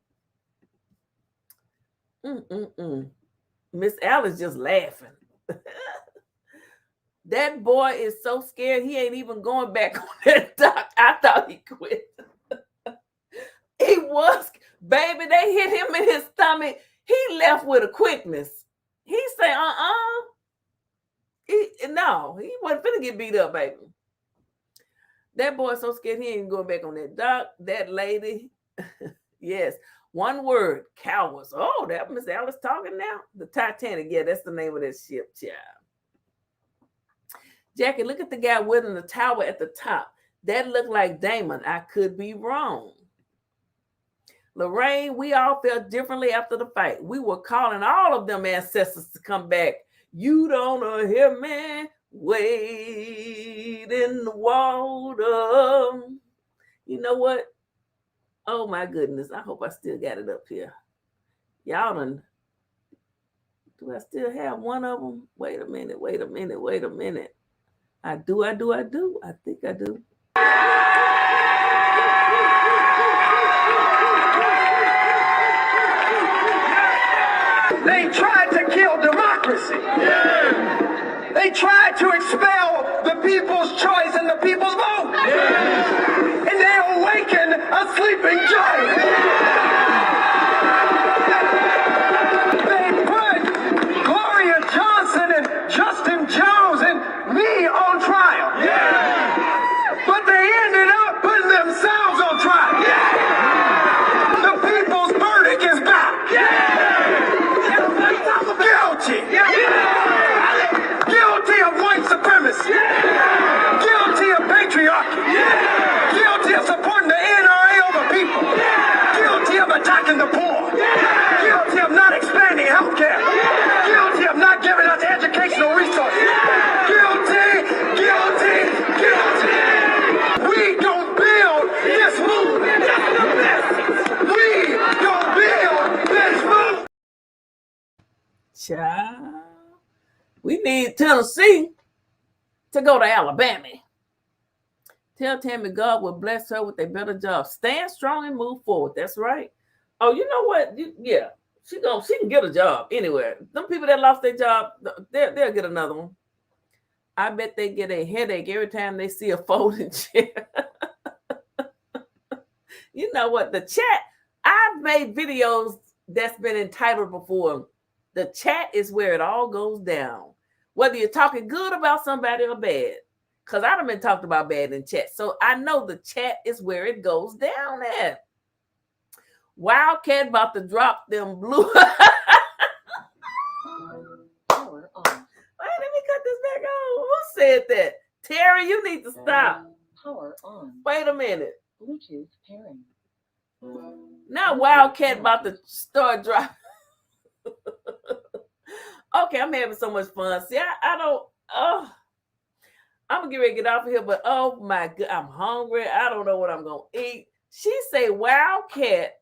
Miss Alice just laughing. That boy is so scared he ain't even going back on that dock. I thought he quit. He was, baby, they hit him in his stomach. He left with a quickness. He said, no, he wasn't finna get beat up, baby. That boy so scared he ain't going back on that dock. That lady, yes, one word, cowards. Oh, that Miss Alice talking now? The Titanic, yeah, that's the name of that ship, child. Jackie, look at the guy wielding the tower at the top. That looked like Damon. I could be wrong. Lorraine, we all felt differently after the fight. We were calling all of them ancestors to come back. You don't hear me wade in the water. You know what? Oh my goodness. I hope I still got it up here. Y'all done. Do I still have one of them? Wait a minute. I do. I think I do. They tried to kill democracy. Yeah. They tried to expel the people's choice and the people's vote. Yeah. And they awakened a sleeping giant. They put Gloria Johnson and Justin Jones and me on trial. Yeah. But they ended up putting themselves on trial. Yeah. The people's verdict is back. Yeah. Guilty. Yeah. Guilty of white supremacy. Yeah. Guilty of patriarchy. Yeah. Guilty of supporting the NRA over people. Yeah. Guilty of attacking the poor. Yeah. Guilty of not expanding health care. Yeah. Guilty of not giving us educational resources. Yeah. Guilty. We don't build this movement. We don't build this movement. Child. We need Tennessee to go to Alabama. Tell Tammy God will bless her with a better job. Stand strong and move forward. That's right. Oh, you know what? Yeah, she can get a job anywhere. Them people that lost their job, they'll get another one. I bet they get a headache every time they see a folding chair. You know what? The chat, I've made videos that's been entitled before. The chat is where it all goes down. Whether you're talking good about somebody or bad. Because I done been talked about bad in chat. So I know the chat is where it goes down at. Wildcat about to drop them blue. Wait, let me cut this back on. Who said that? Terry, you need to stop. Power on. Wait a minute. Bluetooth pairing. Now Wildcat about to start dropping. Okay, I'm having so much fun. See, I don't. I'm gonna get ready to get off of here, but oh my god, I'm hungry. I don't know what I'm gonna eat. She say Wildcat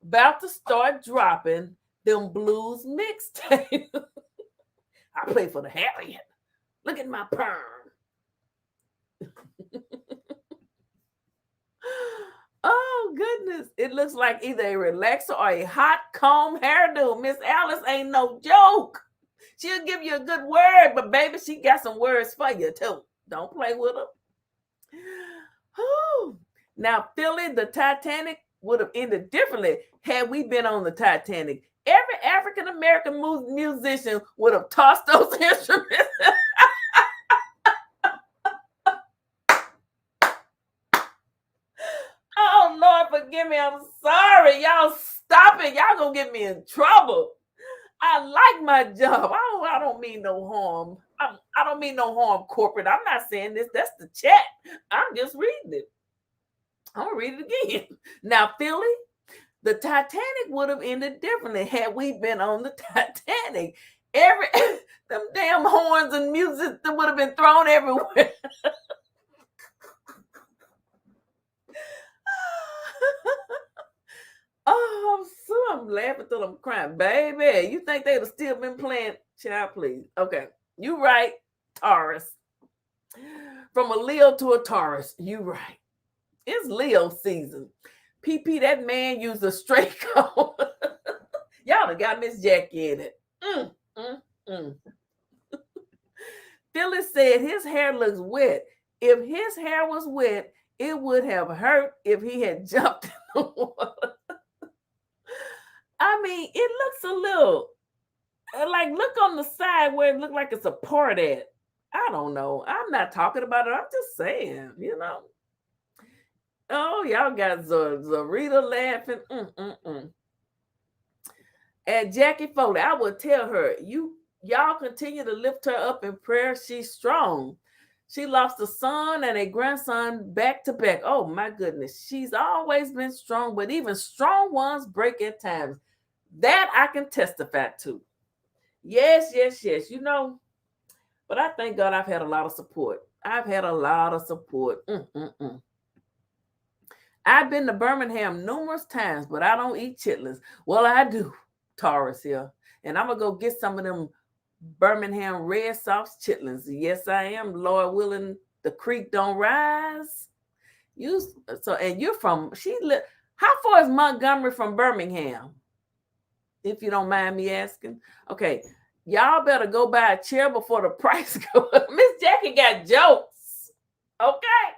about to start dropping them blues mixtapes. I play for the Harriet. Look at my perm. Oh, goodness. It looks like either a relaxer or a hot comb hairdo. Miss Alice ain't no joke. She'll give you a good word, but baby, she got some words for you too. Don't play with her. Whew. Now, Philly, the Titanic would have ended differently had we been on the Titanic. Every African-American musician would have tossed those instruments. Oh, Lord, forgive me. I'm sorry. Y'all stop it. Y'all gonna get me in trouble. I like my job. I don't mean no harm. I don't mean no harm, corporate. I'm not saying this. That's the chat. I'm just reading it. I'm gonna read it again. Now, Philly, the Titanic would have ended differently had we been on the Titanic. Them damn horns and music that would have been thrown everywhere. Oh, I'm laughing till I'm crying. Baby, you think they'd have still been playing? Child, please. Okay, you right, Taurus. From a Leo to a Taurus, you right. It's Leo season. PP, that man used a straight comb. Y'all done got Miss Jackie in it. Phyllis said his hair looks wet. If his hair was wet, it would have hurt if he had jumped in the water. I mean, it looks a little, like, look on the side where it looked like it's a part at. I don't know. I'm not talking about it. I'm just saying, you know. Oh, y'all got Zarita laughing. And Jackie Foley, I will tell her, y'all continue to lift her up in prayer. She's strong. She lost a son and a grandson back to back. Oh, my goodness. She's always been strong, but even strong ones break at times. That I can testify to. Yes. You know, but I thank God I've had a lot of support. I've been to Birmingham numerous times, but I don't eat chitlins. Well, I do, Taurus here. And I'm going to go get some of them Birmingham red sauce chitlins. Yes, I am. Lord willing, the creek don't rise. And you're from, how far is Montgomery from Birmingham? If you don't mind me asking. Okay, y'all better go buy a chair before the price goes up. Miss Jackie got jokes. Okay.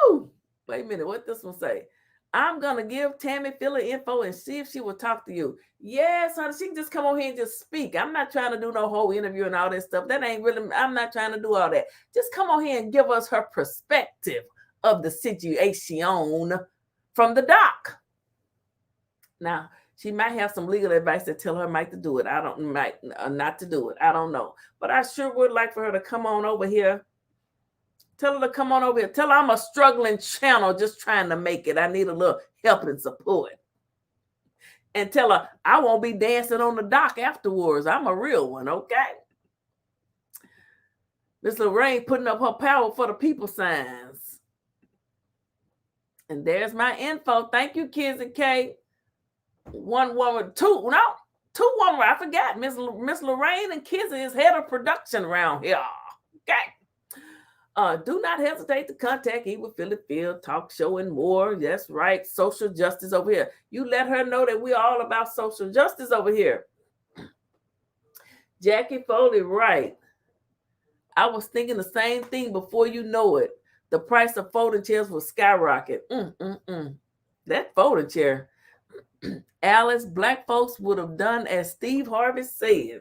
Whoo. Wait a minute, what this one say? I'm going to give Tammy Philly info and see if she will talk to you. Yes, honey, she can just come over here and just speak. I'm not trying to do no whole interview and all that stuff. That ain't really, I'm not trying to do all that. Just come on here and give us her perspective of the situation from the doc. Now, she might have some legal advice that tell her not to do it. Not to do it. I don't know. But I sure would like for her to come on over here. Tell her to come on over here. Tell her I'm a struggling channel just trying to make it. I need a little help and support. And tell her I won't be dancing on the dock afterwards. I'm a real one, okay? Miss Lorraine putting up her power for the people signs. And there's my info. Thank you, Kids and K. Two woman. I forgot. Miss Lorraine and Kizzy is head of production around here. Okay. Do not hesitate to contact Eva Philly Field Talk Show and more. That's right. Social justice over here. You let her know that we're all about social justice over here. Jackie Foley, right. I was thinking the same thing before you know it. The price of folding chairs will skyrocket. That folding chair. Alice, black folks would have done as Steve Harvey said.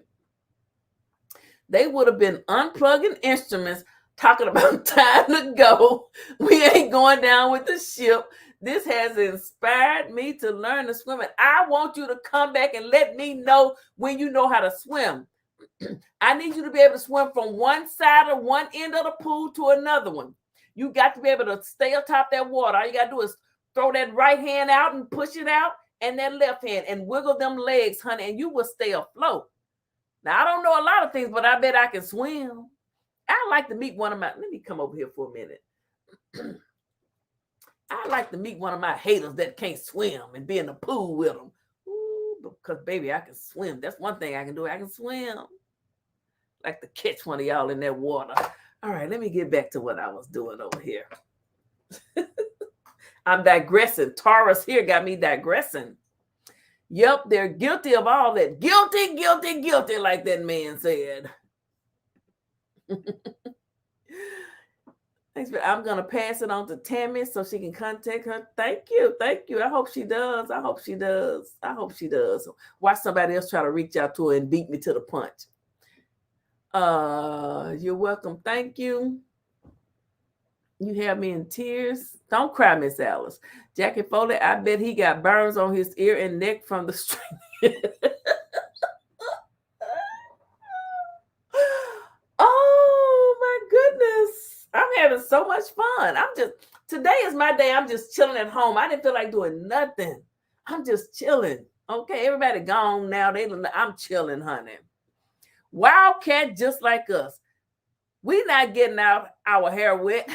They would have been unplugging instruments, talking about time to go. We ain't going down with the ship. This has inspired me to learn to swim. And I want you to come back and let me know when you know how to swim. I need you to be able to swim from one side of one end of the pool to another one. You got to be able to stay atop that water. All you got to do is throw that right hand out and push it out, and that left hand, and wiggle them legs, honey, and you will stay afloat. Now, I don't know a lot of things, but I bet I can swim. I'd like to meet one of my, let me come over here for a minute. I like to meet one of my haters that can't swim and be in the pool with them. Ooh, because baby, I can swim. That's one thing I can do. I can swim. Like to catch one of y'all in that water. All right, let me get back to what I was doing over here. I'm digressing. Taurus here got me digressing. Yep, they're guilty of all that. Guilty, guilty, guilty, like that man said. Thanks, but I'm going to pass it on to Tammy so she can contact her. Thank you. Thank you. I hope she does. I hope she does. I hope she does. Watch somebody else try to reach out to her and beat me to the punch. You're welcome. Thank you. You have me in tears. Don't cry, Miss Alice. Jackie Foley, I bet he got burns on his ear and neck from the string. Oh my goodness. I'm having so much fun. Today is my day. I'm just chilling at home. I didn't feel like doing nothing. I'm just chilling. Okay, everybody gone now. I'm chilling, honey. Wildcat just like us. We not getting our hair wet.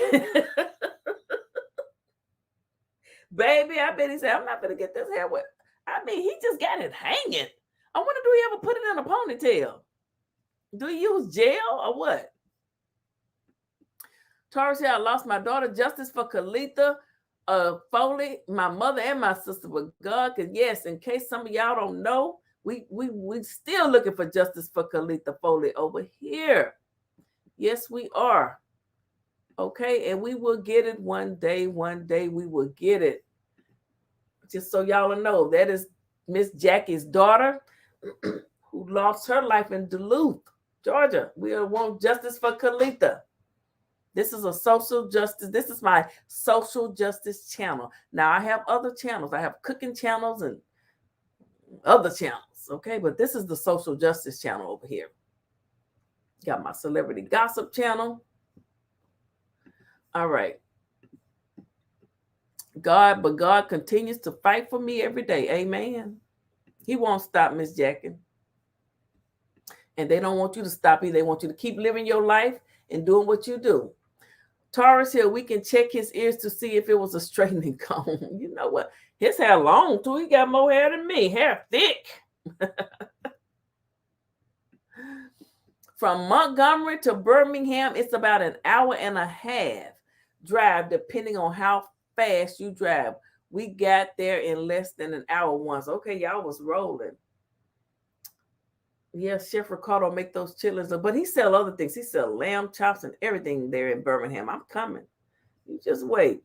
Baby, I bet he said, I'm not going to get this hair wet. I mean, he just got it hanging. I wonder, do he ever put it in a ponytail? Do he use gel or what? Taurus here, I lost my daughter. Justice for Kalitha Foley, my mother and my sister. But God, because yes, in case some of y'all don't know, we still looking for justice for Kalitha Foley over here. Yes, we are. Okay, and we will get it one day. One day we will get it. Just so y'all know, that is Miss Jackie's daughter who lost her life in Duluth, Georgia. We want justice for Kalitha. This is a social justice. This is my social justice channel. Now, I have other channels. I have cooking channels and other channels, okay? But this is the social justice channel over here. Got my celebrity gossip channel. All right. But God continues to fight for me every day. Amen. He won't stop, Miss Jackie. And they don't want you to stop either. They want you to keep living your life and doing what you do. Taurus here, we can check his ears to see if it was a straightening comb. You know what? His hair long too. He got more hair than me. Hair thick. From Montgomery to Birmingham, it's about an hour and a half drive, depending on how fast you drive. We got there in less than an hour once. Okay, y'all was rolling. Yes, Chef Ricardo make those chitlins, but he sell other things. He sell lamb chops and everything there in Birmingham. I'm coming. You just wait.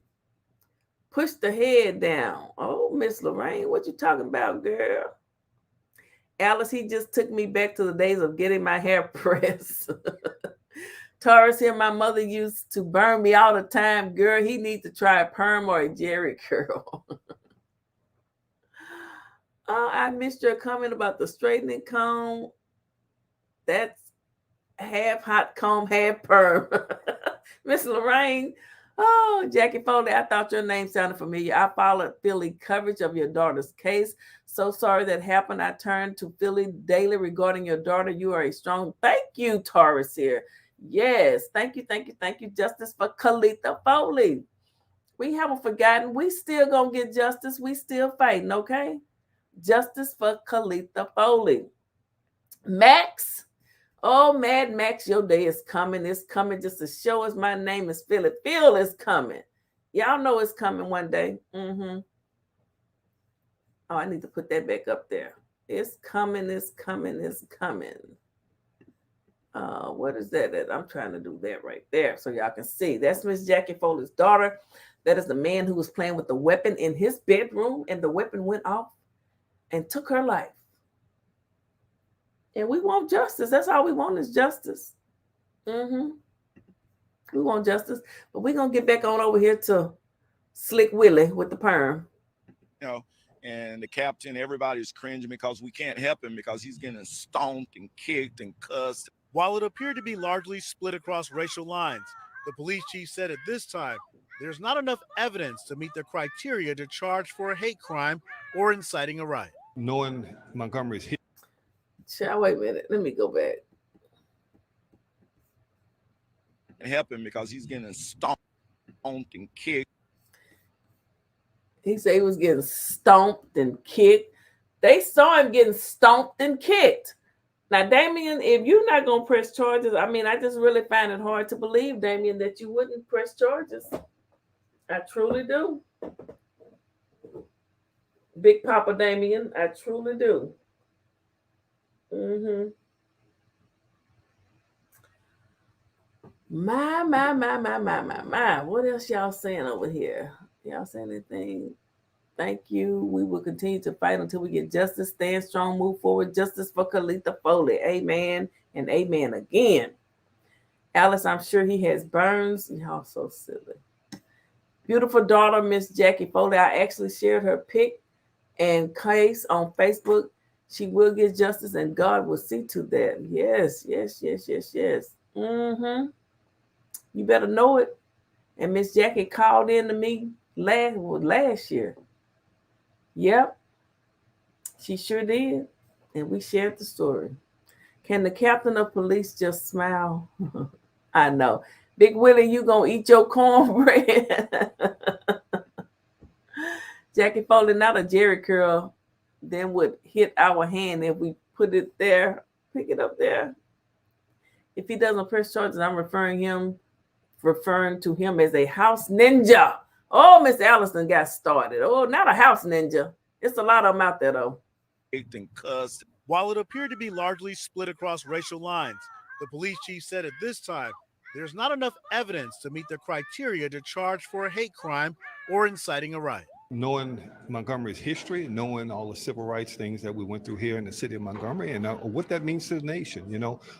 Push the head down. Oh, Miss Lorraine, what you talking about, girl? Alice, he just took me back to the days of getting my hair pressed. Taurus here, my mother used to burn me all the time. Girl, he needs to try a perm or a jerry curl. I missed your comment about the straightening comb. That's half hot comb, half perm. Miss Lorraine. Oh, Jackie Foley, I thought your name sounded familiar. I followed Philly coverage of your daughter's case. So sorry that happened. I turned to Philly daily regarding your daughter. You are a strong. Thank you, Taurus here. Yes, thank you, thank you, thank you. Justice for Kalitha Foley. We haven't forgotten. We still gonna get justice. We still fighting, okay? Justice for Kalitha Foley. Max. Oh, Mad Max, your day is coming. It's coming just to show us my name is Philly. Phil is coming. Y'all know it's coming one day. Oh, I need to put that back up there. It's coming, it's coming, it's coming. What is that? I'm trying to do that right there so y'all can see. That's Miss Jackie Foley's daughter. That is the man who was playing with the weapon in his bedroom, and the weapon went off and took her life. And we want justice. That's all we want is justice. We want justice. But we're going to get back on over here to Slick Willie with the perm. You know, and the captain, everybody's cringing because we can't help him because he's getting stomped and kicked and cussed. While it appeared to be largely split across racial lines, the police chief said at this time, there's not enough evidence to meet the criteria to charge for a hate crime or inciting a riot. Knowing Montgomery's hit. Wait a minute. Let me go back. And help him because he's getting stomped. stomped and kicked. He said he was getting stomped and kicked. They saw him getting stomped and kicked. Now, Damien, if you're not going to press charges, I mean, I just really find it hard to believe, Damien, that you wouldn't press charges. I truly do. Big Papa Damien, I truly do. My. What else y'all saying over here? Y'all saying anything? Thank you. We will continue to fight until we get justice. Stand strong, move forward. Justice for Kalitha Foley. Amen and amen again. Alice, I'm sure he has burns. Y'all so silly. Beautiful daughter, Miss Jackie Foley. I actually shared her pic and case on Facebook. She will get justice and God will see to that. Yes. You better know it. And Miss Jackie called in to me last year. Yep. She sure did. And we shared the story. Can the captain of police just smile? I know. Big Willie, you gonna eat your cornbread. Jackie Foley, not a Jerry curl, then would hit our hand if we put it there, pick it up there. If he doesn't press charges, I'm referring to him as a house ninja. Oh, Miss Allison got started. Oh, not a house ninja. It's a lot of them out there, though. While it appeared to be largely split across racial lines, the police chief said at this time, there's not enough evidence to meet the criteria to charge for a hate crime or inciting a riot. Knowing Montgomery's history, knowing all the civil rights things that we went through here in the city of Montgomery, and what that means to the nation,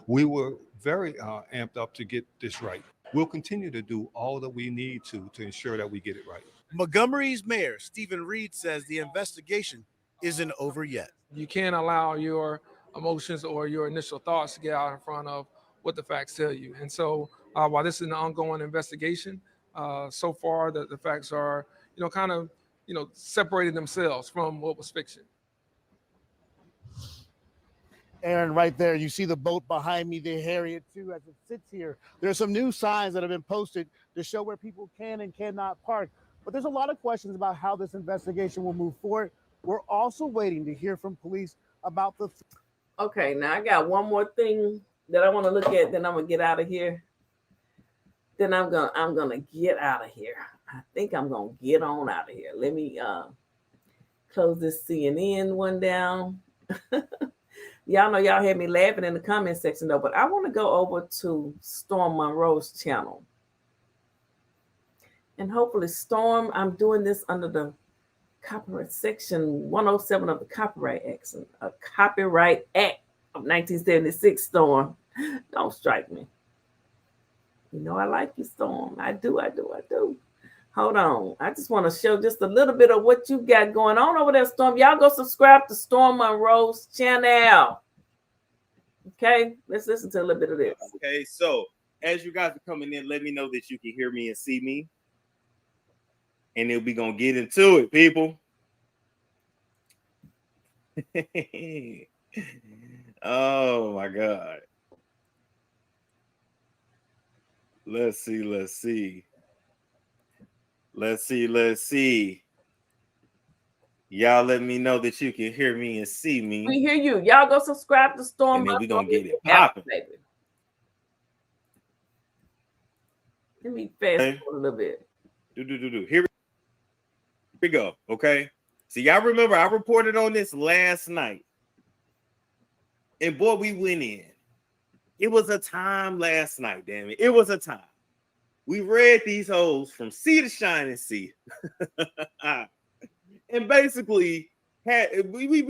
we were very amped up to get this right. We'll continue to do all that we need to ensure that we get it right. Montgomery's mayor, Reid, says the investigation isn't over yet. You can't allow your emotions or your initial thoughts to get out in front of what the facts tell you. And so while this is an ongoing investigation, so far the facts are, kind of, separated themselves from what was fiction. Aaron, right there, you see the boat behind me, the Harriet too, as it sits here. There's some new signs that have been posted to show where people can and cannot park. But there's a lot of questions about how this investigation will move forward. We're also waiting to hear from police about the... Okay, now I got one more thing that I want to look at, then I'm gonna get out of here. Then I'm gonna get out of here. I think I'm gonna get on out of here. Let me close this CNN one down. Y'all know y'all had me laughing in the comment section though, but I want to go over to Storm Monroe's channel. And hopefully Storm, I'm doing this under the copyright section 107 of the Copyright Act, a Copyright Act of 1976, Storm. Don't strike me. You know I like you, Storm. I do. Hold on. I just want to show just a little bit of what you got going on over there, Storm. Y'all go subscribe to Storm Monroe's channel. Okay, let's listen to a little bit of this. Okay, so as you guys are coming in, let me know that you can hear me and see me. And then we're going to get into it, people. Oh, my God. Let's see. Y'all let me know that you can hear me and see me. We hear you. Y'all go subscribe to Storm. And then we're going to get it popping. Let me fast forward a little bit. Here we go. Okay. So y'all remember I reported on this last night. And boy, we went in. It was a time last night, damn it. It was a time. We read these hoes from sea to shining sea. And basically, we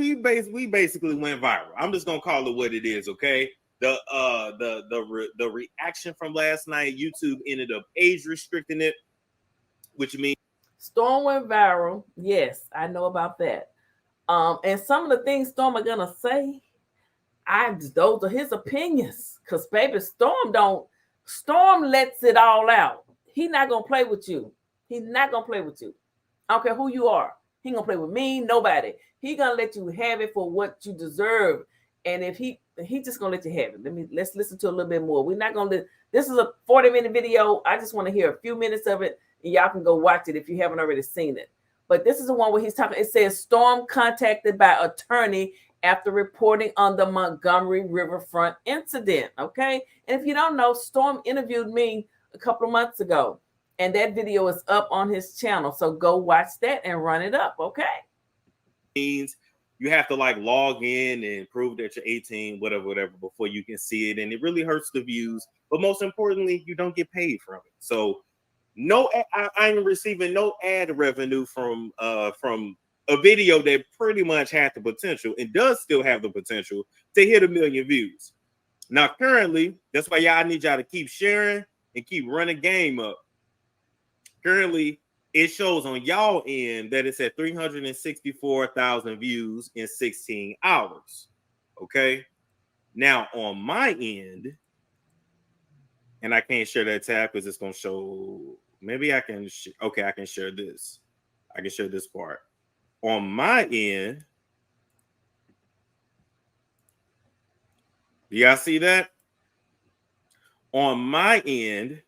basically went viral. I'm just gonna call it what it is, okay? The reaction from last night, YouTube ended up age restricting it, which means Storm went viral. Yes, I know about that. And some of the things Storm are gonna say, those are his opinions. Cause baby, Storm lets it all out. He's not gonna play with you. He's not gonna play with you. I don't care who you are. He gonna play with me, nobody. He gonna let you have it for what you deserve. And if he just gonna let you have it. Let's listen to a little bit more. We're not gonna this is a 40-minute video. I just want to hear a few minutes of it. And y'all can go watch it if you haven't already seen it. But this is the one where he's talking. It says Storm contacted by attorney after reporting on the Montgomery Riverfront incident. Okay. And if you don't know, Storm interviewed me a couple of months ago, and that video is up on his channel. So go watch that and run it up. Okay. Means you have to like log in and prove that you're 18, whatever, before you can see it. And it really hurts the views. But most importantly, you don't get paid from it. So no, I'm receiving no ad revenue from a video that pretty much had the potential and does still have the potential to hit 1 million views. Now, currently, that's why y'all need y'all to keep sharing and keep running game up. Currently, it shows on y'all end that it's at 364,000 views in 16 hours. Okay. Now, on my end, and I can't share that tab because it's going to show. Maybe I can. Okay, I can share this. I can share this part. On my end, do y'all see that? On my end,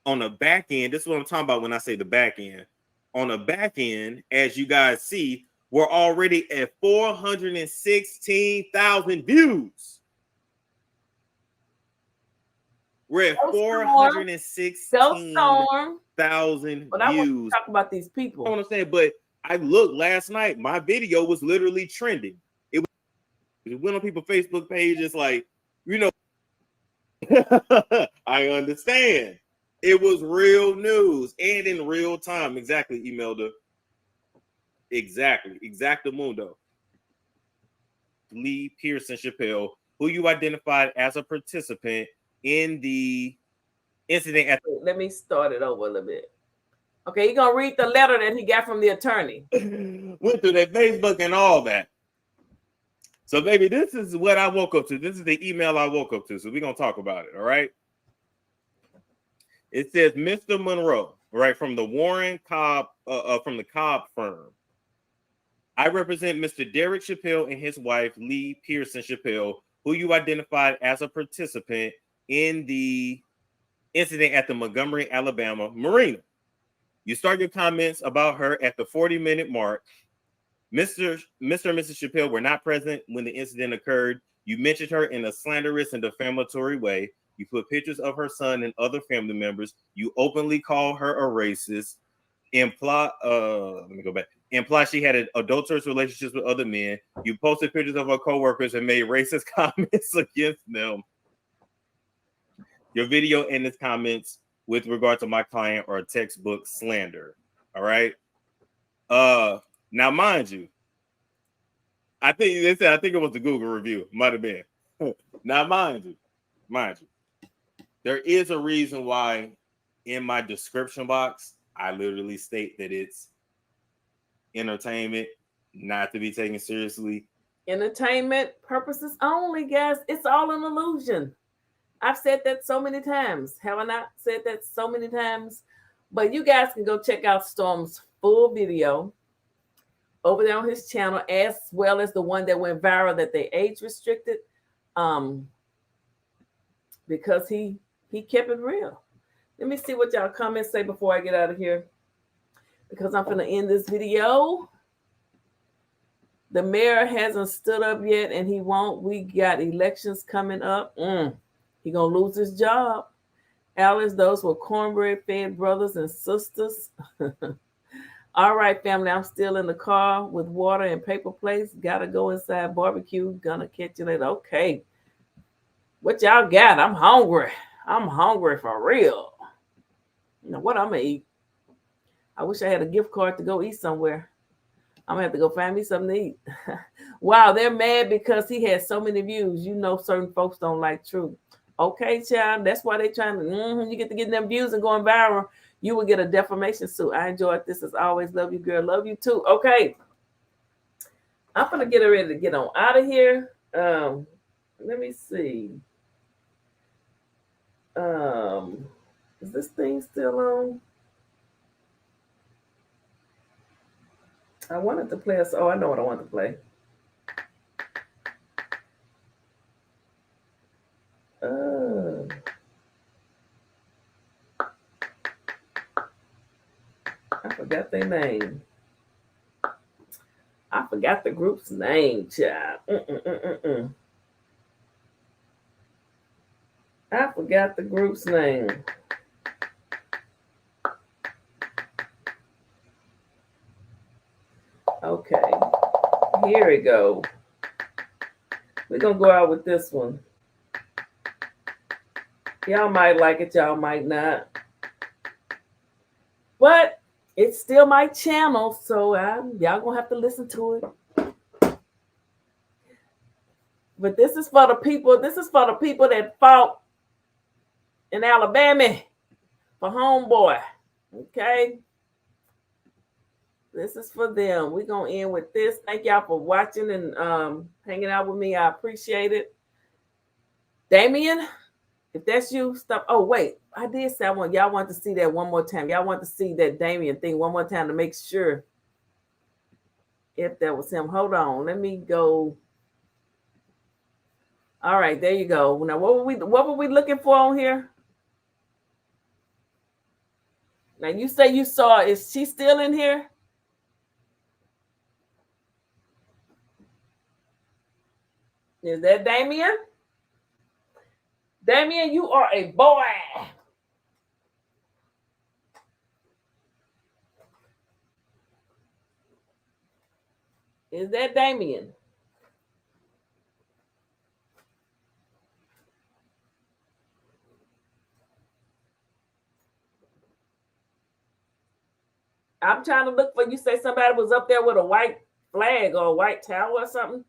on the back end, this is what I'm talking about when I say the back end. On the back end, as you guys see, we're already at 416,000 views. We're at 416,000 But I want views. to talk about these people. I don't understand, but I looked last night. My video was literally trending. It went on people's Facebook pages, like, you know. I understand. It was real news and in real time. Exactly, Imelda. Exactly. Exactamundo. Lee Pearson Chappelle, who you identified as a participant in the incident. Let me start it over a little bit. Okay, you're gonna read the letter that he got from the attorney. Went through that Facebook and all that. So, baby, this is what I woke up to. This is the email I woke up to. So we're gonna talk about it. All right. It says, Mr. Monroe, right, from the Warren Cobb, from the Cobb firm. I represent Mr. Derek Chappelle and his wife, Lee Pearson Chappelle, who you identified as a participant in the incident at the Montgomery, Alabama marina. You start your comments about her at the 40-minute mark. Mr. and Mrs. Chappelle were not present when the incident occurred. You mentioned her in a slanderous and defamatory way. You put pictures of her son and other family members. You openly call her a racist. Imply she had adulterous relationships with other men. You posted pictures of her coworkers and made racist comments against them. Your video and its comments with regard to my client are textbook slander. All right. Now, mind you, I think it was the Google review. Might have been. Now, mind you, there is a reason why in my description box I literally state that it's entertainment, not to be taken seriously. Entertainment purposes only, guys. It's all an illusion. I've said that so many times. Have I not said that so many times? But you guys can go check out Storm's full video over there on his channel, as well as the one that went viral that they age restricted, because he kept it real. Let me see what y'all comments say before I get out of here, because I'm going to end this video. The mayor hasn't stood up yet, and he won't. We got elections coming up. He going to lose his job. Alice, those were cornbread-fed brothers and sisters. All right, family, I'm still in the car with water and paper plates. Got to go inside barbecue. Gonna catch you later. Okay. What y'all got? I'm hungry. I'm hungry for real. You know what I'm going to eat? I wish I had a gift card to go eat somewhere. I'm going to have to go find me something to eat. Wow, they're mad because he has so many views. You know certain folks don't like truth. Okay, child, that's why they're trying to, you get to get them views and going viral, you will get a defamation suit. I enjoyed this as always. Love you, girl. Love you too. Okay. I'm going to get ready to get on out of here. Let me see. Is this thing still on? I wanted to play oh, I know what I want to play. forgot their name. I forgot the group's name, child. I forgot the group's name. Okay, here we go. We're going to go out with this one. Y'all might like it, y'all might not. But it's still my channel, so y'all going to have to listen to it. But this is for the people that fought in Alabama for homeboy. Okay? This is for them. We're going to end with this. Thank y'all for watching and hanging out with me. I appreciate it. Damien, if that's you, stop. Oh, wait. I did say y'all want to see that one more time. Y'all want to see that Damien thing one more time to make sure if that was him. Hold on. Let me go. All right, there you go. Now, what were we looking for on here? Now, you say you saw. Is she still in here? Is that Damien? Damien, you are a boy. Is that Damien? I'm trying to look for, you say somebody was up there with a white flag or a white towel or something?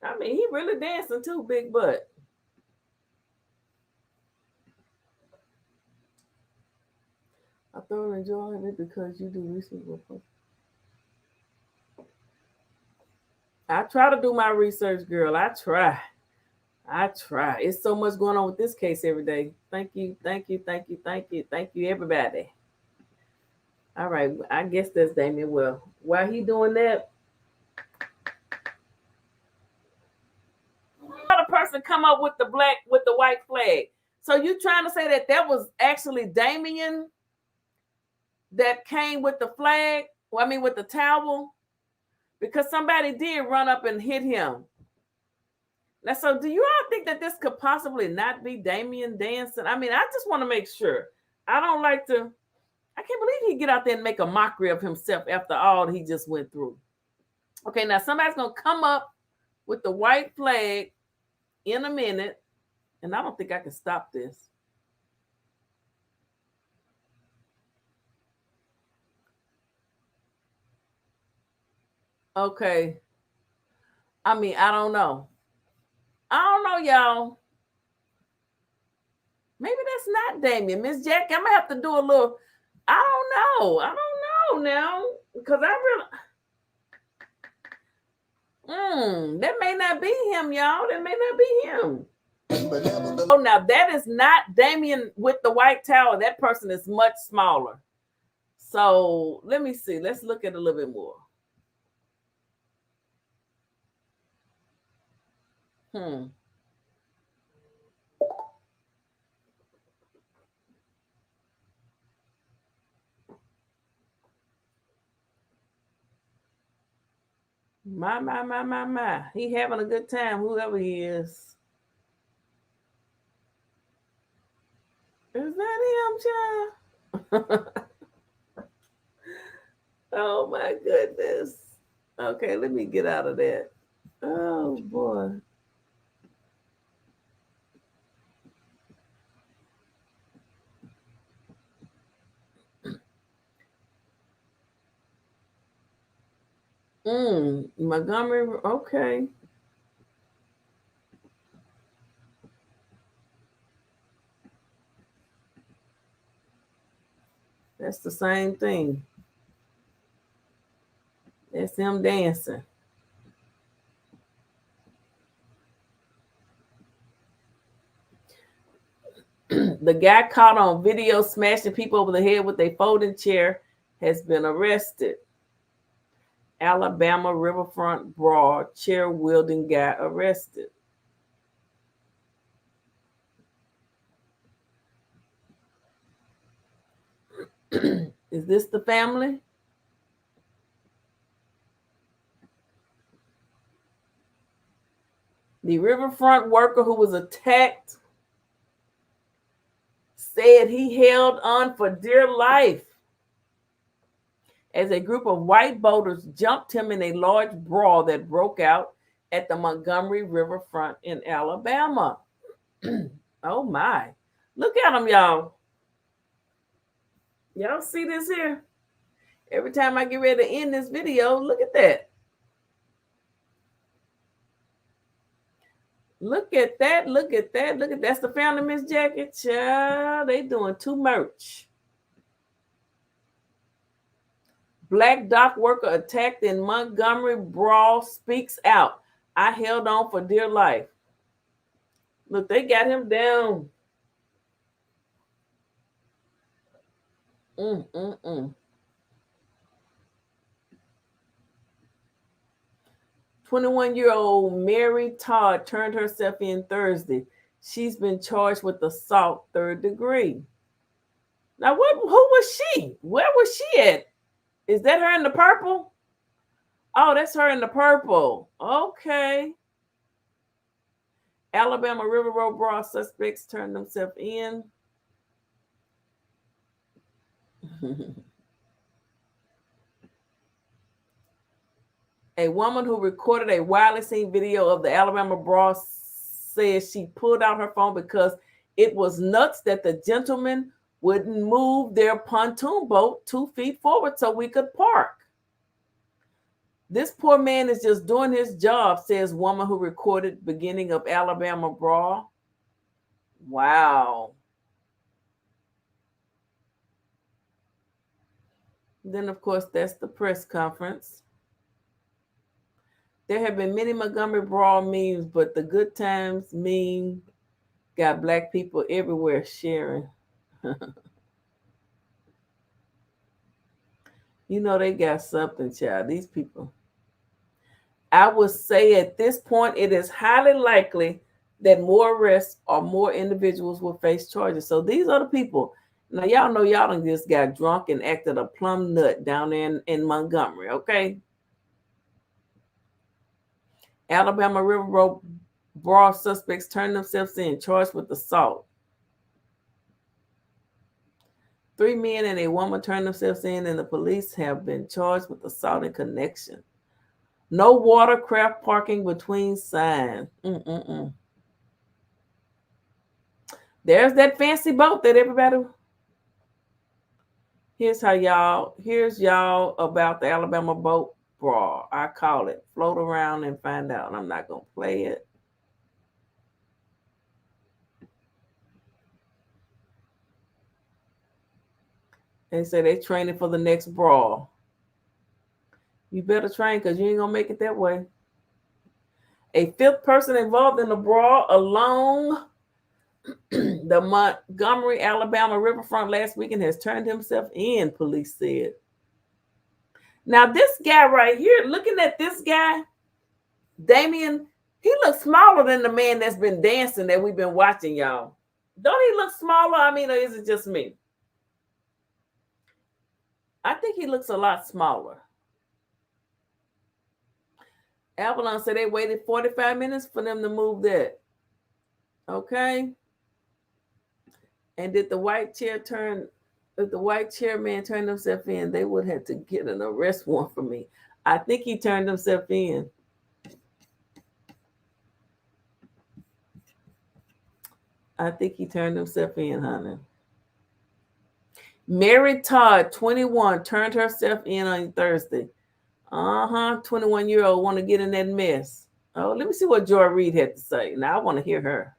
I mean, he really dancing too, big butt. I thoroughly enjoy it because you do research. I try to do my research, girl. I try. It's so much going on with this case every day. Thank you, everybody. All right, I guess that's Damien. Well, while he doing that, another person come up with the white flag. So you trying to say that was actually Damien that came with the flag? Well, I mean with the towel, because somebody did run up and hit him. Now, so do you all think that this could possibly not be Damien dancing? I mean, I just want to make sure. I can't believe he get out there and make a mockery of himself after all he just went through. Okay, now somebody's going to come up with the white flag in a minute, and I don't think I can stop this. Okay. I mean, I don't know. Y'all. Maybe that's not Damien. Miss Jackie, I'm going to have to do a little, I don't know now, because I really, that may not be him, y'all. That may not be him. Oh, now that is not Damien with the white towel. That person is much smaller. So let me see. Let's look at it a little bit more. My. He having a good time, whoever he is. Is that him, child? Oh, my goodness. Okay, let me get out of that. Oh, boy. Montgomery, okay. That's the same thing. That's him dancing. The guy caught on video smashing people over the head with a folding chair has been arrested. Alabama riverfront brawl, chair wielding guy arrested. Is this the family? The riverfront worker who was attacked said he held on for dear life as a group of white boaters jumped him in a large brawl that broke out at the Montgomery riverfront in Alabama. Oh my. Look at them, y'all. Y'all see this here? Every time I get ready to end this video, look at that. Look at that, look at that, look at that's the family, Miss Jackie. Child, they doing too much. Black dock worker attacked in Montgomery brawl speaks out. I held on for dear life. Look, they got him down. 21-year-old Mary Todd turned herself in Thursday. She's been charged with assault 3rd degree. Now, who was she? Where was she at? Is that her in the purple? Oh, that's her in the purple. Okay. Alabama River Road brawl suspects turned themselves in. A woman who recorded a widely seen video of the Alabama brawl says she pulled out her phone because it was nuts that the gentleman wouldn't move their pontoon boat 2 feet forward so we could park. This poor man is just doing his job, says woman who recorded beginning of Alabama brawl. Wow. Then, of course, that's the press conference. There have been many Montgomery brawl memes, but the good times meme got black people everywhere sharing. You know they got something, child. These people. I would say at this point, it is highly likely that more arrests or more individuals will face charges. So these are the people. Now, y'all know y'all done just got drunk and acted a plumb nut down there in Montgomery, okay? Alabama River Road brawl suspects turned themselves in, charged with assault. 3 men and a woman turned themselves in, and the police have been charged with assault in connection. No watercraft parking between signs. There's that fancy boat that everybody. Here's y'all about the Alabama boat brawl. I call it. Float around and find out. I'm not gonna play it. They say they training for the next brawl. You better train because you ain't gonna make it that way. A 5th person involved in the brawl along the Montgomery, Alabama riverfront last weekend has turned himself in, police said. Now, this guy right here, looking at this guy, Damien, he looks smaller than the man that's been dancing that we've been watching, y'all. Don't he look smaller? I mean, or is it just me? I think he looks a lot smaller. Avalon said they waited 45 minutes for them to move that. Okay. And did the white chairman turn himself in, they would have to get an arrest warrant for me. I think he turned himself in. I think he turned himself in, honey. Mary Todd, 21, turned herself in on Thursday. 21-year-old want to get in that mess. Oh, let me see what Joy Reid had to say. Now I want to hear her.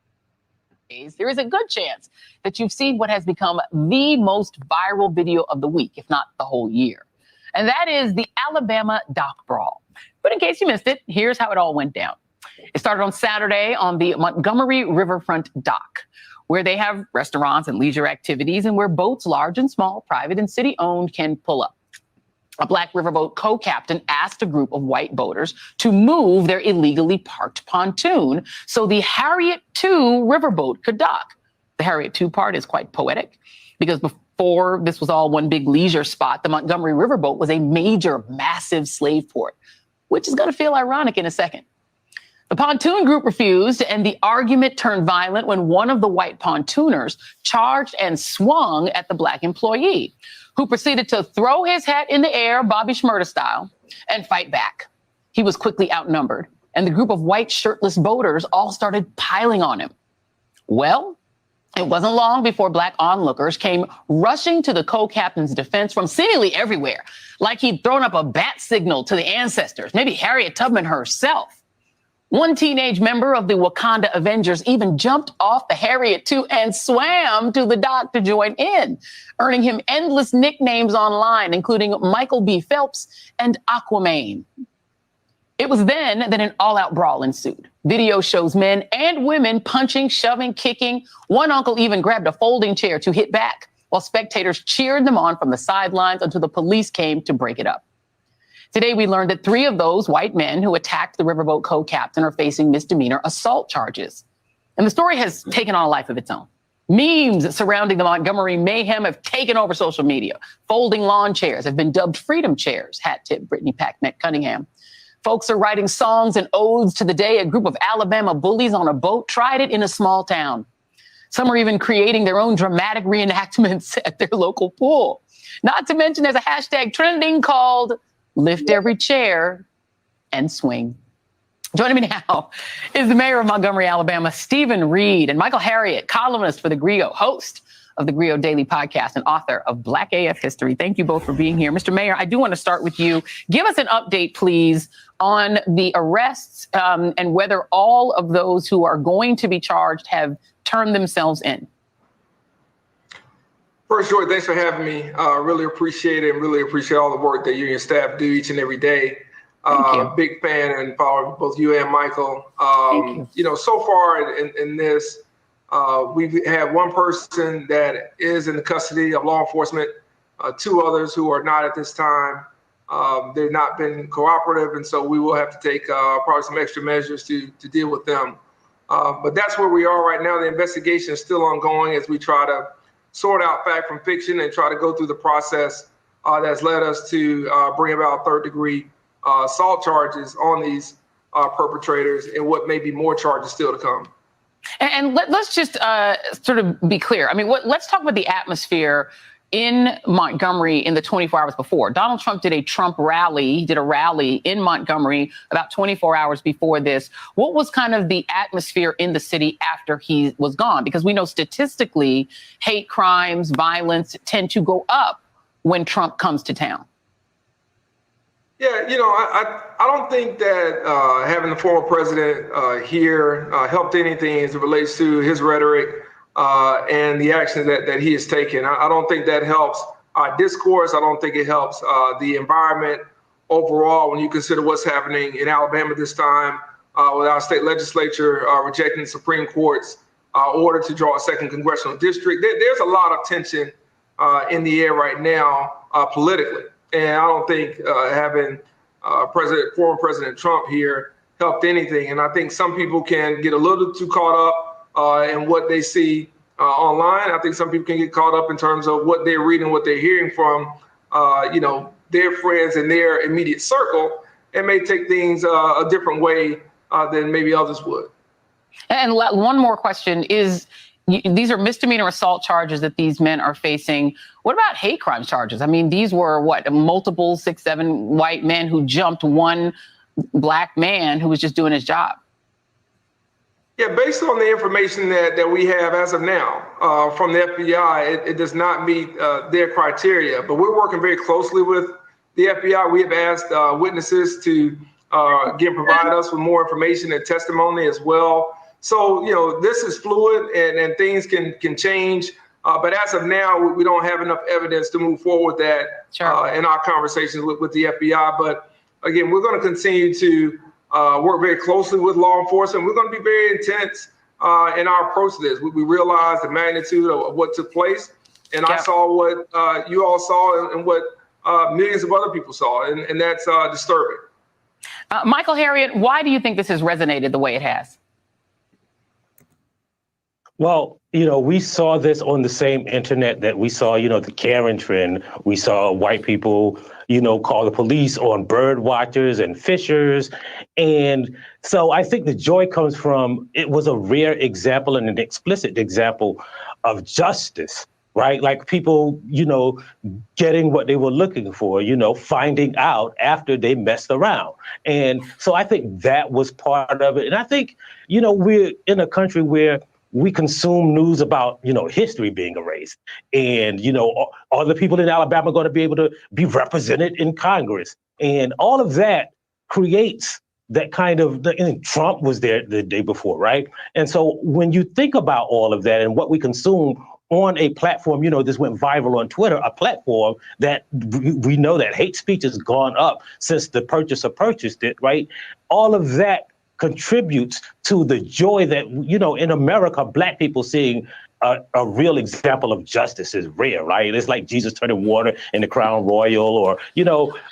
There is a good chance that you've seen what has become the most viral video of the week, if not the whole year. And that is the Alabama dock brawl. But in case you missed it, here's how it all went down. It started on Saturday on the Montgomery riverfront dock, where they have restaurants and leisure activities and where boats large and small, private and city-owned, can pull up. A black riverboat co-captain asked a group of white boaters to move their illegally parked pontoon so the Harriet II riverboat could dock. The Harriet II part is quite poetic because Before this was all one big leisure spot, the Montgomery Riverboat was a major, massive slave port, which is going to feel ironic in a second. The pontoon group refused, and the argument turned violent when one of the white pontooners charged and swung at the black employee, who proceeded to throw his hat in the air, Bobby Shmurda style, and fight back. He was quickly outnumbered, and the group of white shirtless boaters all started piling on him. Well, it wasn't long before black onlookers came rushing to the co-captain's defense from seemingly everywhere, like he'd thrown up a bat signal to the ancestors, maybe Harriet Tubman herself. One teenage member of the Wakanda Avengers even jumped off the Harriet II and swam to the dock to join in, earning him endless nicknames online, including Michael B. Phelps and Aquaman. It was then that an all-out brawl ensued. Video shows men and women punching, shoving, kicking. One uncle even grabbed a folding chair to hit back, while spectators cheered them on from the sidelines until the police came to break it up. Today, we learned that 3 of those white men who attacked the riverboat co-captain are facing misdemeanor assault charges. And the story has taken on a life of its own. Memes surrounding the Montgomery mayhem have taken over social media. Folding lawn chairs have been dubbed freedom chairs, hat tip Brittany Packnett Cunningham. Folks are writing songs and odes to the day a group of Alabama bullies on a boat tried it in a small town. Some are even creating their own dramatic reenactments at their local pool. Not to mention there's a hashtag trending called Lift Every Chair and Swing. Joining me now is the mayor of Montgomery, Alabama, Stephen Reid, and Michael Harriet, columnist for The Griot, host of the Griot Daily podcast and author of Black AF History. Thank you both for being here. Mr. Mayor, I do want to start with you. Give us an update, please, on the arrests and whether all of those who are going to be charged have turned themselves in. First, Joy, thanks for having me. Really appreciate it and really appreciate all the work that you and your staff do each and every day. Big fan and follower of both you and Michael. So far in this, we've had one person that is in the custody of law enforcement, 2 others who are not at this time. They've not been cooperative, and so we will have to take probably some extra measures to deal with them. But that's where we are right now. The investigation is still ongoing as we try to sort out fact from fiction and try to go through the process that's led us to bring about 3rd-degree assault charges on these perpetrators and what may be more charges still to come. And let's just sort of be clear. I mean, let's talk about the atmosphere in Montgomery in the 24 hours before. Donald Trump did a rally in Montgomery about 24 hours before this. What was kind of the atmosphere in the city after he was gone? Because we know statistically, hate crimes, violence tend to go up when Trump comes to town. Yeah, I don't think that having the former president here helped anything as it relates to his rhetoric and the actions that he has taken. I don't think that helps discourse. I don't think it helps the environment overall when you consider what's happening in Alabama this time with our state legislature rejecting the Supreme Court's order to draw a 2nd congressional district. There's a lot of tension in the air right now politically. And I don't think having former President Trump here helped anything. And I think some people can get a little too caught up in what they see online. I think some people can get caught up in terms of what they're reading, what they're hearing from, their friends in their immediate circle, and may take things a different way than maybe others would. And one more question is, these are misdemeanor assault charges that these men are facing. What about hate crime charges? I mean, these were multiple 6, 7 white men who jumped one black man who was just doing his job. Yeah, based on the information that we have as of now from the FBI, it does not meet their criteria. But we're working very closely with the FBI. We have asked witnesses to provide us with more information and testimony as well. So, this is fluid and things can change. But as of now, we don't have enough evidence to move forward with that in our conversations with the FBI. But again, we're going to continue to work very closely with law enforcement. We're going to be very intense in our approach to this. We realize the magnitude of what took place. And I saw what you all saw and what millions of other people saw. And that's disturbing. Michael Harriet, why do you think this has resonated the way it has? Well, we saw this on the same internet that we saw, the Karen trend. We saw white people, call the police on bird watchers and fishers. And so I think the joy comes from, it was a rare example and an explicit example of justice, right? Like people, getting what they were looking for, finding out after they messed around. And so I think that was part of it. And I think, we're in a country where we consume news about, history being erased. And, are the people in Alabama going to be able to be represented in Congress? And all of that creates that kind of, and Trump was there the day before, right? And so when you think about all of that and what we consume on a platform, this went viral on Twitter, a platform that we know that hate speech has gone up since the purchaser purchased it, right? All of that contributes to the joy that, in America, Black people seeing a real example of justice is rare, right? It's like Jesus turning water into Crown Royal, or,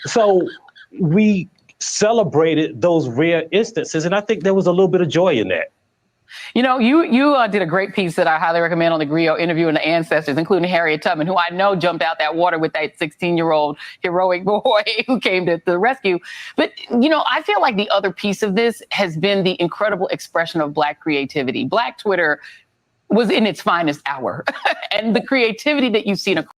so we celebrated those rare instances. And I think there was a little bit of joy in that. You did a great piece that I highly recommend on the Griot interviewing the ancestors, including Harriet Tubman, who I know jumped out that water with that 16-year-old heroic boy who came to the rescue. But, I feel like the other piece of this has been the incredible expression of Black creativity. Black Twitter was in its finest hour. And the creativity that you've seen across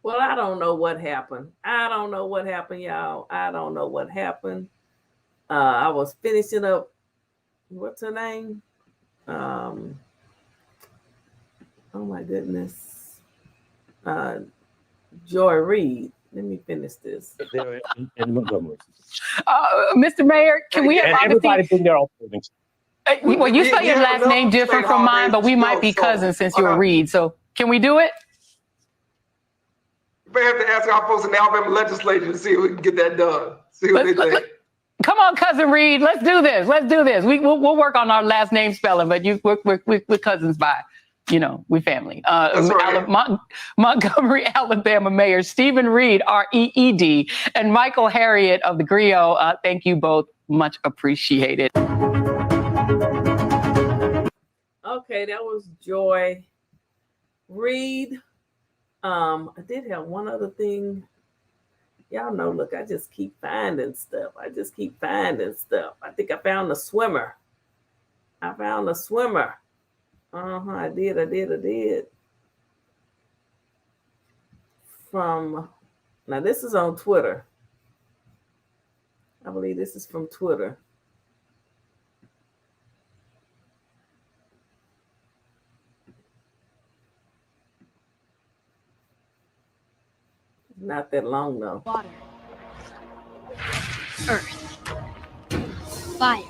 Well, I don't know what happened. I don't know what happened, y'all. I don't know what happened. I was finishing up, what's her name? Oh my goodness. Joy Reid. Let me finish this. In Montgomery. Mr. Mayor, can we have and everybody bring their own things. Well, you spell your last name different from mine, but we might be cousins since you're Reid. So can we do it? We have to ask our folks in the Alabama legislature to see if we can get that done. See what they think. Come on, cousin Reid. Let's do this. We'll work on our last name spelling, but we're cousins by, we family. That's right. Montgomery, Alabama Mayor Stephen Reid, REED, and Michael Harriet of the Griot. Thank you both. Much appreciated. Okay, that was Joy Reid. I did have one other thing. Y'all know, look, I just keep finding stuff. I think I found a swimmer. I did. Now this is on Twitter. I believe this is from Twitter. Not that long though. Water, earth, fire,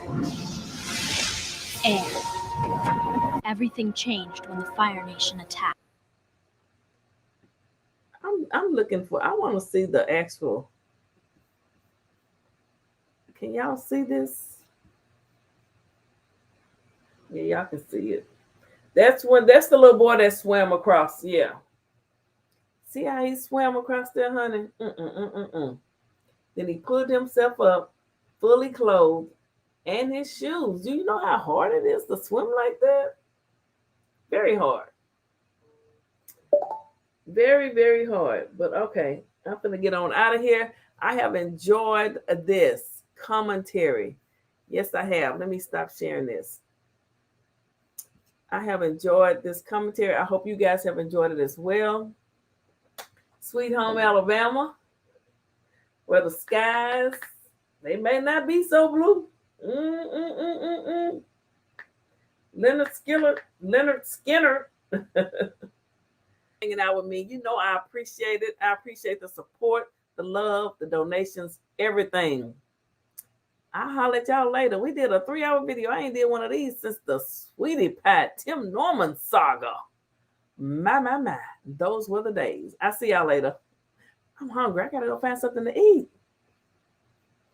air. Everything changed when the Fire Nation attacked. I'm looking for, I want to see the actual. Can y'all see this? Yeah, y'all can see it. That's the little boy that swam across. Yeah. See how he swam across there, honey? Then he pulled himself up, fully clothed, and his shoes. Do you know how hard it is to swim like that? Very hard. Very, very hard. But okay, I'm gonna get on out of here. I have enjoyed this commentary. Yes, I have. Let me stop sharing this. I have enjoyed this commentary. I hope you guys have enjoyed it as well. Sweet home Alabama, where the skies, they may not be so blue. Leonard Skinner hanging out with me. You know I appreciate it. I appreciate the support, the love, the donations, everything. I'll holler at y'all later. We did a 3-hour video. I ain't did one of these since the Sweetie Pie Tim Norman saga. My. Those were the days. I'll see y'all later. I'm hungry. I gotta go find something to eat.